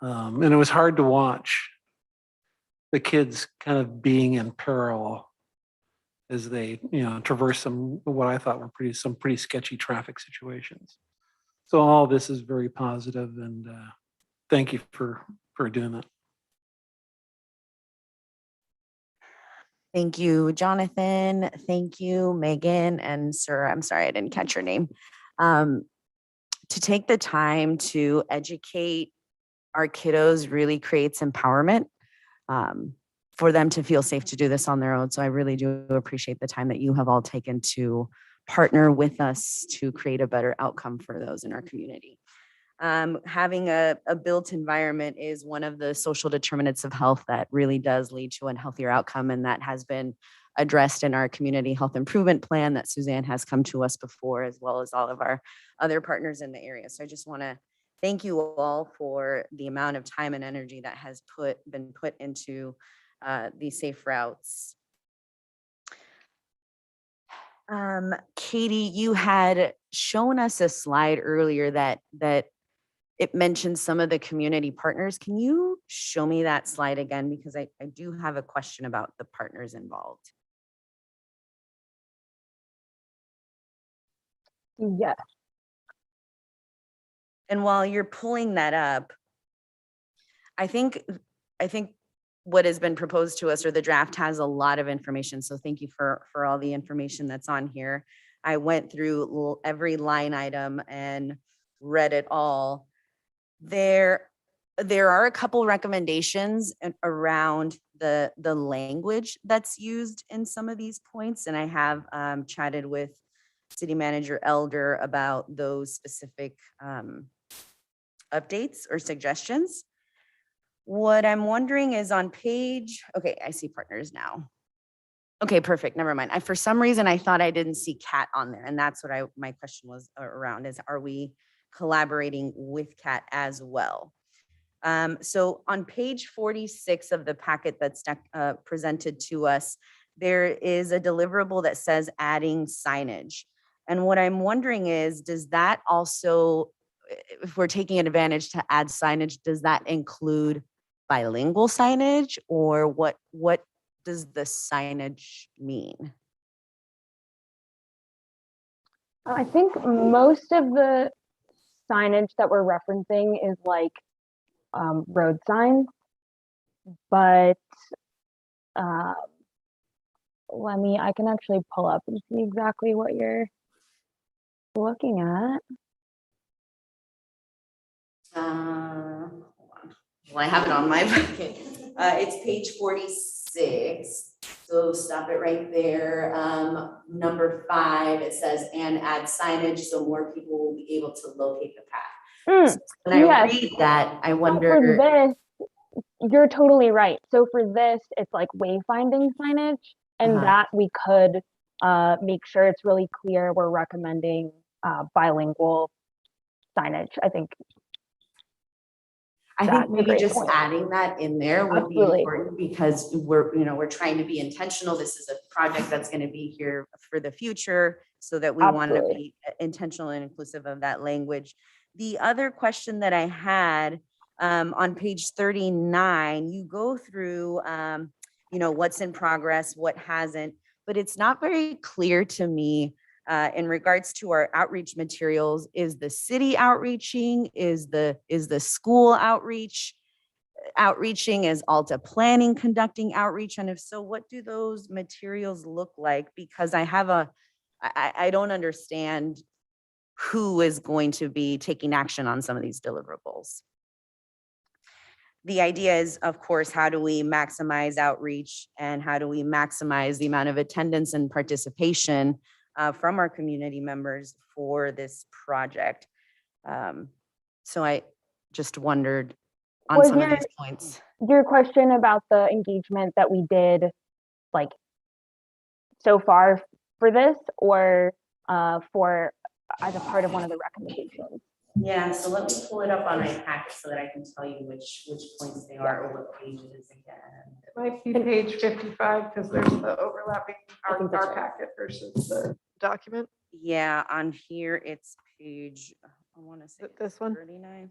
and it was hard to watch the kids kind of being in peril as they, traverse some, what I thought were some pretty sketchy traffic situations. So all this is very positive, and thank you for doing that. Thank you, Jonathan. Thank you, Megan, and sir, I'm sorry I didn't catch your name. To take the time to educate our kiddos really creates empowerment for them to feel safe to do this on their own. So I really do appreciate the time that you have all taken to partner with us to create a better outcome for those in our community. Having a built environment is one of the social determinants of health that really does lead to a healthier outcome, and that has been addressed in our community health improvement plan that Suzanne has come to us before, as well as all of our other partners in the area. So I just want to thank you all for the amount of time and energy that has been put into these safe routes. Katie, you had shown us a slide earlier that it mentioned some of the community partners. Can you show me that slide again? Because I do have a question about the partners involved. Yes. And while you're pulling that up, I think what has been proposed to us, or the draft, has a lot of information. So thank you for all the information that's on here. I went through every line item and read it all. There are a couple recommendations around the language that's used in some of these points, and I have chatted with City Manager Elder about those specific updates or suggestions. What I'm wondering is on page, okay, I see partners now. Okay, perfect, never mind. For some reason, I thought I didn't see CAT on there, and that's what my question was around, is are we collaborating with CAT as well? So on page 46 of the packet that's presented to us, there is a deliverable that says adding signage. And what I'm wondering is, does that also, if we're taking advantage to add signage, does that include bilingual signage, or what does the signage mean? I think most of the signage that we're referencing is like road signs, but I can actually pull up and see exactly what you're looking at. Hold on. Well, I have it on my bucket. It's page 46. So stop it right there. Number 5, it says, and add signage so more people will be able to locate the path. So when I read that, I wonder. For this, you're totally right. So for this, it's like wayfinding signage, and that we could make sure it's really clear we're recommending bilingual signage. I think maybe just adding that in there would be important, because we're trying to be intentional. This is a project that's going to be here for the future, so that we want to be intentional and inclusive of that language. The other question that I had on page 39, you go through, what's in progress, what hasn't, but it's not very clear to me in regards to our outreach materials. Is the city outreaching? Is the school outreaching? Is Alta Planning conducting outreach? And if so, what do those materials look like? Because I don't understand who is going to be taking action on some of these deliverables. The idea is, of course, how do we maximize outreach and how do we maximize the amount of attendance and participation from our community members for this project? So I just wondered on Was some of these points. your question about the engagement that we did, like, so far for this, or for as a part of one of the recommendations? Yeah, so let me pull it up on my packet so that I can tell you which points they are or what page it is again. It might be page 55 because there's the overlapping our packet versus the document. Yeah, on here it's page, I want to say This one? 39.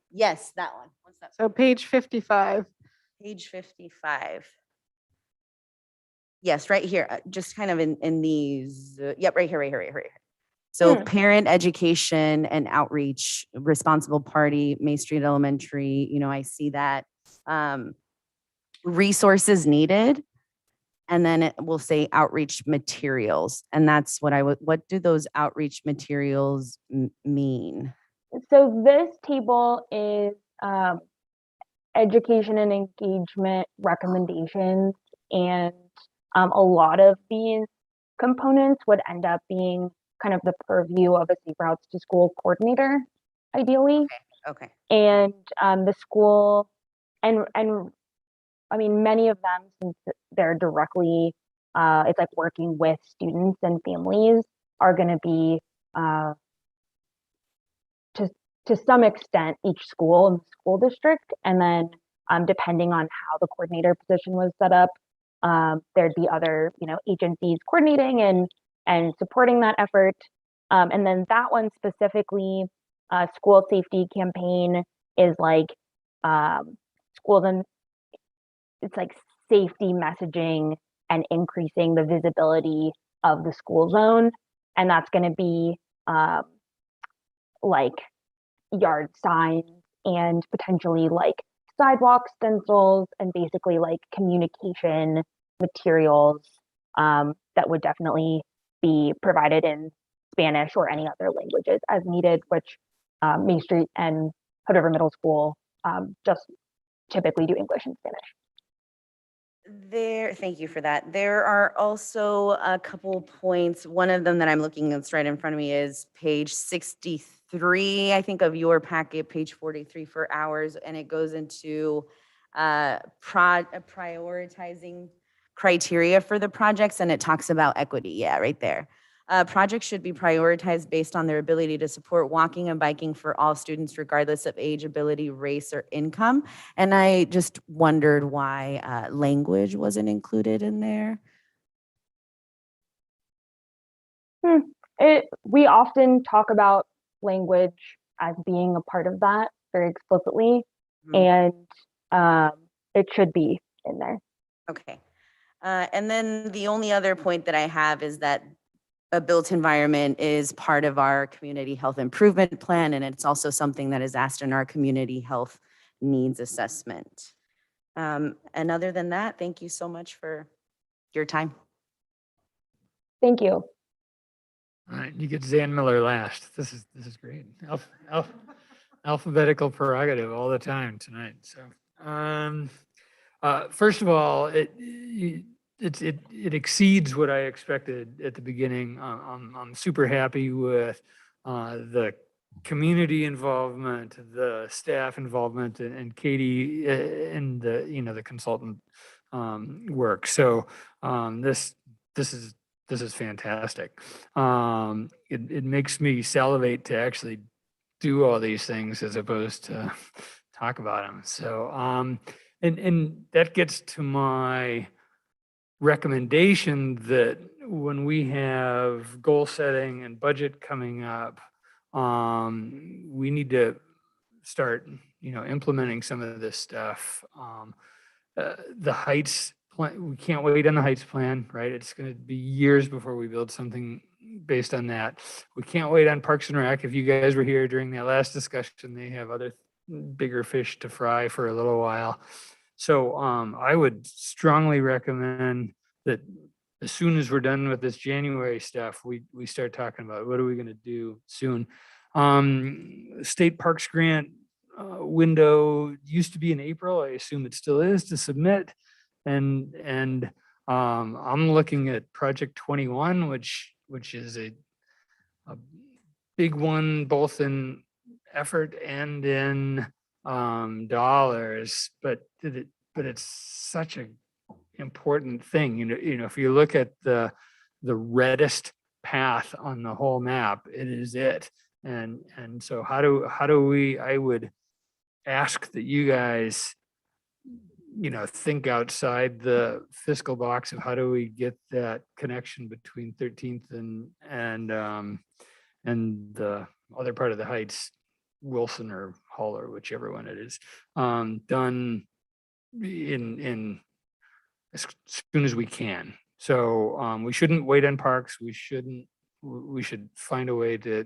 Yes, that one. What's that? So page 55. Page 55. Yes, right here, just kind of in these, yep, right here. So parent education and outreach, responsible party, May Street Elementary, I see that. Resources needed. And then it will say outreach materials. And that's what what do those outreach materials mean? So this table is education and engagement recommendations, and a lot of these components would end up being kind of the purview of a Safe Routes to School coordinator, ideally. Okay. And the school, and I mean, many of them, since they're directly, it's like working with students and families, are going to be to some extent each school in the school district. And then depending on how the coordinator position was set up, there'd be other, agencies coordinating and supporting that effort. And then that one specifically, school safety campaign is like schools, and it's like safety messaging and increasing the visibility of the school zone. And that's going to be like yard signs and potentially like sidewalk stencils and basically like communication materials that would definitely be provided in Spanish or any other languages as needed, which Main Street and Hood River Middle School just typically do English and Spanish. Thank you for that. There are also a couple points. One of them that I'm looking that's right in front of me is page 63, I think, of your packet, page 43 for hours, and it goes into prioritizing criteria for the projects, and it talks about equity. Yeah, right there. Projects should be prioritized based on their ability to support walking and biking for all students, regardless of age, ability, race, or income. And I just wondered why language wasn't included in there. We often talk about language as being a part of that very explicitly, and it should be in there. Okay. And then the only other point that I have is that a built environment is part of our community health improvement plan, and it's also something that is asked in our community health needs assessment. And other than that, thank you so much for your time. Thank you. All right, you get Zan Miller last. This is great. Alphabetical prerogative all the time tonight. So, first of all, it exceeds what I expected at the beginning. I'm super happy with the community involvement, the staff involvement, and Katie and the consultant work. So this is fantastic. It makes me salivate to actually do all these things as opposed to talk about them. So and that gets to my recommendation that when we have goal setting and budget coming up, we need to start, implementing some of this stuff. The Heights plan, we can't wait on the Heights plan, right? It's going to be years before we build something based on that. We can't wait on Parks and Rec. If you guys were here during that last discussion, they have other bigger fish to fry for a little while. So I would strongly recommend that as soon as we're done with this January stuff, we start talking about what are we gonna do soon. State Parks Grant window used to be in April. I assume it still is to submit. And I'm looking at Project 21, which is a big one, both in effort and in dollars, but it's such a important thing. If you look at the reddest path on the whole map, it is it. And so how do we, I would ask that you guys, think outside the fiscal box of how do we get that connection between 13th and the other part of the Heights, Wilson or Hull or whichever one it is, done in as soon as we can. So we shouldn't wait on parks. We should find a way to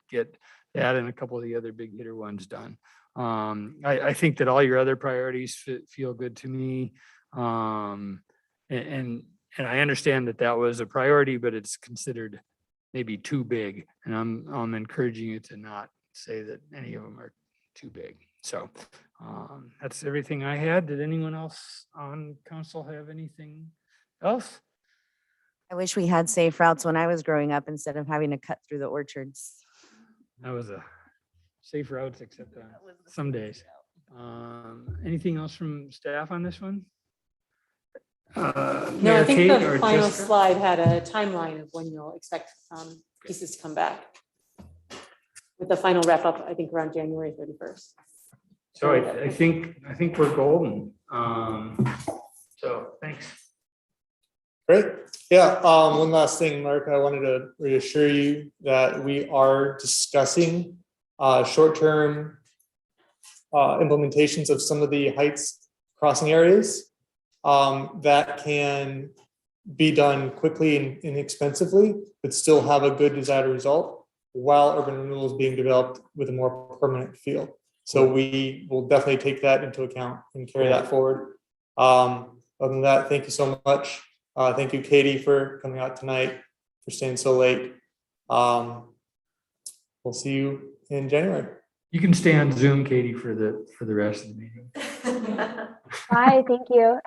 get that and a couple of the other big hitter ones done. I think that all your other priorities feel good to me. And I understand that was a priority, but it's considered maybe too big. And I'm encouraging you to not say that any of them are too big. So that's everything I had. Did anyone else on council have anything else? I wish we had safe routes when I was growing up instead of having to cut through the orchards. That was a safe routes, except on some days. Anything else from staff on this one? No, I Mayor think Kate the or final Jessica? slide had a timeline of when you'll expect pieces to come back. With the final wrap up, I think around January 31st. So I think we're golden. So thanks. Great. Yeah, one last thing, Mark, I wanted to reassure you that we are discussing short-term implementations of some of the Heights crossing areas that can be done quickly and inexpensively, but still have a good desired result while urban renewal is being developed with a more permanent feel. So we will definitely take that into account and carry that forward. Other than that, thank you so much. Thank you, Katie, for coming out tonight, for staying so late. We'll see you in January. You can stay on Zoom, Katie, for the rest of the meeting. Bye, thank you.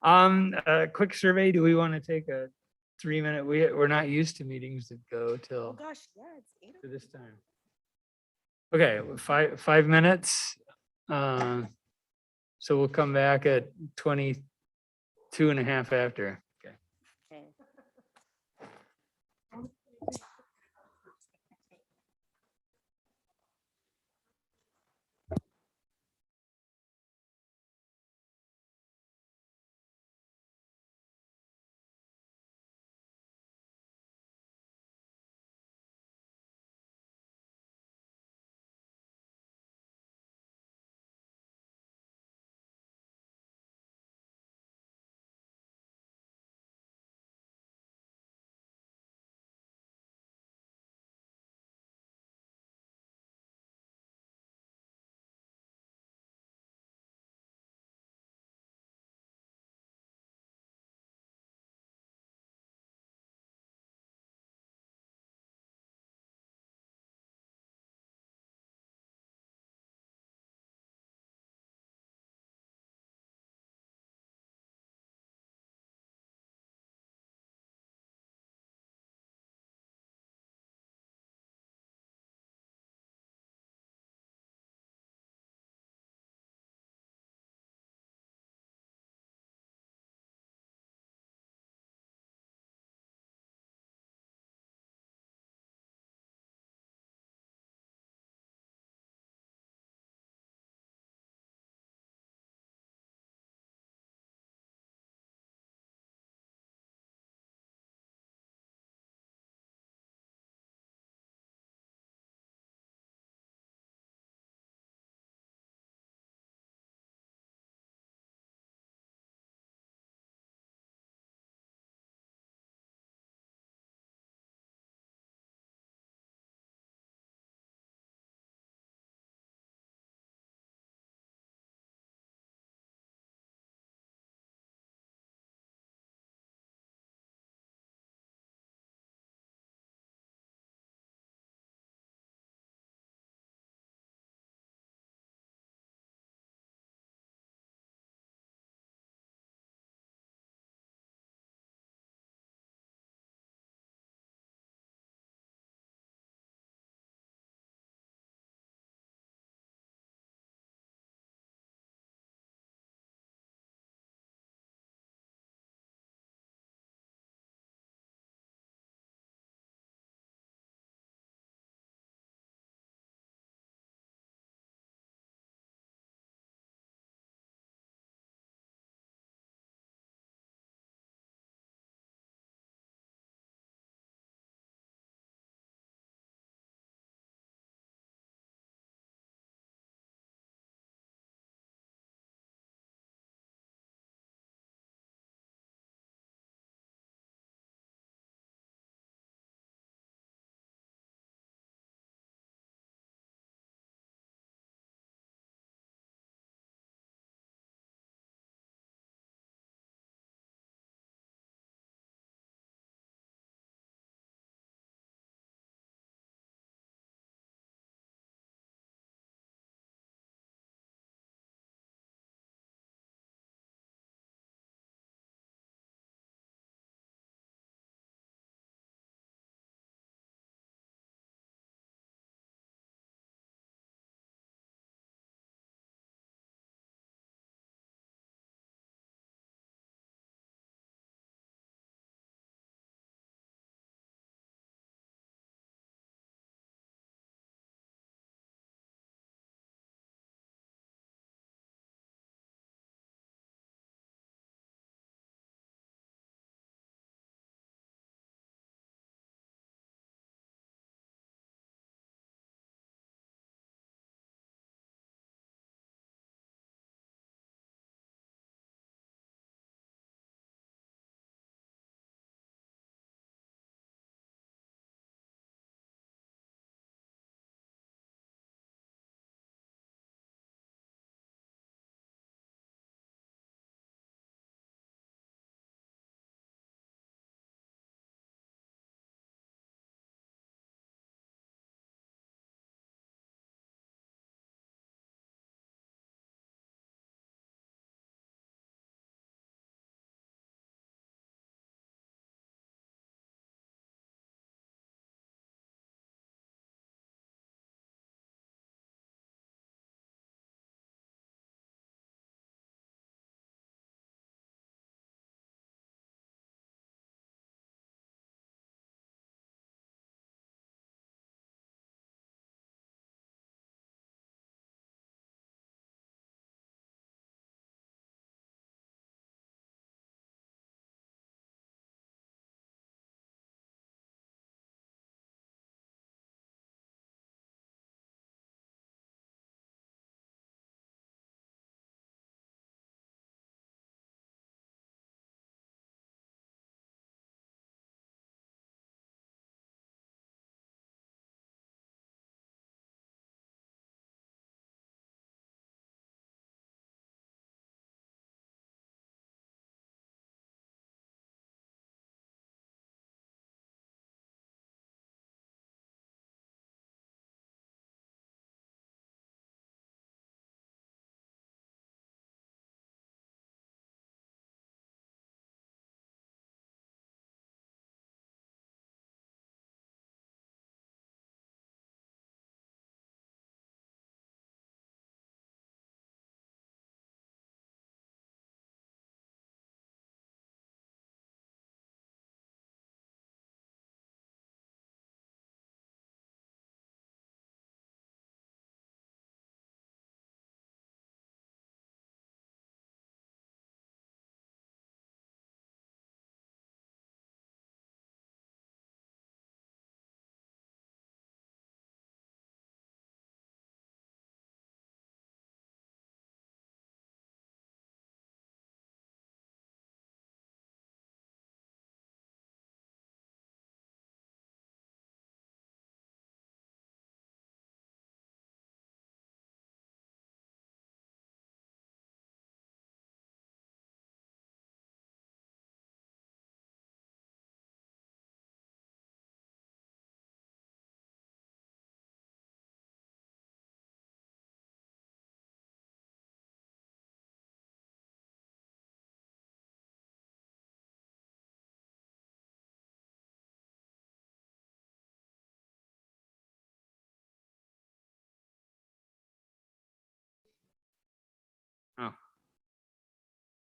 A quick survey. Do we want to take a 3-minute? We're not used to meetings that go till to this time. Okay, 5 minutes. So we'll come back at 22 and a half after.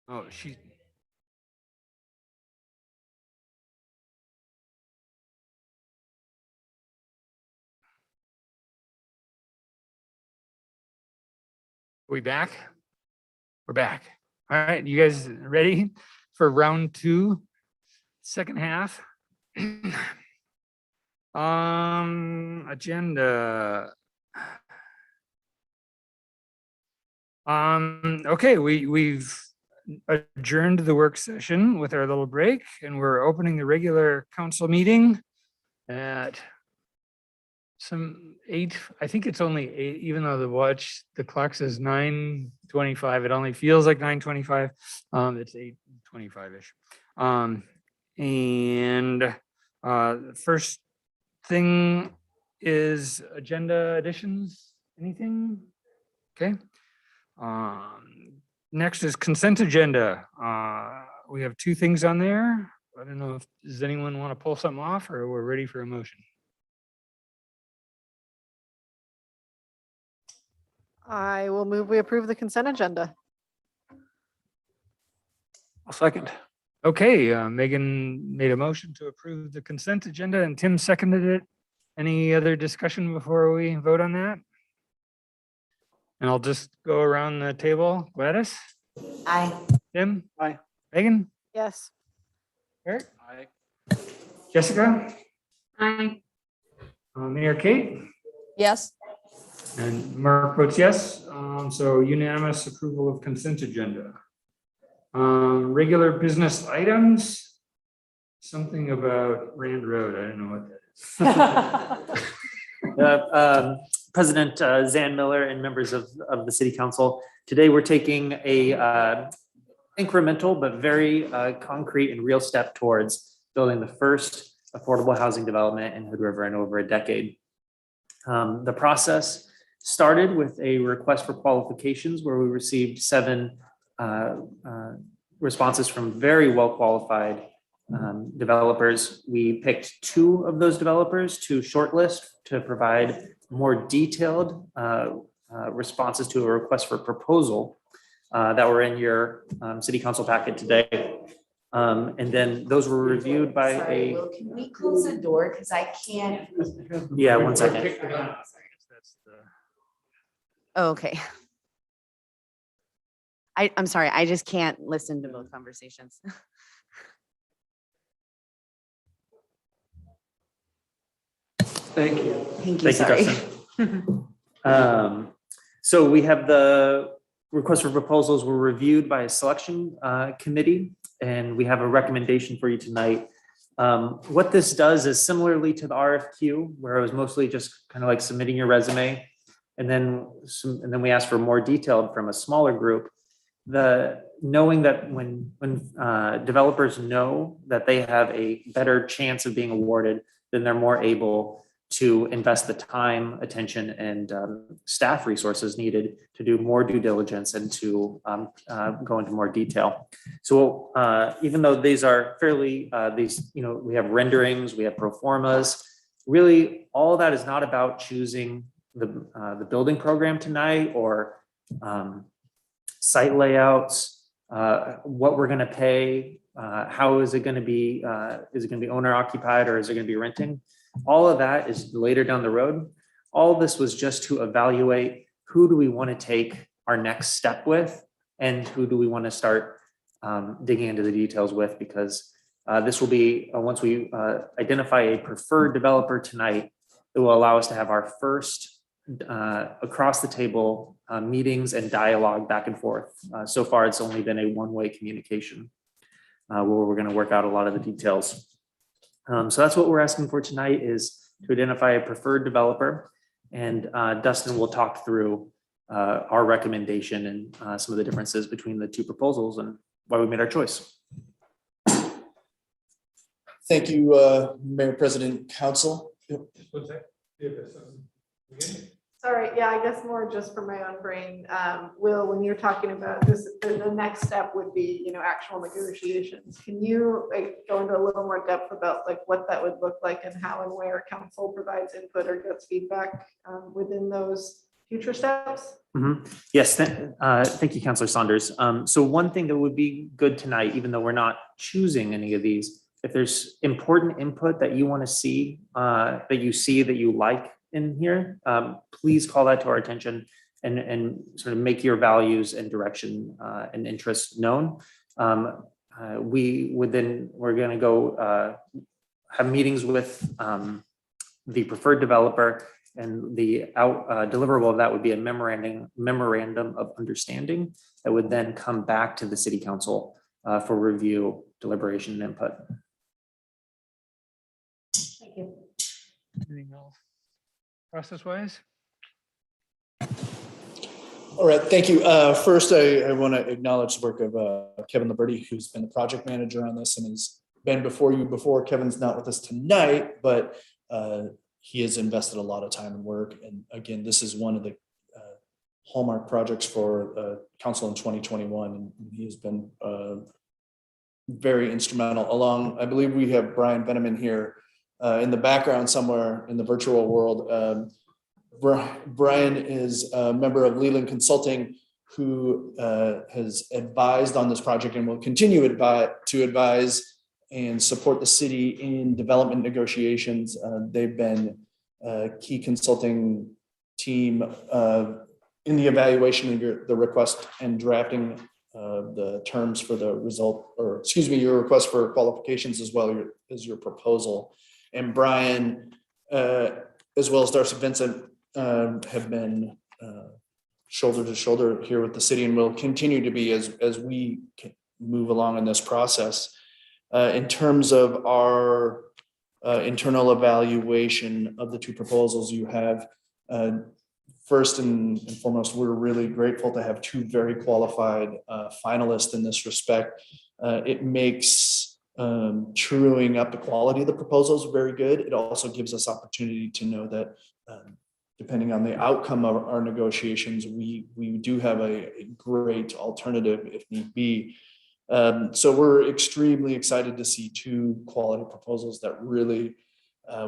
Oh, she. We back? We're back. All right, you guys ready for round two, second half? Agenda. Okay, we've adjourned the work session with our little break, and we're opening the regular council meeting at some 8, I think it's only 8, even though the clock says 9:25, it only feels like 9:25. It's 8:25-ish. And first thing is agenda additions, anything? Okay. Next is consent agenda. We have 2 things on there. I don't know if, does anyone want to pull something off, or we're ready for a motion? I will move, we approve the consent agenda. I'll second. Okay, Megan made a motion to approve the consent agenda and Tim seconded it. Any other discussion before we vote on that? And I'll just go around the table. Gladys? Aye. Tim? Aye. Megan? Yes. Eric? Aye. Jessica? Aye. Mayor Kate? Yes. And Mark votes yes. So unanimous approval of consent agenda. Regular business items. Something about Rand Road. I don't know what that is. President Zan Miller and members of the city council. Today, we're taking a incremental but very concrete and real step towards building the first affordable housing development in Hood River in over a decade. The process started with a request for qualifications where we received 7 responses from very well qualified developers. We picked 2 of those developers to shortlist to provide more detailed responses to a request for proposal that were in your city council packet today. And then those were reviewed by Sorry, Will, can we close the door? Because I can't. Yeah, 1 second. Oh, okay. I'm sorry, I just can't listen to both conversations. Thank you. Thank you, Thank you, sorry. Dustin. So we have the request for proposals were reviewed by a selection committee, and we have a recommendation for you tonight. What this does is similarly to the RFQ, where it was mostly just kind of like submitting your resume, and then we asked for more detailed from a smaller group. Knowing that when developers know that they have a better chance of being awarded, then they're more able to invest the time, attention, and staff resources needed to do more due diligence and to go into more detail. So even though these are fairly, we have renderings, we have pro formas, really all that is not about choosing the building program tonight or site layouts, what we're going to pay, how is it going to be? Is it going to be owner occupied or is it going to be renting? All of that is later down the road. All this was just to evaluate who do we want to take our next step with and who do we want to start digging into the details with, because this will be, once we identify a preferred developer tonight, it will allow us to have our first across the table meetings and dialogue back and forth. So far, it's only been a one-way communication where we're going to work out a lot of the details. So that's what we're asking for tonight, is to identify a preferred developer, and Dustin will talk through our recommendation and some of the differences between the 2 proposals and why we made our choice. Thank you, Mayor, President, Council. Sorry, yeah, I guess more just for my own brain. Will, when you're talking about this, the next step would be, actual negotiations. Can you go into a little more depth about what that would look like and how and where council provides input or gets feedback within those future steps? Yes, thank you, Councilor Saunders. So one thing that would be good tonight, even though we're not choosing any of these, if there's important input that you want to see, that you like in here, please call that to our attention and sort of make your values and direction and interests known. We're going to go have meetings with the preferred developer, and the deliverable of that would be a memorandum of understanding that would then come back to the city council for review, deliberation, and input. Thank you. Anything else? Process-wise? All right, thank you. First, I want to acknowledge the work of Kevin Liberty, who's been the project manager on this and has been before you before. Kevin's not with us tonight, but he has invested a lot of time and work. And again, this is one of the hallmark projects for council in 2021. And he has been very instrumental along. I believe we have Brian Beneman here in the background somewhere in the virtual world. Brian is a member of Leland Consulting, who has advised on this project and will continue to advise and support the city in development negotiations. They've been a key consulting team in the evaluation of the request and drafting the terms for the result, or excuse me, your request for qualifications as well as your proposal. And Brian, as well as Darcy Vincent, have been shoulder to shoulder here with the city and will continue to be as we move along in this process. In terms of our internal evaluation of the two proposals you have, first and foremost, we're really grateful to have two very qualified finalists in this respect. It makes truing up the quality of the proposals very good. It also gives us opportunity to know that depending on the outcome of our negotiations, we do have a great alternative if need be. So we're extremely excited to see two quality proposals that really,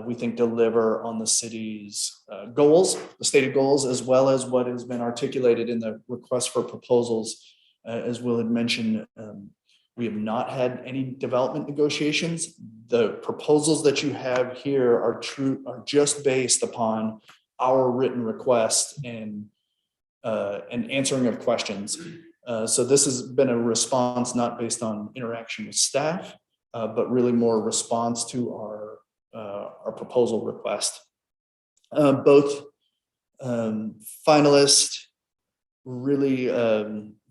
we think, deliver on the city's goals, the stated goals, as well as what has been articulated in the request for proposals. As Will had mentioned, we have not had any development negotiations. The proposals that you have here are just based upon our written request and answering of questions. So this has been a response not based on interaction with staff, but really more response to our proposal request. Both finalists really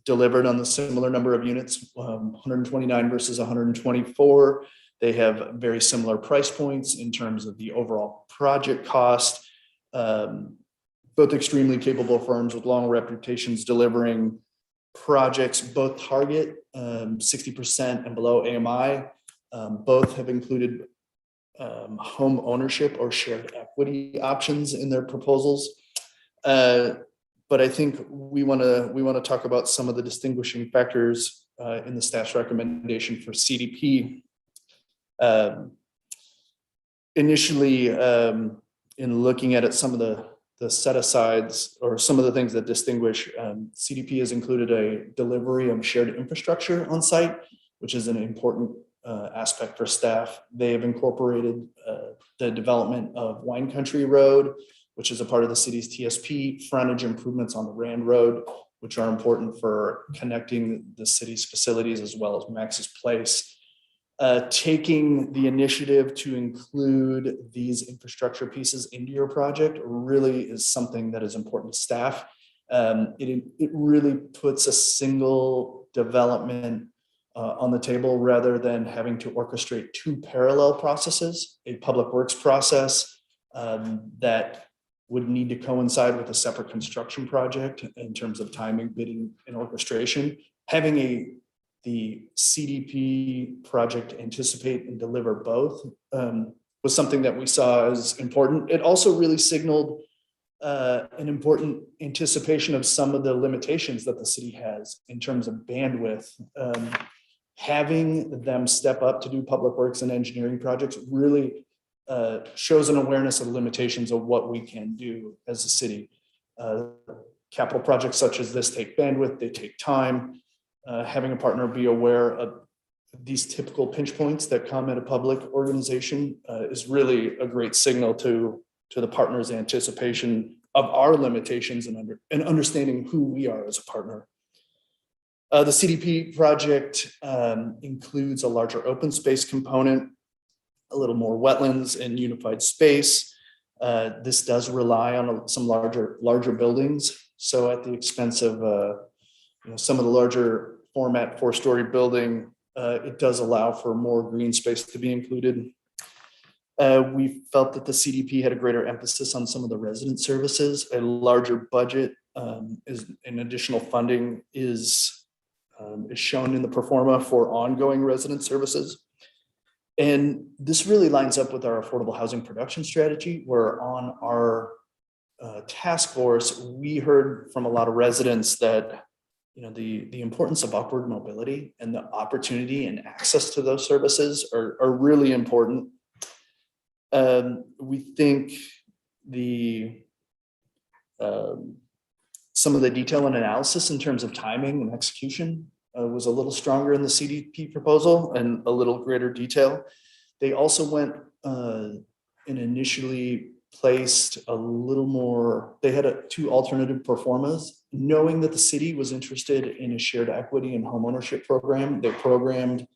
delivered on the similar number of units, 129 versus 124. They have very similar price points in terms of the overall project cost. Both extremely capable firms with long reputations delivering projects. Both target 60% and below AMI. Both have included home ownership or shared equity options in their proposals. But I think we want to talk about some of the distinguishing factors in the staff's recommendation for CDP. Initially, in looking at it, some of the set-asides or some of the things that distinguish, CDP has included a delivery of shared infrastructure on site, which is an important aspect for staff. They have incorporated the development of Wine Country Road, which is a part of the city's TSP, frontage improvements on the Rand Road, which are important for connecting the city's facilities as well as Max's Place. Taking the initiative to include these infrastructure pieces into your project really is something that is important to staff. It really puts a single development on the table rather than having to orchestrate two parallel processes, a public works process that would need to coincide with a separate construction project in terms of timing, bidding, and orchestration. Having the CDP project anticipate and deliver both was something that we saw as important. It also really signaled an important anticipation of some of the limitations that the city has in terms of bandwidth. Having them step up to do public works and engineering projects really shows an awareness of the limitations of what we can do as a city. Capital projects such as this take bandwidth, they take time. Having a partner be aware of these typical pinch points that come at a public organization is really a great signal to the partner's anticipation of our limitations and understanding who we are as a partner. The CDP project includes a larger open space component, a little more wetlands and unified space. This does rely on some larger buildings. So at the expense of some of the larger format 4-story building, it does allow for more green space to be included. We felt that the CDP had a greater emphasis on some of the resident services. A larger budget is an additional funding is shown in the pro forma for ongoing resident services. And this really lines up with our affordable housing production strategy, where on our task force, we heard from a lot of residents that the importance of upward mobility and the opportunity and access to those services are really important. We think some of the detail and analysis in terms of timing and execution was a little stronger in the CDP proposal and a little greater detail. They also went and initially placed a little more, they had 2 alternative pro formas, knowing that the city was interested in a shared equity and homeownership program. They programmed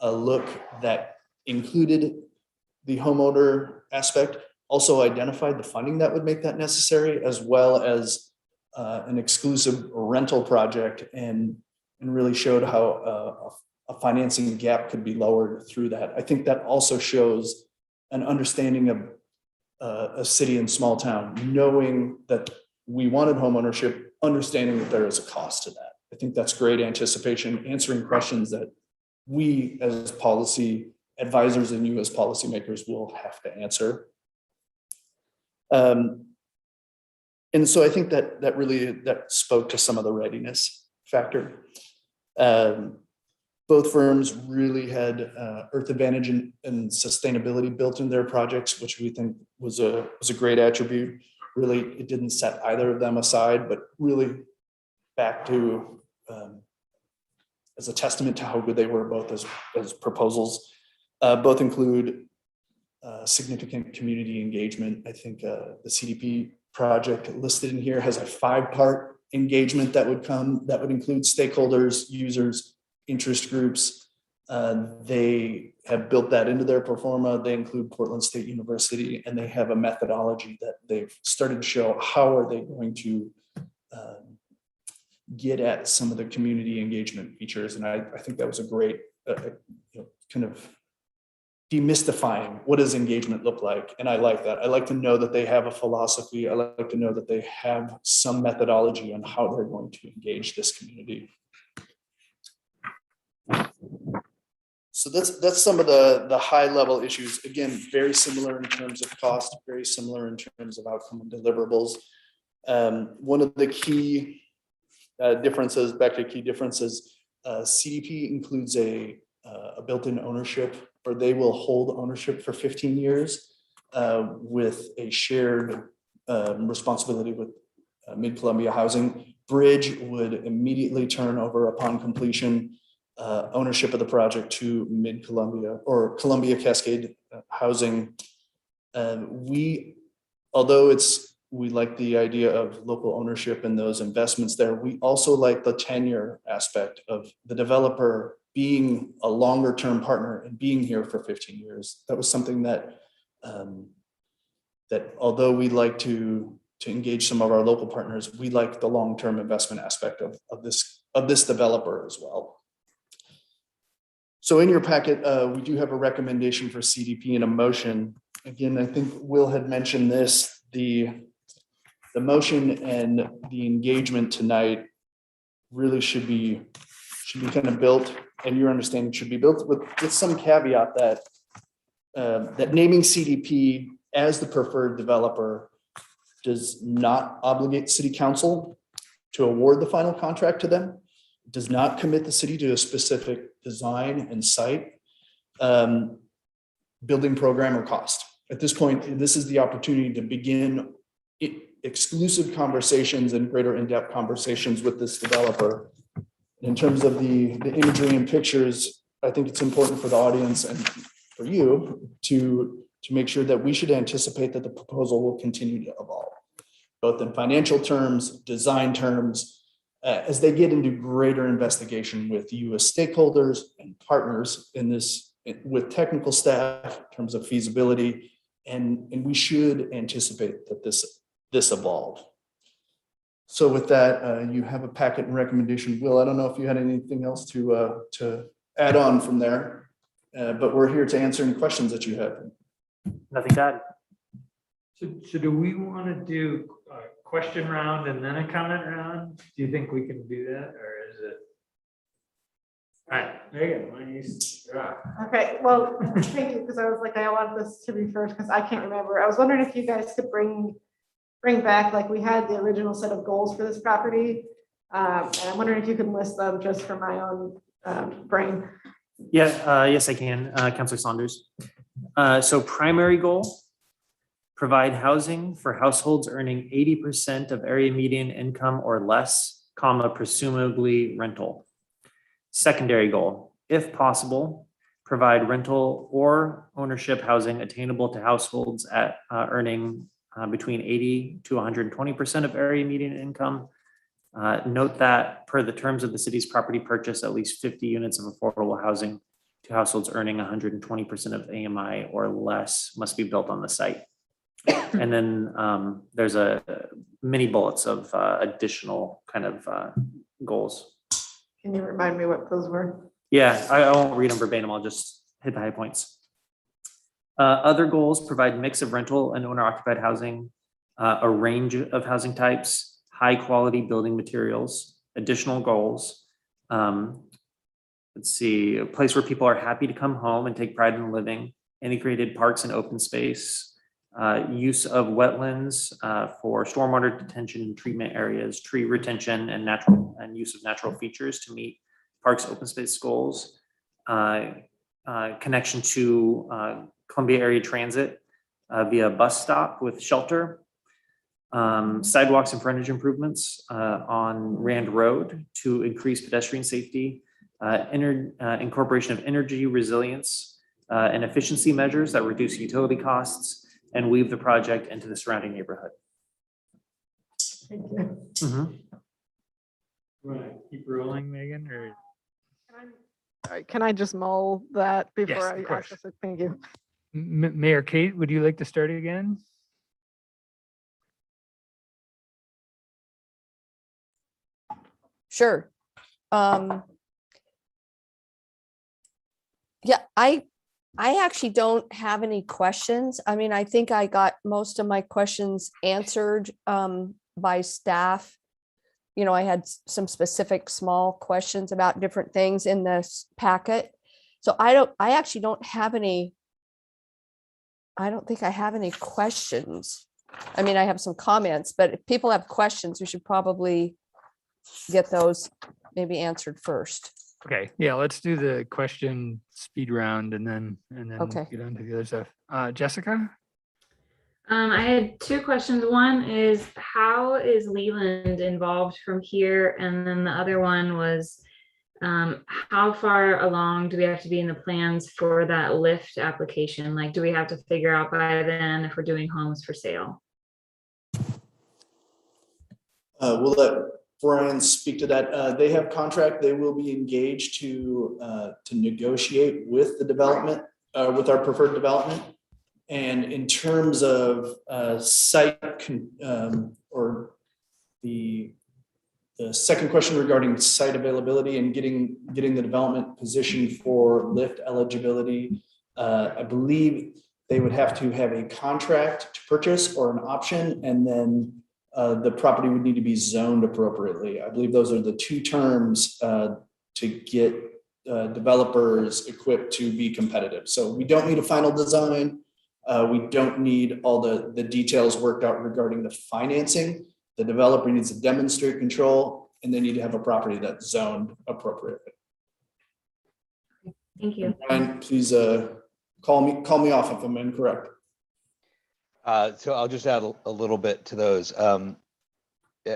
a look that included the homeowner aspect, also identified the funding that would make that necessary, as well as an exclusive rental project, and really showed how a financing gap could be lowered through that. I think that also shows an understanding of a city and small town, knowing that we wanted homeownership, understanding that there is a cost to that. I think that's great anticipation, answering questions that we as policy advisors and you as policymakers will have to answer. And so I think that really spoke to some of the readiness factor. Both firms really had Earth Advantage and sustainability built in their projects, which we think was a great attribute. Really, it didn't set either of them aside, but really back to as a testament to how good they were both as proposals. Both include significant community engagement. I think the CDP project listed in here has a 5-part engagement that would include stakeholders, users, interest groups. They have built that into their pro forma. They include Portland State University, and they have a methodology that they've started to show how are they going to get at some of the community engagement features. And I think that was a great kind of demystifying what does engagement look like. And I like that. I like to know that they have a philosophy. I like to know that they have some methodology on how they're going to engage this community. So that's some of the high level issues. Again, very similar in terms of cost, very similar in terms of outcome and deliverables. One of the key differences, back to key differences, CDP includes a built-in ownership, or they will hold ownership for 15 years with a shared responsibility with Mid-Columbia Housing. Bridge would immediately turn over upon completion ownership of the project to Mid-Columbia or Columbia Cascade Housing. Although we like the idea of local ownership and those investments there, we also like the tenure aspect of the developer being a longer term partner and being here for 15 years. That was something that although we like to engage some of our local partners, we like the long-term investment aspect of this developer as well. So in your packet, we do have a recommendation for CDP and a motion. Again, I think Will had mentioned this, the motion and the engagement tonight really should be kind of built, and your understanding should be built with some caveat that naming CDP as the preferred developer does not obligate city council to award the final contract to them. It does not commit the city to a specific design and site, building program or cost. At this point, this is the opportunity to begin exclusive conversations and greater in-depth conversations with this developer. In terms of the imagery and pictures, I think it's important for the audience and for you to make sure that we should anticipate that the proposal will continue to evolve, both in financial terms, design terms, as they get into greater investigation with you as stakeholders and partners in this, with technical staff in terms of feasibility, and we should anticipate that this evolve. So with that, you have a packet and recommendation. Will, I don't know if you had anything else to add on from there, but we're here to answer any questions that you have. Nothing to add. So do we want to do a question round and then a comment round? Do you think we can do that, or is it? All right, Megan, why don't you start? Okay, well, thank you, because I was like, I want this to be first, because I can't remember. I was wondering if you guys could bring back, like, we had the original set of goals for this property. And I'm wondering if you can list them just for my own brain. Yeah, yes, I can, Councilor Saunders. So primary goal, provide housing for households earning 80% of area median income or less, comma, presumably rental. Secondary goal, if possible, provide rental or ownership housing attainable to households at earning between 80 to 120% of area median income. Note that per the terms of the city's property purchase, at least 50 units of affordable housing to households earning 120% of AMI or less must be built on the site. And then there's a mini bullets of additional kind of goals. Can you remind me what those were? Yeah, I won't read them verbatim. I'll just hit the high points. Other goals provide mix of rental and owner occupied housing, a range of housing types, high quality building materials, additional goals. Let's see, a place where people are happy to come home and take pride in living, integrated parks and open space, use of wetlands for stormwater detention and treatment areas, tree retention and use of natural features to meet parks open space goals, connection to Columbia area transit via bus stop with shelter, sidewalks and frontage improvements on Rand Road to increase pedestrian safety, incorporation of energy resilience and efficiency measures that reduce utility costs and weave the project into the surrounding neighborhood. Thank you. Mhm. Right, keep rolling, Megan, or? All right, can I just mull that before Yes, I of course. ask this? Thank you. Mayor Kate, would you like to start again? Sure. Yeah, I actually don't have any questions. I mean, I think I got most of my questions answered by staff. You know, I had some specific small questions about different things in this packet. So I actually don't have any. I don't think I have any questions. I mean, I have some comments, but if people have questions, we should probably get those maybe answered first. Okay, yeah, let's do the question speed round and then Okay. get on to the other stuff. Jessica? I had two questions. One is, how is Leland involved from here? And then the other one was, how far along do we have to be in the plans for that lift application? Like, do we have to figure out by then if we're doing homes for sale? We'll let Brian speak to that. They have contract. They will be engaged to negotiate with the development, with our preferred development. And in terms of site or the second question regarding site availability and getting the development positioned for lift eligibility, I believe they would have to have a contract to purchase or an option, and then the property would need to be zoned appropriately. I believe those are the two terms to get developers equipped to be competitive. So we don't need a final design. We don't need all the details worked out regarding the financing. The developer needs to demonstrate control, and they need to have a property that's zoned appropriately. Thank you. Brian, please call me off if I'm incorrect. So I'll just add a little bit to those.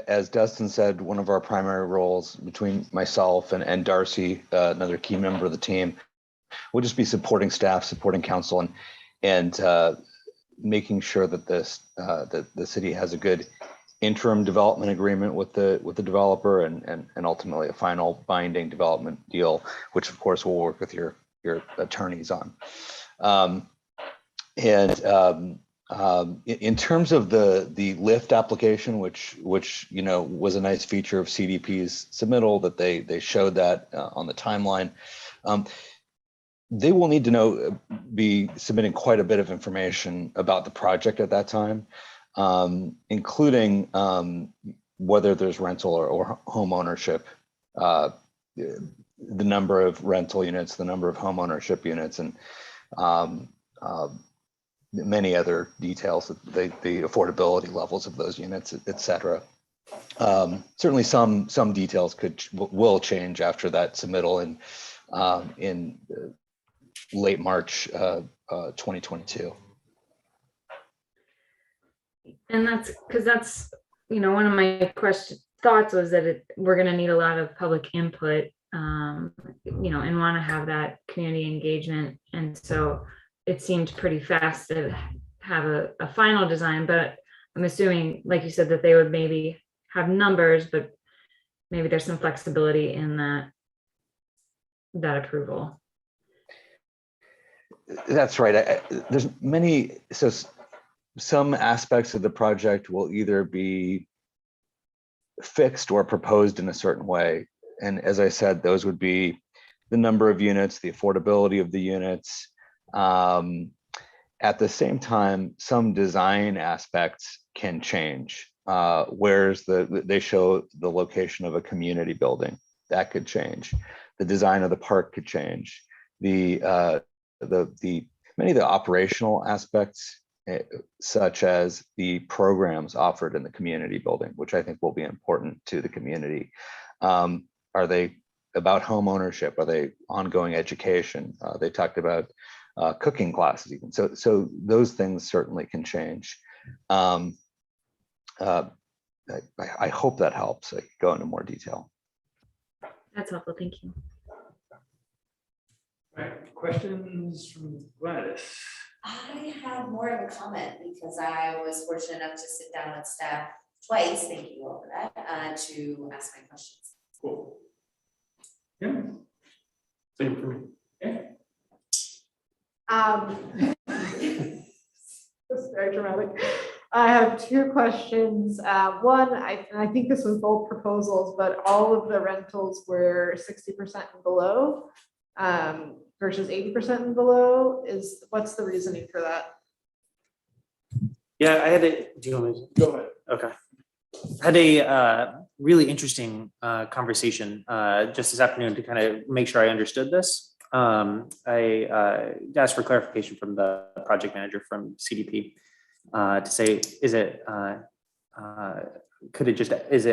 As Dustin said, one of our primary roles between myself and Darcy, another key member of the team, will just be supporting staff, supporting council, and making sure that that the city has a good interim development agreement with the developer and ultimately a final binding development deal, which of course we'll work with your attorneys on. In terms of the lift application, which was a nice feature of CDP's submittal, that they showed that on the timeline. They will need to be submitting quite a bit of information about the project at that time, including whether there's rental or home ownership, the number of rental units, the number of home ownership units, and many other details, the affordability levels of those units, et cetera. Certainly some details will change after that submittal in late March 2022. And that's because one of my thoughts was that we're going to need a lot of public input, and want to have that community engagement. And so it seemed pretty fast to have a final design, but I'm assuming, like you said, that they would maybe have numbers, but maybe there's some flexibility in that approval. That's right. There's many, so some aspects of the project will either be fixed or proposed in a certain way. And as I said, those would be the number of units, the affordability of the units. At the same time, some design aspects can change. Whereas they show the location of a community building, that could change. The design of the park could change. Many of the operational aspects, such as the programs offered in the community building, which I think will be important to the community. Are they about home ownership? Are they ongoing education? They talked about cooking classes even. So those things certainly can change. I hope that helps. I could go into more detail. That's helpful. Thank you. All right, questions from Gladys? I have more of a comment because I was fortunate enough to sit down with staff twice, thank you all for that, to ask my questions. Cool. Yeah. Same for me. Yeah. This is very dramatic. I have two questions. One, I think this was both proposals, but all of the rentals were 60% and below, versus 80% and below. What's the reasoning for that? Yeah, do you want me to? Go ahead. Okay. I had a really interesting conversation just this afternoon to kind of make sure I understood this. I asked for clarification from the project manager from CDP to say, is it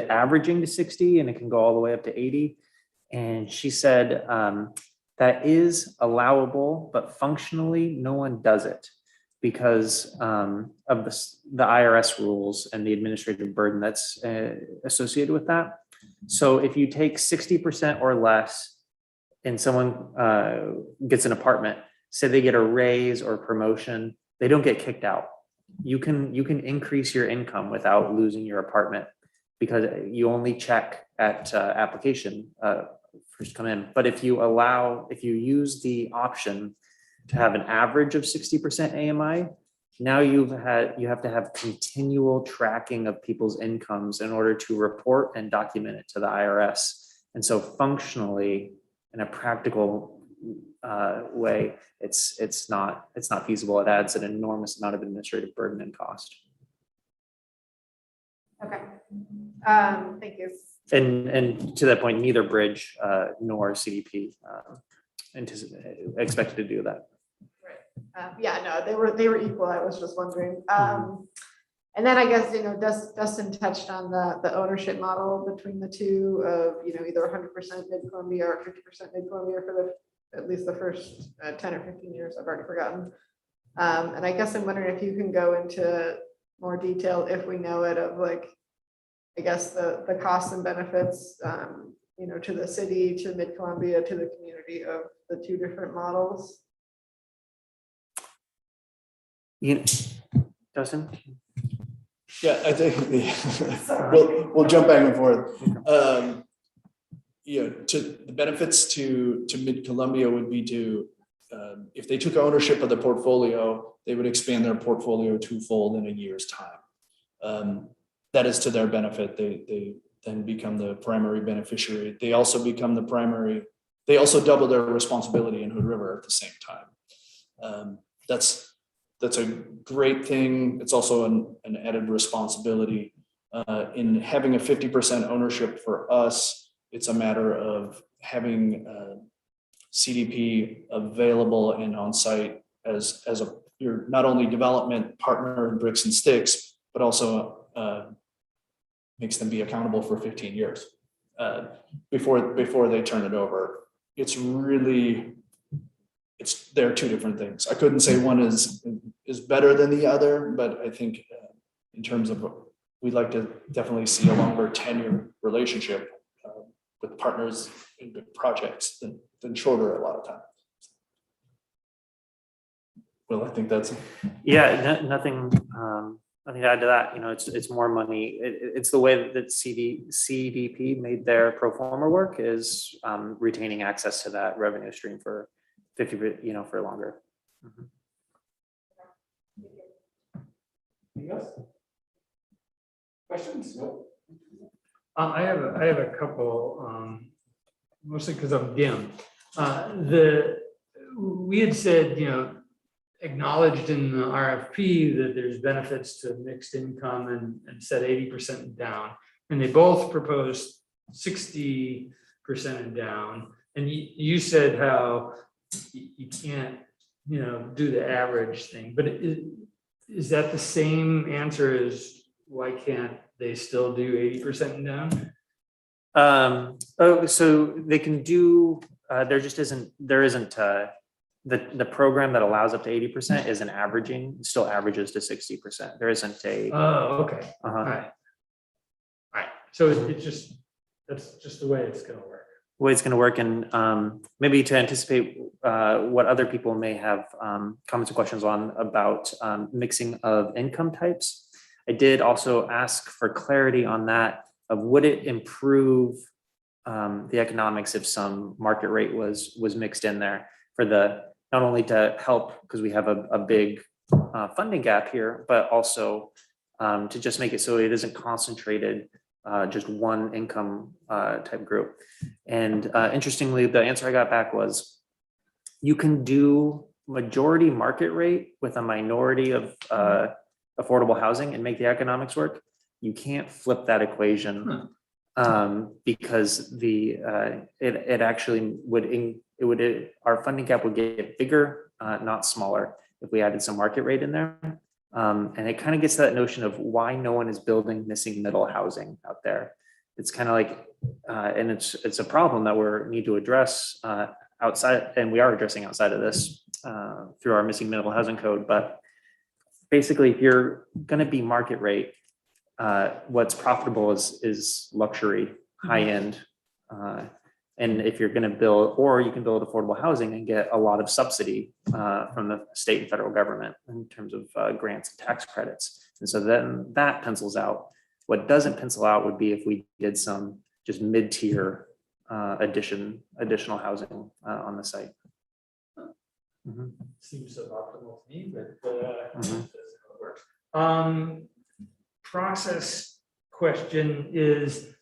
averaging to 60 and it can go all the way up to 80? And she said that is allowable, but functionally no one does it because of the IRS rules and the administrative burden that's associated with that. So if you take 60% or less and someone gets an apartment, say they get a raise or promotion, they don't get kicked out. You can increase your income without losing your apartment because you only check at application first come in. But if you use the option to have an average of 60% AMI, now you have to have continual tracking of people's incomes in order to report and document it to the IRS. And so functionally, in a practical way, it's not feasible. It adds an enormous amount of administrative burden and cost. Okay, thank you. And to that point, neither Bridge nor CDP expected to do that. Right. Yeah, no, they were equal. I was just wondering. And then I guess, Dustin touched on the ownership model between the two of, either 100% Mid-Columbia or 50% Mid-Columbia for at least the first 10 or 15 years. I've already forgotten. And I guess I'm wondering if you can go into more detail, if we know it, of like, I guess the costs and benefits, you know, to the city, to Mid-Columbia, to the community of the two different models. Dustin? Yeah, I think we'll jump back and forth. You know, to the benefits to Mid-Columbia would be to, if they took ownership of the portfolio, they would expand their portfolio twofold in a year's time. That is to their benefit. They then become the primary beneficiary. They also become the primary, they also double their responsibility in Hood River at the same time. That's a great thing. It's also an added responsibility. In having a 50% ownership for us, it's a matter of having CDP available and on site as your not only development partner in bricks and sticks, but also makes them be accountable for 15 years before they turn it over. They're two different things. I couldn't say one is better than the other, but I think in terms of, we'd like to definitely see a longer tenure relationship with partners in big projects than shorter a lot of time. Well, I think that's. Yeah, nothing to add to that. You know, it's more money. It's the way that CDP made their pro forma work, is retaining access to that revenue stream for 50, you know, for longer. Anything else? Questions? No. I have a couple, mostly because I'm dim. We had said, you know, acknowledged in the RFP that there's benefits to mixed income and set 80% down, and they both proposed 60% down. And you said how you can't, you know, do the average thing, but is that the same answer as why can't they still do 80% down? So they can do, there isn't the program that allows up to 80% isn't averaging, it still averages to 60%. There isn't a. Oh, okay. All right. So that's just the way it's going to work. Way it's going to work, and maybe to anticipate what other people may have comments or questions on about mixing of income types. I did also ask for clarity on that, of would it improve the economics if some market rate was mixed in there, for not only to help because we have a big funding gap here, but also to just make it so it isn't concentrated just one income type group. And interestingly, the answer I got back was, you can do majority market rate with a minority of affordable housing and make the economics work. You can't flip that equation because it actually would our funding gap would get bigger, not smaller, if we added some market rate in there. And it kind of gets to that notion of why no one is building missing middle housing out there. It's kind of like, and it's a problem that we need to address outside, and we are addressing outside of this through our missing middle housing code. But basically, if you're going to be market rate, what's profitable is luxury, high end. And if you're going to build, or you can build affordable housing and get a lot of subsidy from the state and federal government in terms of grants and tax credits. And so then that pencils out. What doesn't pencil out would be if we did some just mid-tier additional housing on the site. Seems suboptimal to me, but that's how it works. Process question is,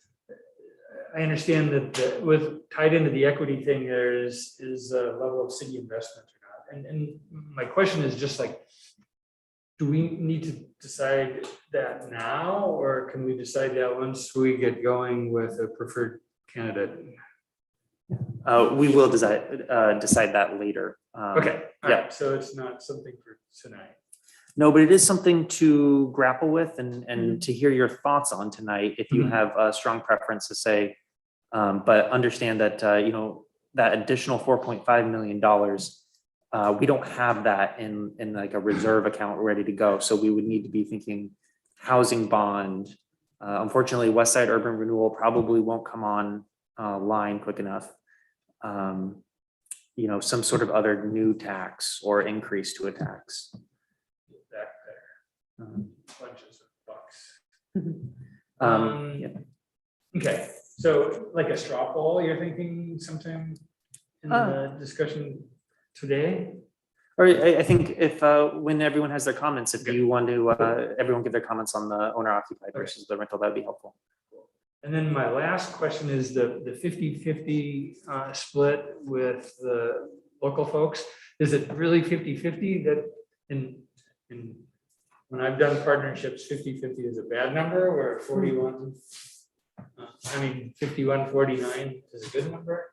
I understand that with tied into the equity thing, there is a level of city investment or not. And my question is just like, do we need to decide that now, or can we decide that once we get going with a preferred candidate? We will decide that later. Okay. Yeah. Right. So it's not something for tonight. No, but it is something to grapple with and to hear your thoughts on tonight. If you have a strong preference to say, but understand that, you know, that additional $4.5 million We don't have that in like a reserve account ready to go. So we would need to be thinking housing bond. Unfortunately, West Side Urban Renewal probably won't come on line quick enough. You know, some sort of other new tax or increase to a tax. Back there. Bunches of bucks. Yeah. Okay, so like a straw poll, you're thinking sometime in the discussion today? Or I think if when everyone has their comments, if you want to everyone give their comments on the owner occupied versus the rental, that'd be helpful. And then my last question is the 50-50 split with the local folks. Is it really 50-50 that when I've done partnerships, 50-50 is a bad number, where 51-49 is a good number?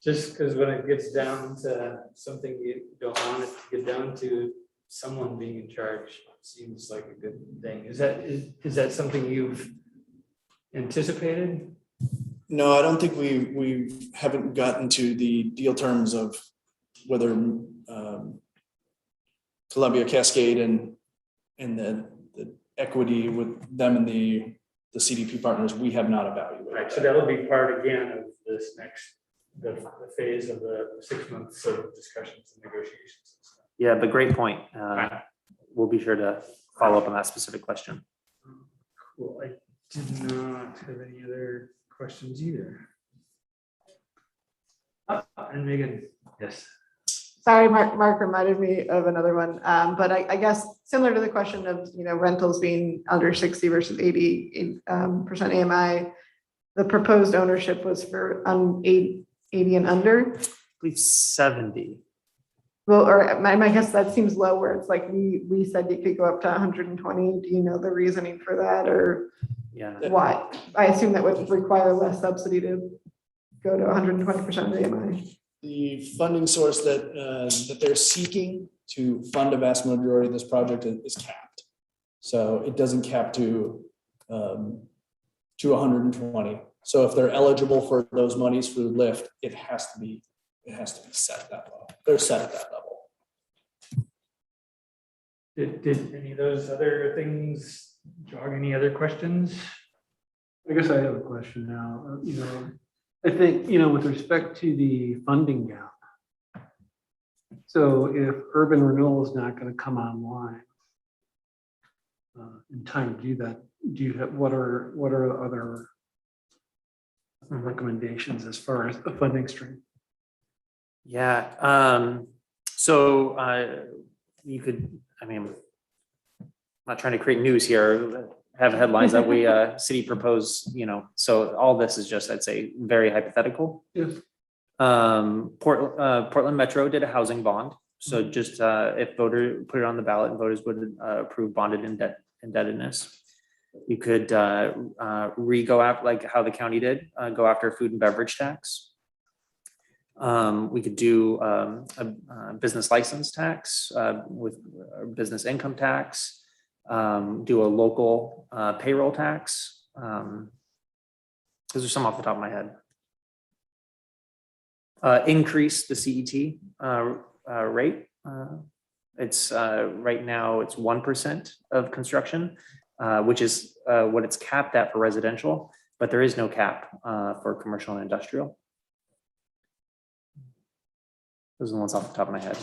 Just because when it gets down to something you don't want it to get down to, someone being in charge seems like a good thing. Is that something you've anticipated? No, I don't think we haven't gotten to the deal terms of whether Columbia Cascade and the equity with them and the CDP partners, we have not evaluated. Right, so that'll be part again of this next the phase of the 6 months of discussions and negotiations. Yeah, but great point. We'll be sure to follow up on that specific question. Cool. I did not have any other questions either. And Megan, yes. Sorry, Mark reminded me of another one, but I guess similar to the question of, you know, rentals being under 60 versus 80% AMI, the proposed ownership was for 80 and under. I believe 70. Well, or my guess that seems low, where it's like we said you could go up to 120. Do you know the reasoning for that, or why? I assume that would require less subsidy to go to 120% of the AMI. The funding source that they're seeking to fund a vast majority of this project is capped. So it doesn't cap to 120. So if they're eligible for those monies for the lift, it has to be set at that level. They're set at that level. Did any of those other things jog any other questions? I guess I have a question now. You know, I think, you know, with respect to the funding gap. So if urban renewal is not going to come online in time to do that, do you have what are other recommendations as far as the funding stream? Yeah. So you could, I mean, I'm not trying to create news here, have headlines that we city propose, you know, so all this is just, I'd say, very hypothetical. Yes. Portland Metro did a housing bond. So just if voters put it on the ballot and voters would approve bonded indebtedness, you could go after, like how the county did, go after food and beverage tax. We could do a business license tax with business income tax, do a local payroll tax. Those are some off the top of my head. Increase the CET rate. It's right now it's 1% of construction, which is what it's capped at for residential, but there is no cap for commercial and industrial. Those are the ones off the top of my head.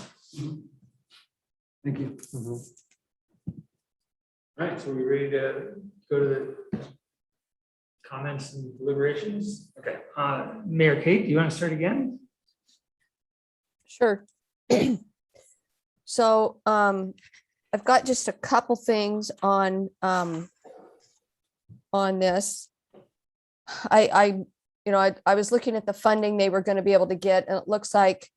Thank you. All right, so we ready to go to the comments and deliberations? Okay, Mayor Kate, do you want to start again? Sure. So I've got just a couple things on this. I was looking at the funding they were going to be able to get, and it looks like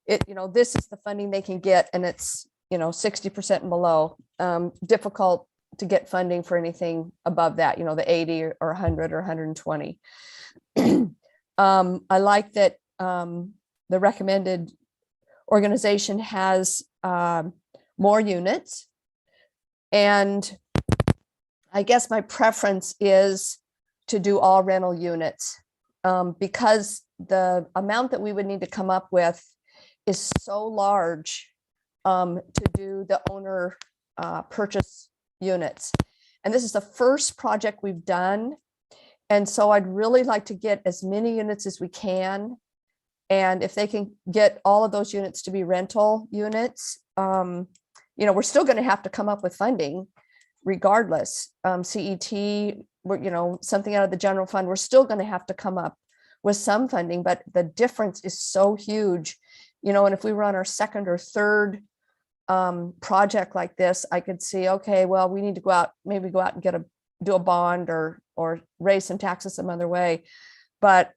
this is the funding they can get, and it's 60% and below. Difficult to get funding for anything above that, the 80 or 100 or 120. I like that the recommended organization has more units, and I guess my preference is to do all rental units because the amount that we would need to come up with is so large to do the owner purchase units. And this is the first project we've done. And so I'd really like to get as many units as we can. And if they can get all of those units to be rental units, we're still going to have to come up with funding regardless. CET, something out of the general fund, we're still going to have to come up with some funding, but the difference is so huge. And if we run our second or third project like this, I could see, okay, well, we need to go out and do a bond or raise some taxes some other way. But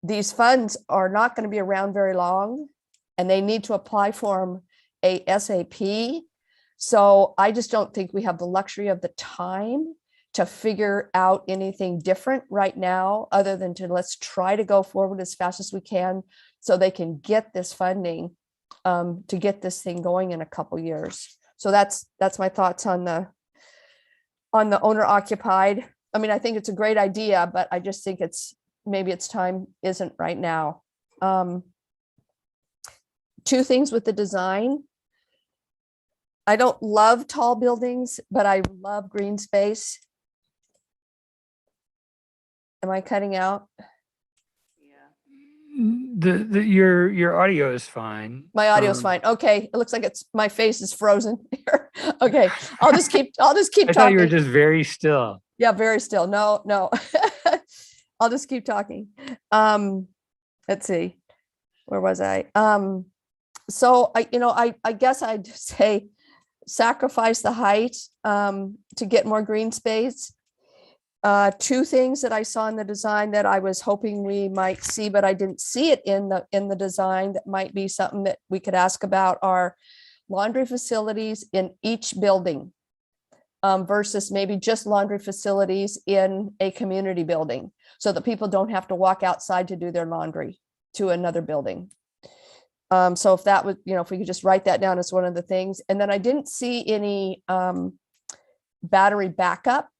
these funds are not going to be around very long, and they need to apply for them ASAP. So I just don't think we have the luxury of the time to figure out anything different right now, other than to let's try to go forward as fast as we can so they can get this funding to get this thing going in a couple years. So that's my thoughts on the owner occupied. I mean, I think it's a great idea, but I just think maybe its time isn't right now. Two things with the design. I don't love tall buildings, but I love green space. Am I cutting out? Your audio is fine. My audio is fine. Okay, it looks like my face is frozen here. Okay, I'll just keep I talking. thought you were just very still. Yeah, very still. No. I'll just keep talking. Let's see. Where was I? So I guess I'd say sacrifice the height to get more green space. Two things that I saw in the design that I was hoping we might see, but I didn't see it in the design, that might be something that we could ask about, are laundry facilities in each building versus maybe just laundry facilities in a community building, so that people don't have to walk outside to do their laundry to another building. So if that was, if we could just write that down as one of the things. And then I didn't see any battery backup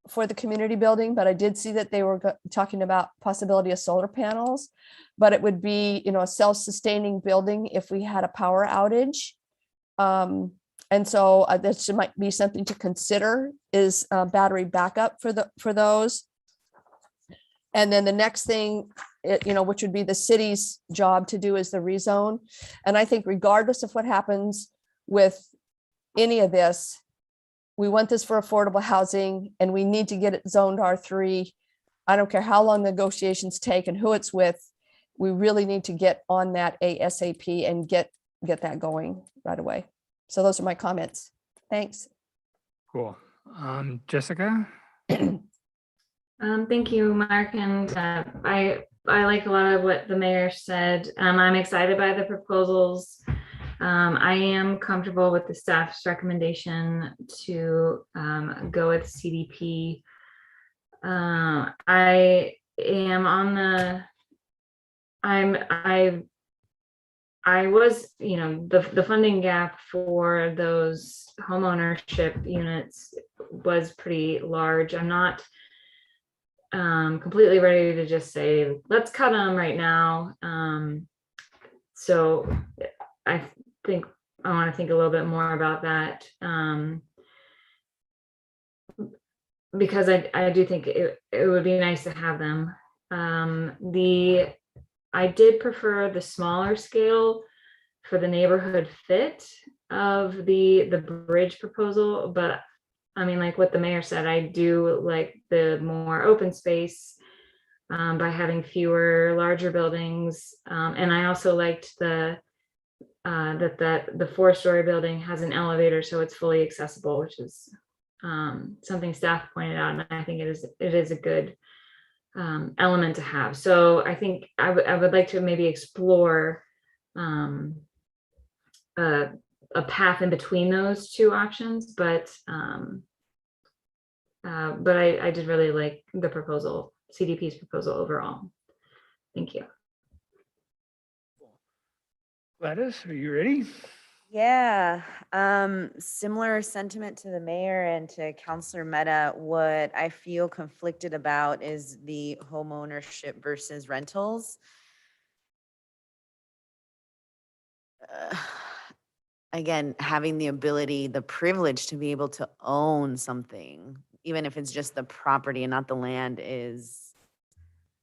for the community building, but I did see that they were talking about possibility of solar panels, but it would be, a self-sustaining building if we had a power outage. And so this might be something to consider, is battery backup for those. And then the next thing, which would be the city's job to do, is the rezone. And I think regardless of what happens with any of this, we want this for affordable housing, and we need to get it zoned R3. I don't care how long negotiations take and who it's with. We really need to get on that ASAP and get that going right away. So those are my comments. Thanks. Cool. Jessica? Thank you, Mark. And I like a lot of what the mayor said. I'm excited by the proposals. I am comfortable with the staff's recommendation to go with CDP. I am on I was, the funding gap for those homeownership units was pretty large. I'm not completely ready to just say, let's cut them right now. So I think I want to think a little bit more about that, because I do think it would be nice to have them. I did prefer the smaller scale for the neighborhood fit of the bridge proposal, but I mean, like what the mayor said, I do like the more open space by having fewer larger buildings, and I also liked that the 4-story building has an elevator, so it's fully accessible, which is something staff pointed out, and I think it is a good element to have. So I think I would like to maybe explore a path in between those two options, but I did really like the proposal, CDP's proposal overall. Thank you. Gladys, are you ready? Yeah, similar sentiment to the mayor and to Counselor Meta. What I feel conflicted about is the home ownership versus rentals. Uh, Again, having the ability, the privilege to be able to own something, even if it's just the property and not the land, is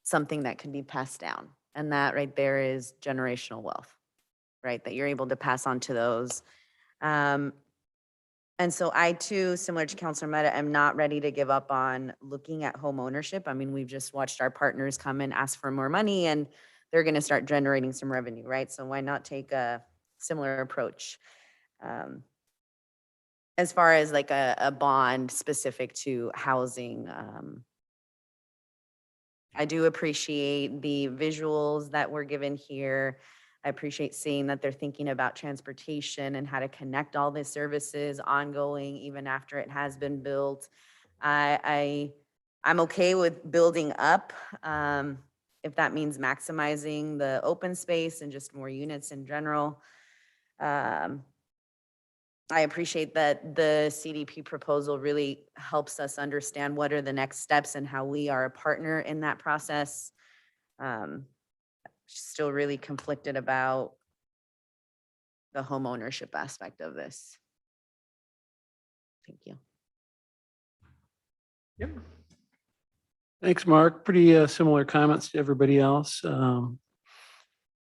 something that can be passed down. And that right there is generational wealth, right? That you're able to pass on to those. And so I too, similar to Councilor Meta, am not ready to give up on looking at home ownership. I mean, we've just watched our partners come and ask for more money and they're going to start generating some revenue, right? So why not take a similar approach? As far as like a bond specific to housing, I do appreciate the visuals that were given here. I appreciate seeing that they're thinking about transportation and how to connect all the services ongoing, even after it has been built. I'm okay with building up, if that means maximizing the open space and just more units in general. I appreciate that the CDP proposal really helps us understand what are the next steps and how we are a partner in that process. Still really conflicted about the home ownership aspect of this. Thank you. Yep. Thanks, Mark. Pretty similar comments to everybody else.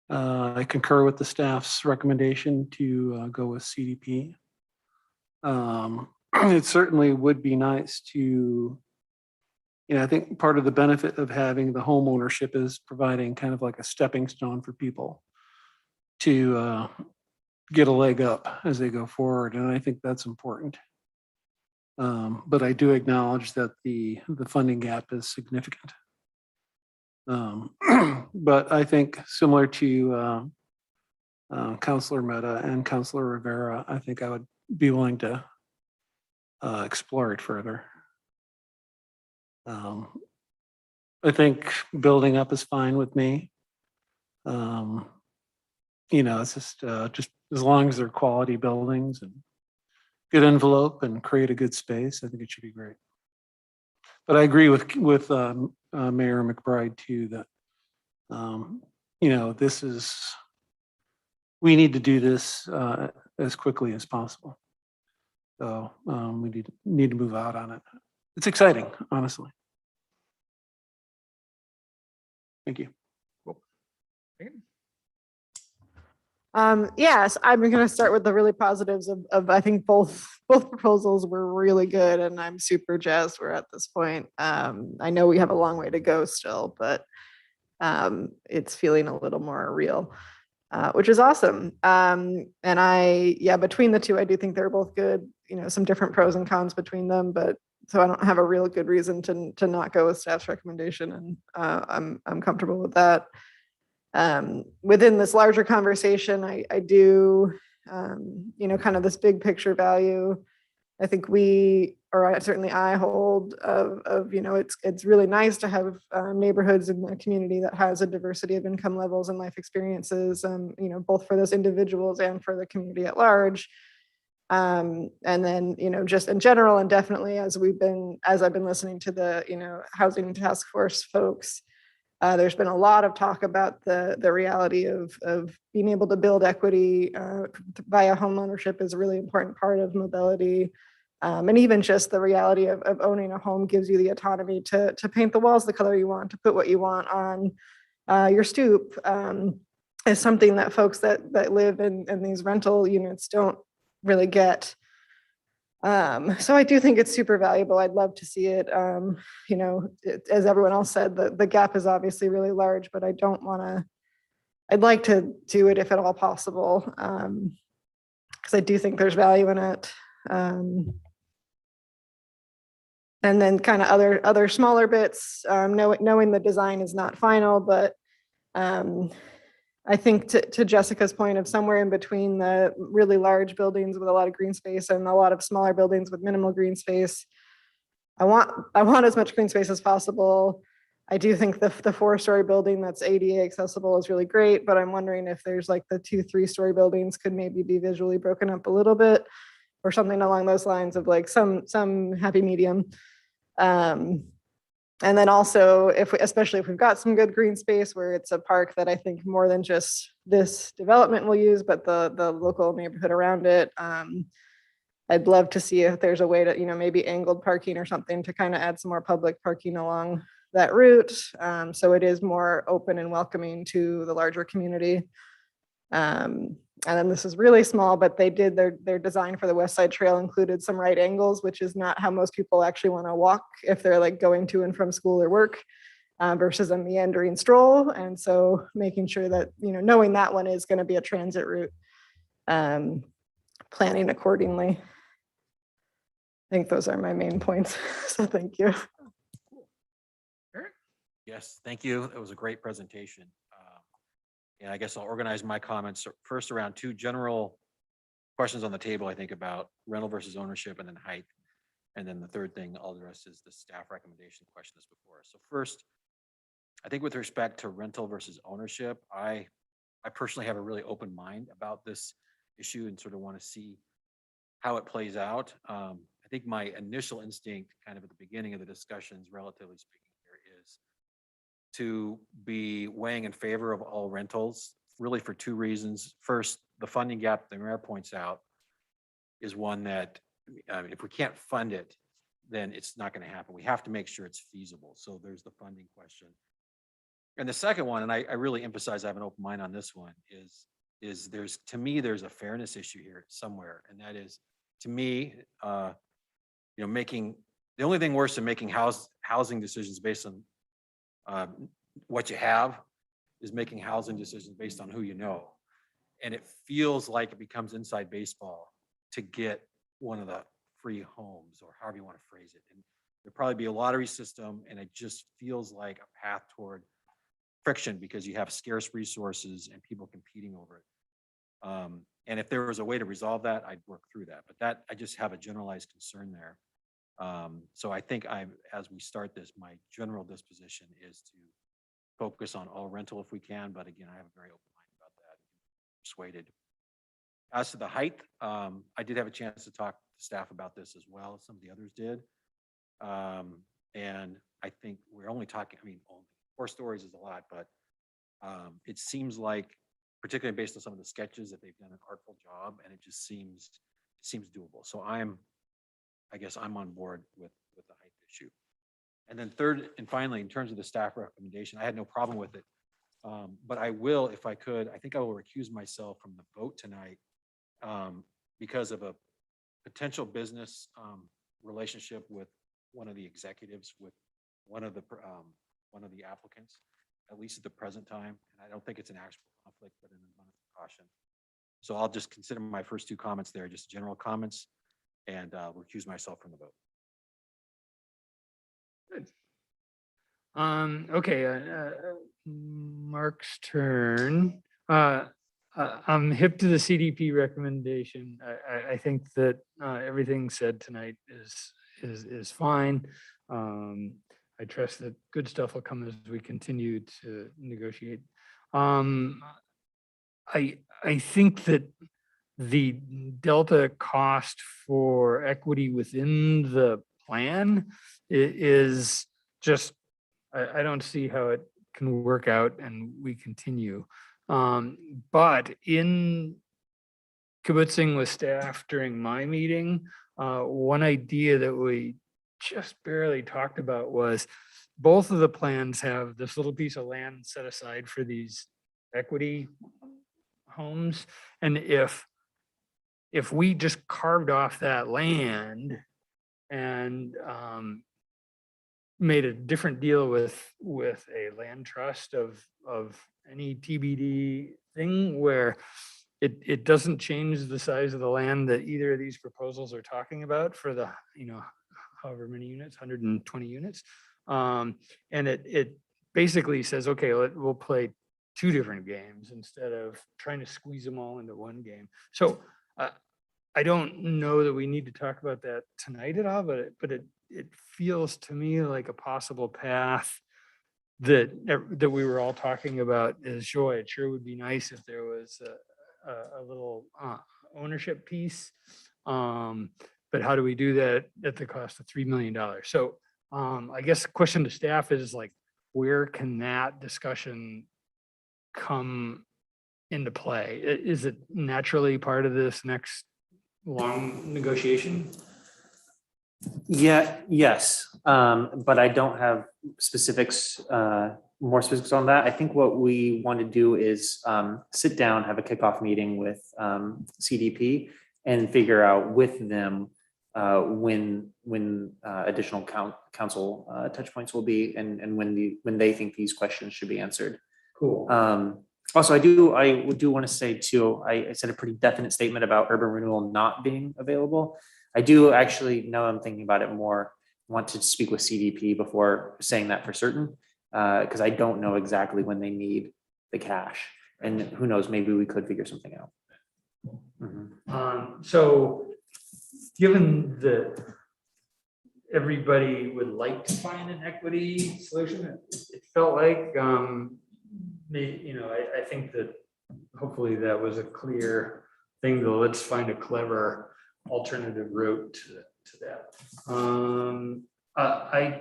I concur with the staff's recommendation to go with CDP. It certainly would be nice to, I think part of the benefit of having the home ownership is providing kind of like a stepping stone for people to get a leg up as they go forward. And I think that's important. But I do acknowledge that the funding gap is significant. But I think similar to Councilor Meta and Councilor Rivera, I think I would be willing to explore it further. I think building up is fine with me. It's just as long as they're quality buildings and good envelope and create a good space, I think it should be great. But I agree with Mayor McBride too, that, we need to do this as quickly as possible. So we need to move out on it. It's exciting, honestly. Thank you. Cool. Yes, I'm going to start with the really positives of I think both proposals were really good, and I'm super jazzed we're at this point. I know we have a long way to go still, but it's feeling a little more real, which is awesome. And between the two, I do think they're both good. Some different pros and cons between them, but so I don't have a real good reason to not go with staff's recommendation, and I'm comfortable with that. Within this larger conversation, I do, kind of this big picture value. I think certainly I hold of it's really nice to have neighborhoods in the community that has a diversity of income levels and life experiences, both for those individuals and for the community at large. And then, just in general, and definitely as I've been listening to the, housing task force folks, there's been a lot of talk about the reality of being able to build equity via home ownership is a really important part of mobility. And even just the reality of owning a home gives you the autonomy to paint the walls the color you want, to put what you want on your stoop, is something that folks that live in these rental units don't really get. So I do think it's super valuable. I'd love to see it. As everyone else said, the gap is obviously really large, but I'd like to do it if at all possible, because I do think there's value in it. And then kind of other smaller bits, knowing the design is not final, but I think to Jessica's point of somewhere in between the really large buildings with a lot of green space and a lot of smaller buildings with minimal green space, I want as much green space as possible. I do think the 4-story building that's ADA accessible is really great, but I'm wondering if there's like the 2, 3-story buildings could maybe be visually broken up a little bit or something along those lines of like some happy medium. And then also especially if we've got some good green space where it's a park that I think more than just this development will use, but the local neighborhood around it. I'd love to see if there's a way to, maybe angled parking or something to kind of add some more public parking along that route. So it is more open and welcoming to the larger community. And then this is really small, but they did their design for the West Side Trail included some right angles, which is not how most people actually want to walk if they're like going to and from school or work versus a meandering stroll. And so making sure that, knowing that one is going to be a transit route, planning accordingly. I think those are my main points. So thank you. Yes, thank you. It was a great presentation. And I guess I'll organize my comments first around 2 general questions on the table, I think, about rental versus ownership and then height. And then the third thing I'll address is the staff recommendation question that's before us. So first, I think with respect to rental versus ownership, I personally have a really open mind about this issue and sort of want to see how it plays out. I think my initial instinct kind of at the beginning of the discussions, relatively speaking, here is to be weighing in favor of all rentals, really for 2 reasons. First, the funding gap the mayor points out is one that if we can't fund it, then it's not going to happen. We have to make sure it's feasible. So there's the funding question. And the second one, and I really emphasize I have an open mind on this one, is to me, there's a fairness issue here somewhere. And that is, to me, making the only thing worse than making housing decisions based on what you have is making housing decisions based on who you know. And it feels like it becomes inside baseball to get one of the free homes, or however you want to phrase it. And there'll probably be a lottery system, and it just feels like a path toward friction because you have scarce resources and people competing over it. And if there was a way to resolve that, I'd work through that. But that I just have a generalized concern there. So I think as we start this, my general disposition is to focus on all rental if we can. But again, I have a very open mind about that. Persuaded. As to the height, I did have a chance to talk to staff about this as well. Some of the others did. And I think we're only talking, only 4 stories is a lot, but it seems like, particularly based on some of the sketches, that they've done an artful job, and it just seems doable. So I guess I'm on board with the height issue. And then third and finally, in terms of the staff recommendation, I had no problem with it. But I will, if I could, I think I will recuse myself from the vote tonight because of a potential business relationship with one of the executives, with one of the applicants, at least at the present time. And I don't think it's an actual conflict, but an abundance of caution. So I'll just consider my first 2 comments there, just general comments, and recuse myself from the vote. Good. Okay, Mark's turn. I'm hip to the CDP recommendation. I think that everything said tonight is fine. I trust that good stuff will come as we continue to negotiate. I think that the delta cost for equity within the plan is just, I don't see how it can work out, and we continue. But in kibitzing with staff during my meeting, one idea that we just barely talked about was both of the plans have this little piece of land set aside for these equity homes. And if we just carved off that land and made a different deal with a land trust of any TBD thing, where it doesn't change the size of the land that either of these proposals are talking about for the, however many units, 120 units. And it basically says, okay, we'll play 2 different games instead of trying to squeeze them all into one game. So I don't know that we need to talk about that tonight at all, but it feels to me like a possible path that we were all talking about is joy. It sure would be nice if there was a little ownership piece. But how do we do that at the cost of $3 million? So I guess the question to staff is like, where can that discussion come into play? Is it naturally part of this next long negotiation? Yeah, yes, but I don't have specifics, more specifics on that. I think what we want to do is sit down, have a kickoff meeting with CDP and figure out with them when additional council touch points will be and when they think these questions should be answered. Cool. Also, I do want to say too, I said a pretty definite statement about urban renewal not being available. I do actually, now I'm thinking about it more, want to speak with CDP before saying that for certain, because I don't know exactly when they need the cash, and who knows, maybe we could figure something out. So given that everybody would like to find an equity solution, it felt like, I think that hopefully that was a clear thing, though. Let's find a clever alternative route to that. I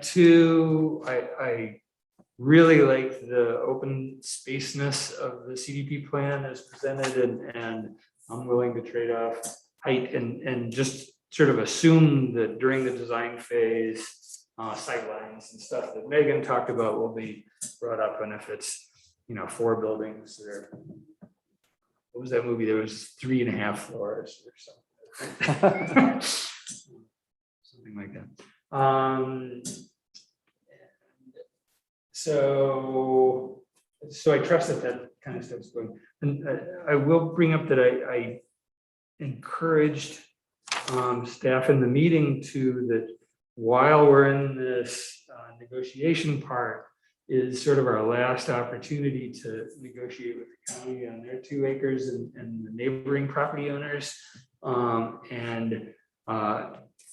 really like the open spaceness of the CDP plan as presented, and I'm willing to trade off height and just sort of assume that during the design phase, sightlines and stuff that Megan talked about will be brought up. And if it's 4 buildings there, what was that movie? There was 3.5 floors or something. Something like that. So I trust that kind of stuff's going. And I will bring up that I encouraged staff in the meeting that while we're in this negotiation part, is sort of our last opportunity to negotiate with the county on their 2 acres and the neighboring property owners. And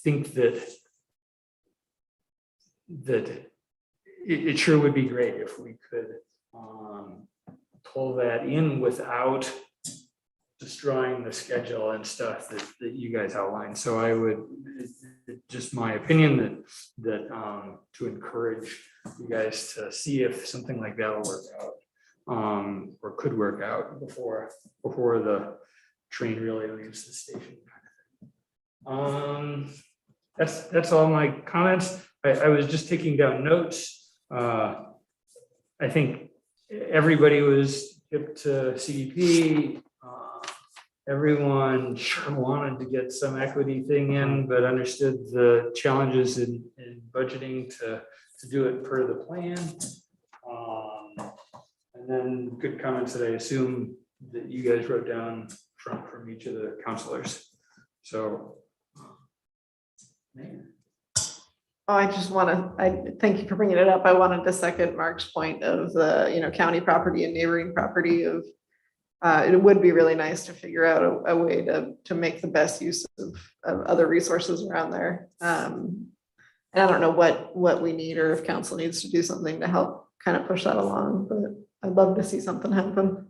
think that it sure would be great if we could pull that in without destroying the schedule and stuff that you guys outlined. So I would, just my opinion that to encourage you guys to see if something like that will work out, or could work out before the train really leaves the station. That's all my comments. I was just taking down notes. I think everybody was hip to CDP. Everyone sure wanted to get some equity thing in, but understood the challenges in budgeting to do it per the plan. And then good comments that I assume that you guys wrote down from each of the counselors. So, man. Oh, I thank you for bringing it up. I wanted to second Mark's point of the, county property and neighboring property of, it would be really nice to figure out a way to make the best use of other resources around there. And I don't know what we need, or if council needs to do something to help kind of push that along, but I'd love to see something happen.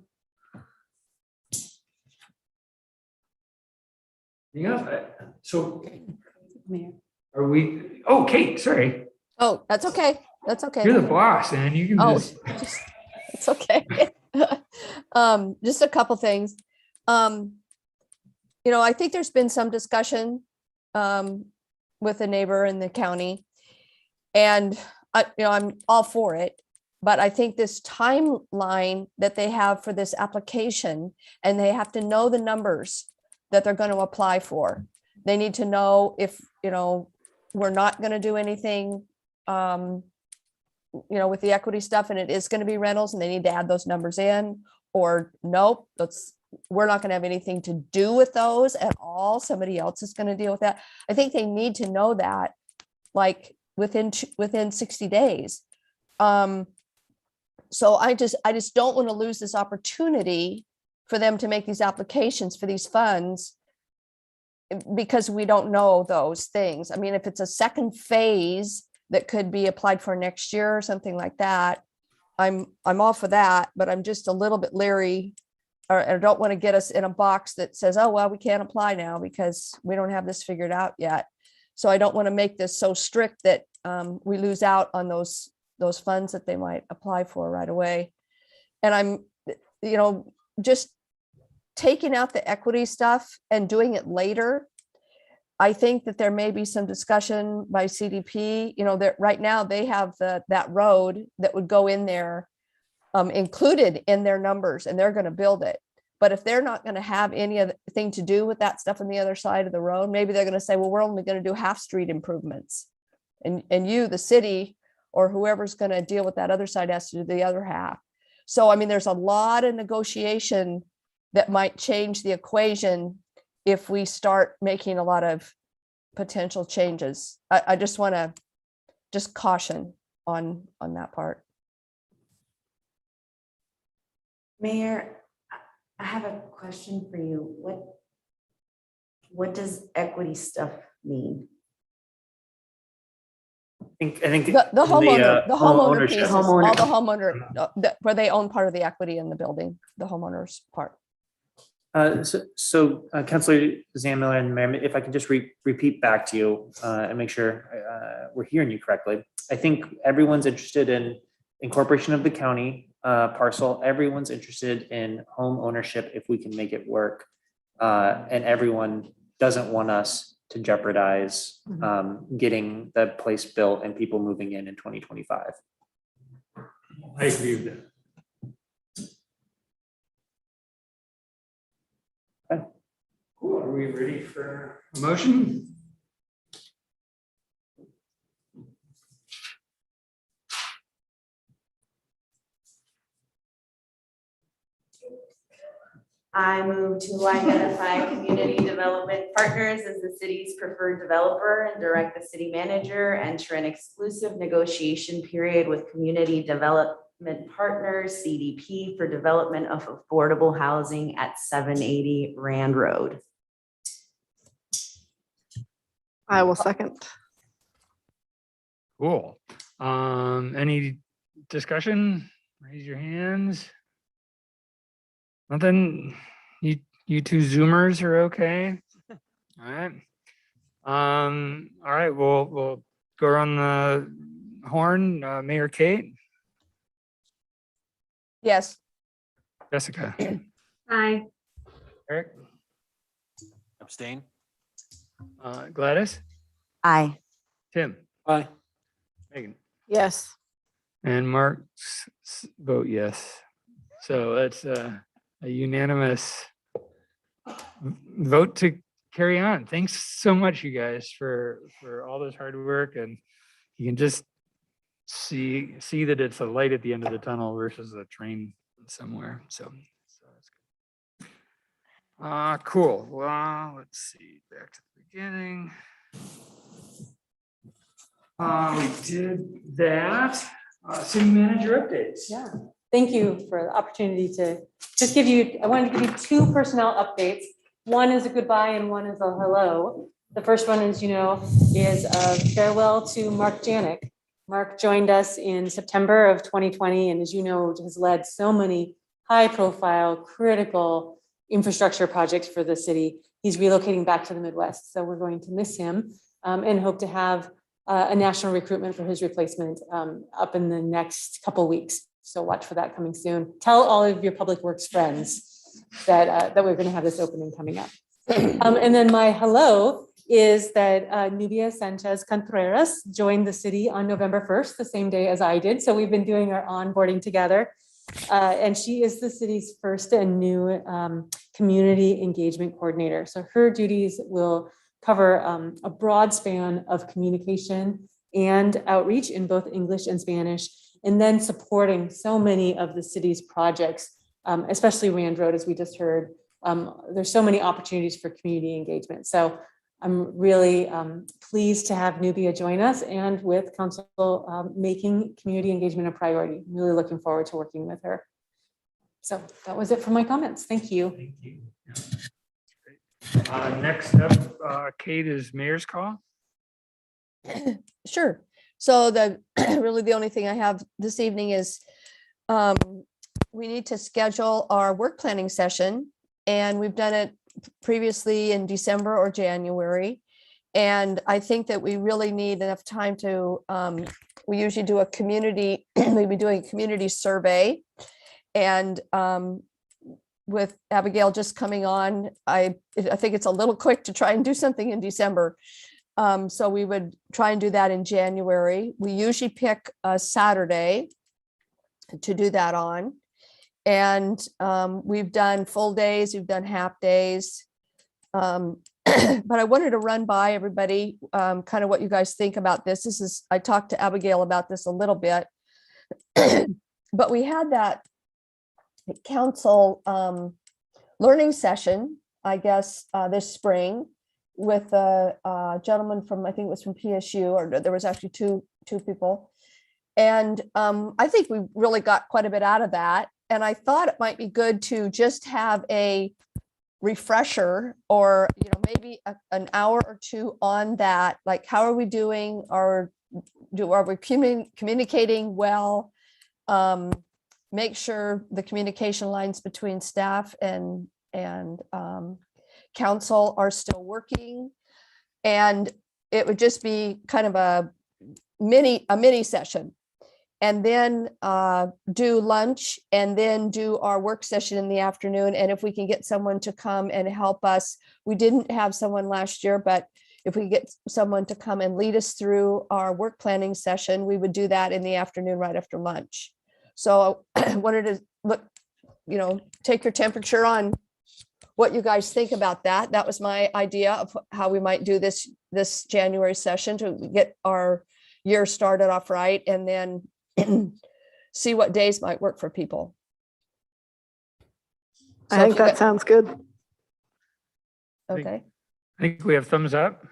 Yeah. So are we, oh, Kate, sorry. Oh, that's okay. That's okay. You're the boss, and you can It's okay. Just a couple things. I think there's been some discussion with the neighbor in the county, and I'm all for it. But I think this timeline that they have for this application, and they have to know the numbers that they're going to apply for. They need to know if, we're not going to do anything, with the equity stuff, and it is going to be rentals, and they need to add those numbers in, or nope, we're not going to have anything to do with those at all. Somebody else is going to deal with that. I think they need to know that, like within 60 days. So I just don't want to lose this opportunity for them to make these applications for these funds, because we don't know those things. I mean, if it's a second phase that could be applied for next year or something like that, I'm all for that, but I'm just a little bit leery. Or I don't want to get us in a box that says, oh, well, we can't apply now because we don't have this figured out yet. So I don't want to make this so strict that we lose out on those funds that they might apply for right away. And I'm, just taking out the equity stuff and doing it later. I think that there may be some discussion by CDP, that right now they have that road that would go in there included in their numbers, and they're going to build it. But if they're not going to have anything to do with that stuff on the other side of the road, maybe they're going to say, well, we're only going to do half street improvements. And you, the city, or whoever's going to deal with that other side has to do the other half. So, I mean, there's a lot of negotiation that might change the equation if we start making a lot of potential changes. I just want to caution on that part. Mayor, I have a question for you. What does equity stuff mean? I think The homeowner, the homeowner ownership. pieces, all the homeowner, where they own part of the equity in the building, the homeowner's part. So Councilor Zan Miller and Mayor, if I can just repeat back to you and make sure we're hearing you correctly. I think everyone's interested in incorporation of the county parcel. Everyone's interested in home ownership if we can make it work. And everyone doesn't want us to jeopardize getting the place built and people moving in 2025. I agree with that. Okay. Cool. Are we ready for a motion? I move to identify community development partners as the city's preferred developer and direct the city manager enter an exclusive negotiation period with community development partners, CDP, for development of affordable housing at 780 Rand Road. I will second. Cool. Any discussion? Raise your hands. Nothing. You two Zoomers are okay. All right. All right. We'll go around the horn. Mayor Kate. Yes. Jessica. Aye. Eric. Abstain. Gladys. Aye. Tim. Aye. Megan. Yes. And Mark's vote yes. So that's a unanimous vote to carry on. Thanks so much, you guys, for all this hard work, and you can just see that it's a light at the end of the tunnel versus a train somewhere. So that's good. Cool. Well, let's see. Back to the beginning. We did that. City manager updates. Yeah. Thank you for the opportunity to just I wanted to give you two personnel updates. One is a goodbye and one is a hello. The first one, as you know, is a farewell to Mark Janik. Mark joined us in September of 2020, and as you know, has led so many high-profile, critical infrastructure projects for the city. He's relocating back to the Midwest, so we're going to miss him and hope to have a national recruitment for his replacement up in the next couple weeks. So watch for that coming soon. Tell all of your public works friends that we're going to have this opening coming up. And then my hello is that Nubia Sanchez Contreras joined the city on November 1st, the same day as I did. So we've been doing our onboarding together. And she is the city's first and new community engagement coordinator. So her duties will cover a broad span of communication and outreach in both English and Spanish, and then supporting so many of the city's projects, especially Rand Road, as we just heard. There's so many opportunities for community engagement. So I'm really pleased to have Nubia join us, and with council making community engagement a priority. I'm really looking forward to working with her. So that was it for my comments. Thank you. Thank you. Yeah. Next up, Kate, is mayor's call. Sure. So really the only thing I have this evening is we need to schedule our work planning session, and we've done it previously in December or January. And I think that we really need enough time to, we usually do a community, we'll be doing a community survey. And with Abigail just coming on, I think it's a little quick to try and do something in December. So we would try and do that in January. We usually pick a Saturday to do that on. And we've done full days, we've done half days. But I wanted to run by everybody, kind of what you guys think about this. I talked to Abigail about this a little bit, but we had that council learning session, I guess, this spring with a gentleman from, I think it was from PSU, or there was actually two people. And I think we really got quite a bit out of that. And I thought it might be good to just have a refresher, or maybe an hour or two on that. Like, how are we doing? Are we communicating well? Make sure the communication lines between staff and council are still working. And it would just be kind of a mini session. And then do lunch, and then do our work session in the afternoon. And if we can get someone to come and help us, we didn't have someone last year, but if we get someone to come and lead us through our work planning session, we would do that in the afternoon right after lunch. So I wanted to look, take your temperature on what you guys think about that. That was my idea of how we might do this January session to get our year started off right, and then see what days might work for people. I think that sounds good. Okay. I think we have thumbs up.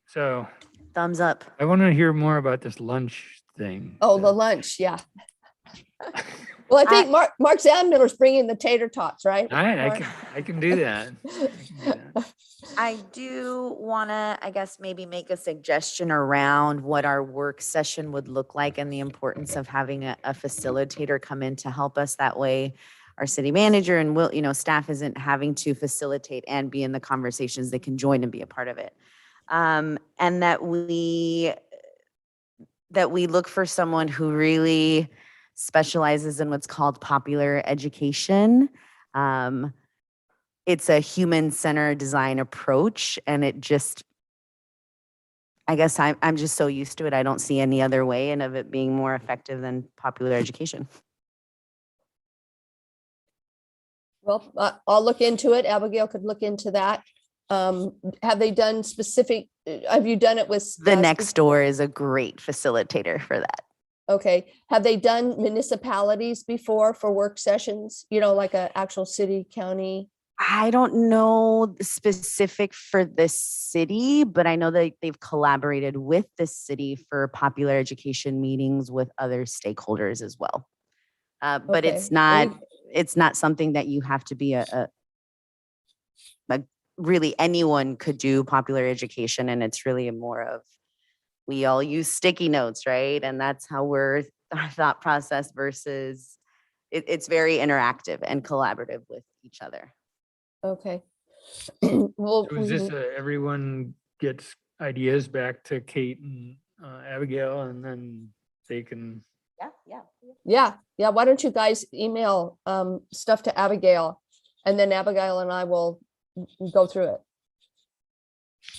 So Thumbs up. I want to hear more about this lunch thing. Oh, the lunch, yeah. Well, I think Mark Zandmiller's bringing the tater tots, right? All right, I can do that. I do want to, I guess, maybe make a suggestion around what our work session would look like, and the importance of having a facilitator come in to help us. That way our city manager and staff isn't having to facilitate and be in the conversations. They can join and be a part of it. And that we look for someone who really specializes in what's called popular education. It's a human-centered design approach, and I guess I'm just so used to it. I don't see any other way and of it being more effective than popular education. Well, I'll look into it. Abigail could look into that. Have you done it with? The Next Door is a great facilitator for that. Okay. Have they done municipalities before for work sessions? Like an actual city, county? I don't know the specific for this city, but I know that they've collaborated with the city for popular education meetings with other stakeholders as well. But Okay. it's not something that you have to be really anyone could do popular education. And it's really more of, we all use sticky notes, right? And that's how our thought process versus it's very interactive and collaborative with each other. Okay. Well, So is this everyone gets ideas back to Kate and Abigail, and then they can. Yeah. Why don't you guys email stuff to Abigail, and then Abigail and I will go through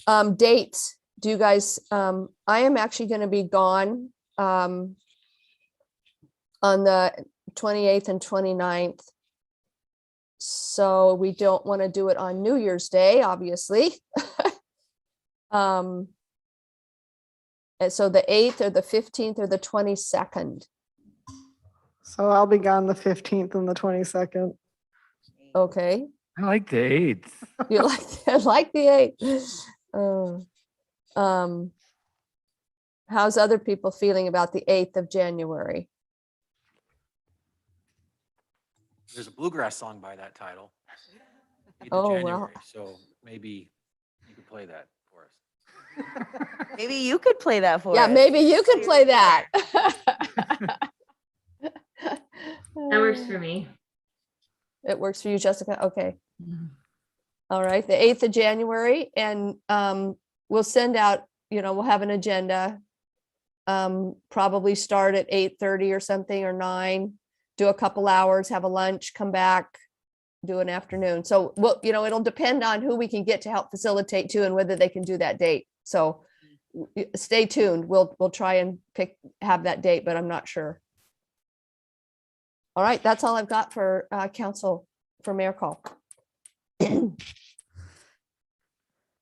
it. Dates. Do you guys, I am actually going to be gone on the 28th and 29th. So we don't want to do it on New Year's Day, obviously. And so the 8th or the 15th or the 22nd. So I'll be gone the 15th and the 22nd. Okay. I like the 8th. You like the 8th. How's other people feeling about the 8th of January? There's a bluegrass song by that title. 8th of Oh, January, well. so maybe you could play that for us. Maybe you could play that for Yeah, us. maybe you could play that. works for me. It works for you, Jessica? Okay. All right, the 8th of January, and we'll send out, we'll have an agenda. Probably start at 8:30 or something, or 9, do a couple hours, have a lunch, come back, do an afternoon. So it'll depend on who we can get to help facilitate too, and whether they can do that date. So stay tuned. We'll try and have that date, but I'm not sure. All right, that's all I've got for council for mayor call.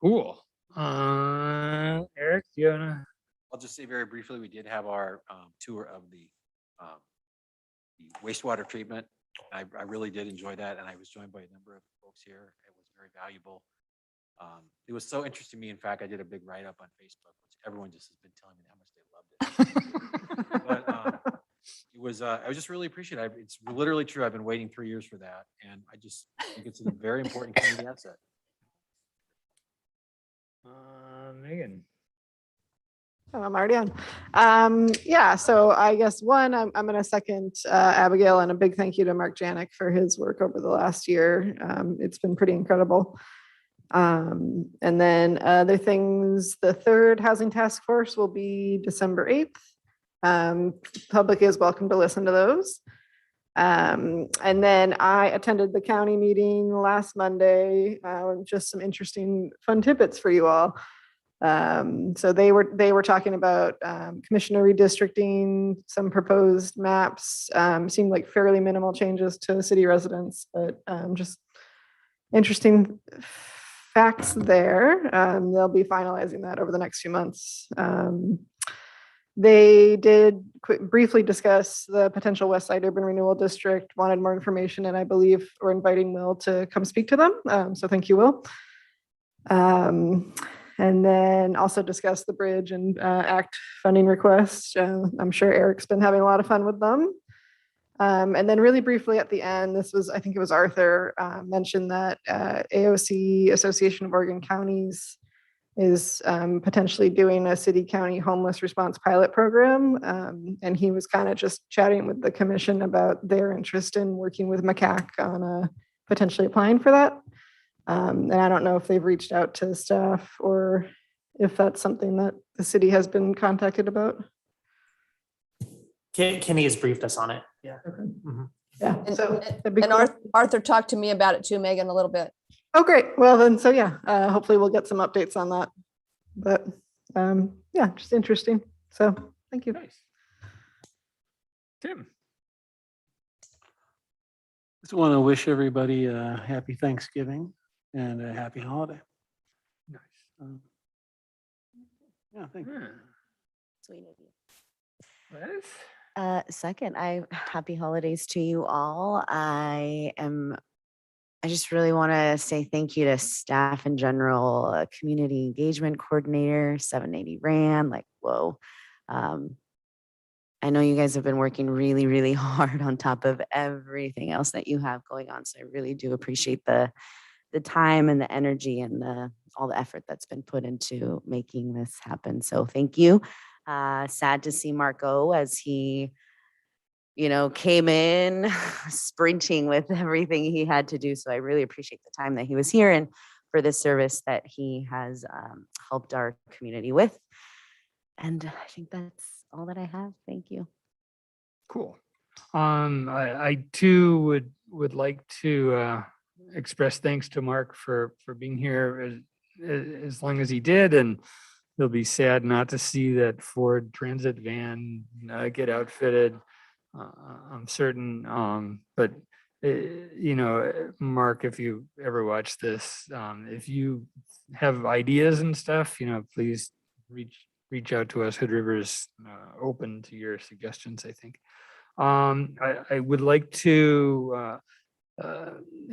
Cool. Eric, do you wanna? I'll just say very briefly, we did have our tour of the wastewater treatment. I really did enjoy that, and I was joined by a number of folks here. It was very valuable. It was so interesting to me. In fact, I did a big write-up on Facebook, which everyone just has been telling me how much they loved it. But it was, I was just really appreciative. It's literally true. I've been waiting 3 years for that, and I just think it's a very important community asset. Megan. Oh, I'm already on. Yeah, so I guess one, I'm going to second Abigail, and a big thank you to Mark Janik for his work over the last year. It's been pretty incredible. And then other things, the third housing task force will be December 8th. Public is welcome to listen to those. And then I attended the county meeting last Monday, just some interesting fun tidbits for you all. So they were talking about commissioner redistricting, some proposed maps, seemed like fairly minimal changes to city residents, but just interesting facts there. They'll be finalizing that over the next few months. They did briefly discuss the potential West Side Urban Renewal District, wanted more information, and I believe we're inviting Will to come speak to them. So thank you, Will. And then also discuss the bridge and ACT funding requests. I'm sure Eric's been having a lot of fun with them. And then really briefly at the end, I think it was Arthur mentioned that AOC, Association of Oregon Counties, is potentially doing a city-county homeless response pilot program. And he was kind of just chatting with the commission about their interest in working with MCAC on potentially applying for that. And I don't know if they've reached out to staff or if that's something that the city has been contacted about. Kenny has briefed us on it. Yeah. Okay. Mhm. Yeah. And, So Arthur talked to me about it too, Megan, a little bit. Oh, great. Well, then, so yeah, hopefully we'll get some updates on that. But yeah, just interesting. So thank you. Nice. Tim. Just want to wish everybody a happy Thanksgiving and a happy holiday. Nice. Yeah, thank you. Sweet of you. Liz? Second, happy holidays to you all. I just really want to say thank you to staff in general, community engagement coordinator, 780 Rand, like, whoa. I know you guys have been working really, really hard on top of everything else that you have going on. So I really do appreciate the time and the energy and all the effort that's been put into making this happen. So thank you. Sad to see Mark go as he, came in sprinting with everything he had to do. So I really appreciate the time that he was here and for the service that he has helped our community with. And I think that's all that I have. Thank you. Cool. I too would like to express thanks to Mark for being here as long as he did, and he'll be sad not to see that Ford Transit van get outfitted. I'm certain, but Mark, if you ever watch this, if you have ideas and stuff, please reach out to us. Hood River is open to your suggestions, I think. I would like to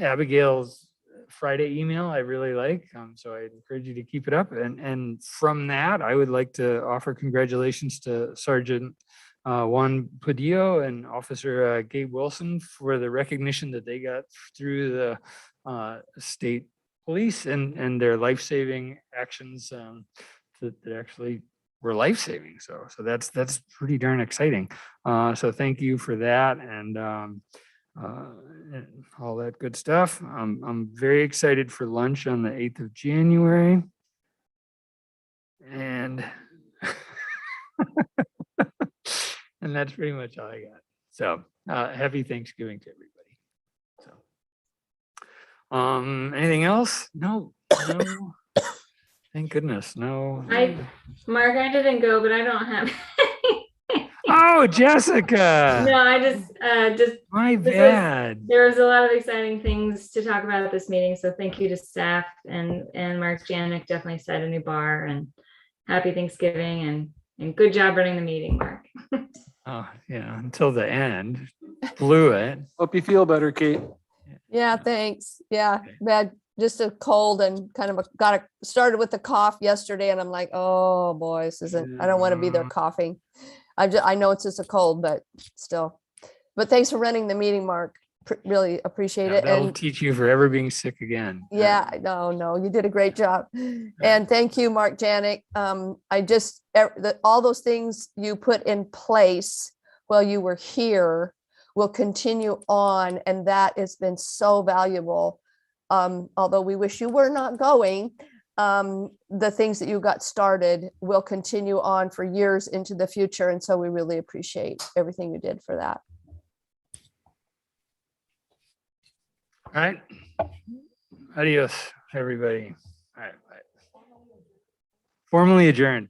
Abigail's Friday email I really like, so I encourage you to keep it up. And from that, I would like to offer congratulations to Sergeant Juan Padillo and Officer Gabe Wilson for the recognition that they got through the state police and their life-saving actions that actually were life-saving. So that's pretty darn exciting. So thank you for that. And and all that good stuff. I'm very excited for lunch on the 8th of January. And and that's pretty much all I got. So happy Thanksgiving to everybody. So anything else? No. Thank goodness. No. Mark, I didn't go, but I don't have. Oh, Jessica. No, I just. My bad. There was a lot of exciting things to talk about at this meeting, so thank you to staff and Mark Janik definitely set a new bar, and happy Thanksgiving and good job running the meeting, Mark. Oh, yeah, until the end. Blew it. Hope you feel better, Kate. Yeah, thanks. Yeah, bad, just a cold and kind of started with the cough yesterday, and I'm like, oh boy, this isn't, I don't want to be there coughing. I know it's just a cold, but still. But thanks for running the meeting, Mark. Really appreciate it. That'll And teach you forever being sick again. yeah, no, you did a great job. And thank you, Mark Janik. All those things you put in place while you were here will continue on, and that has been so valuable. Although we wish you were not going, the things that you got started will continue on for years into the future. And so we really appreciate everything you did for that. All right. Adios, everybody. All right. Bye. Formally adjourned.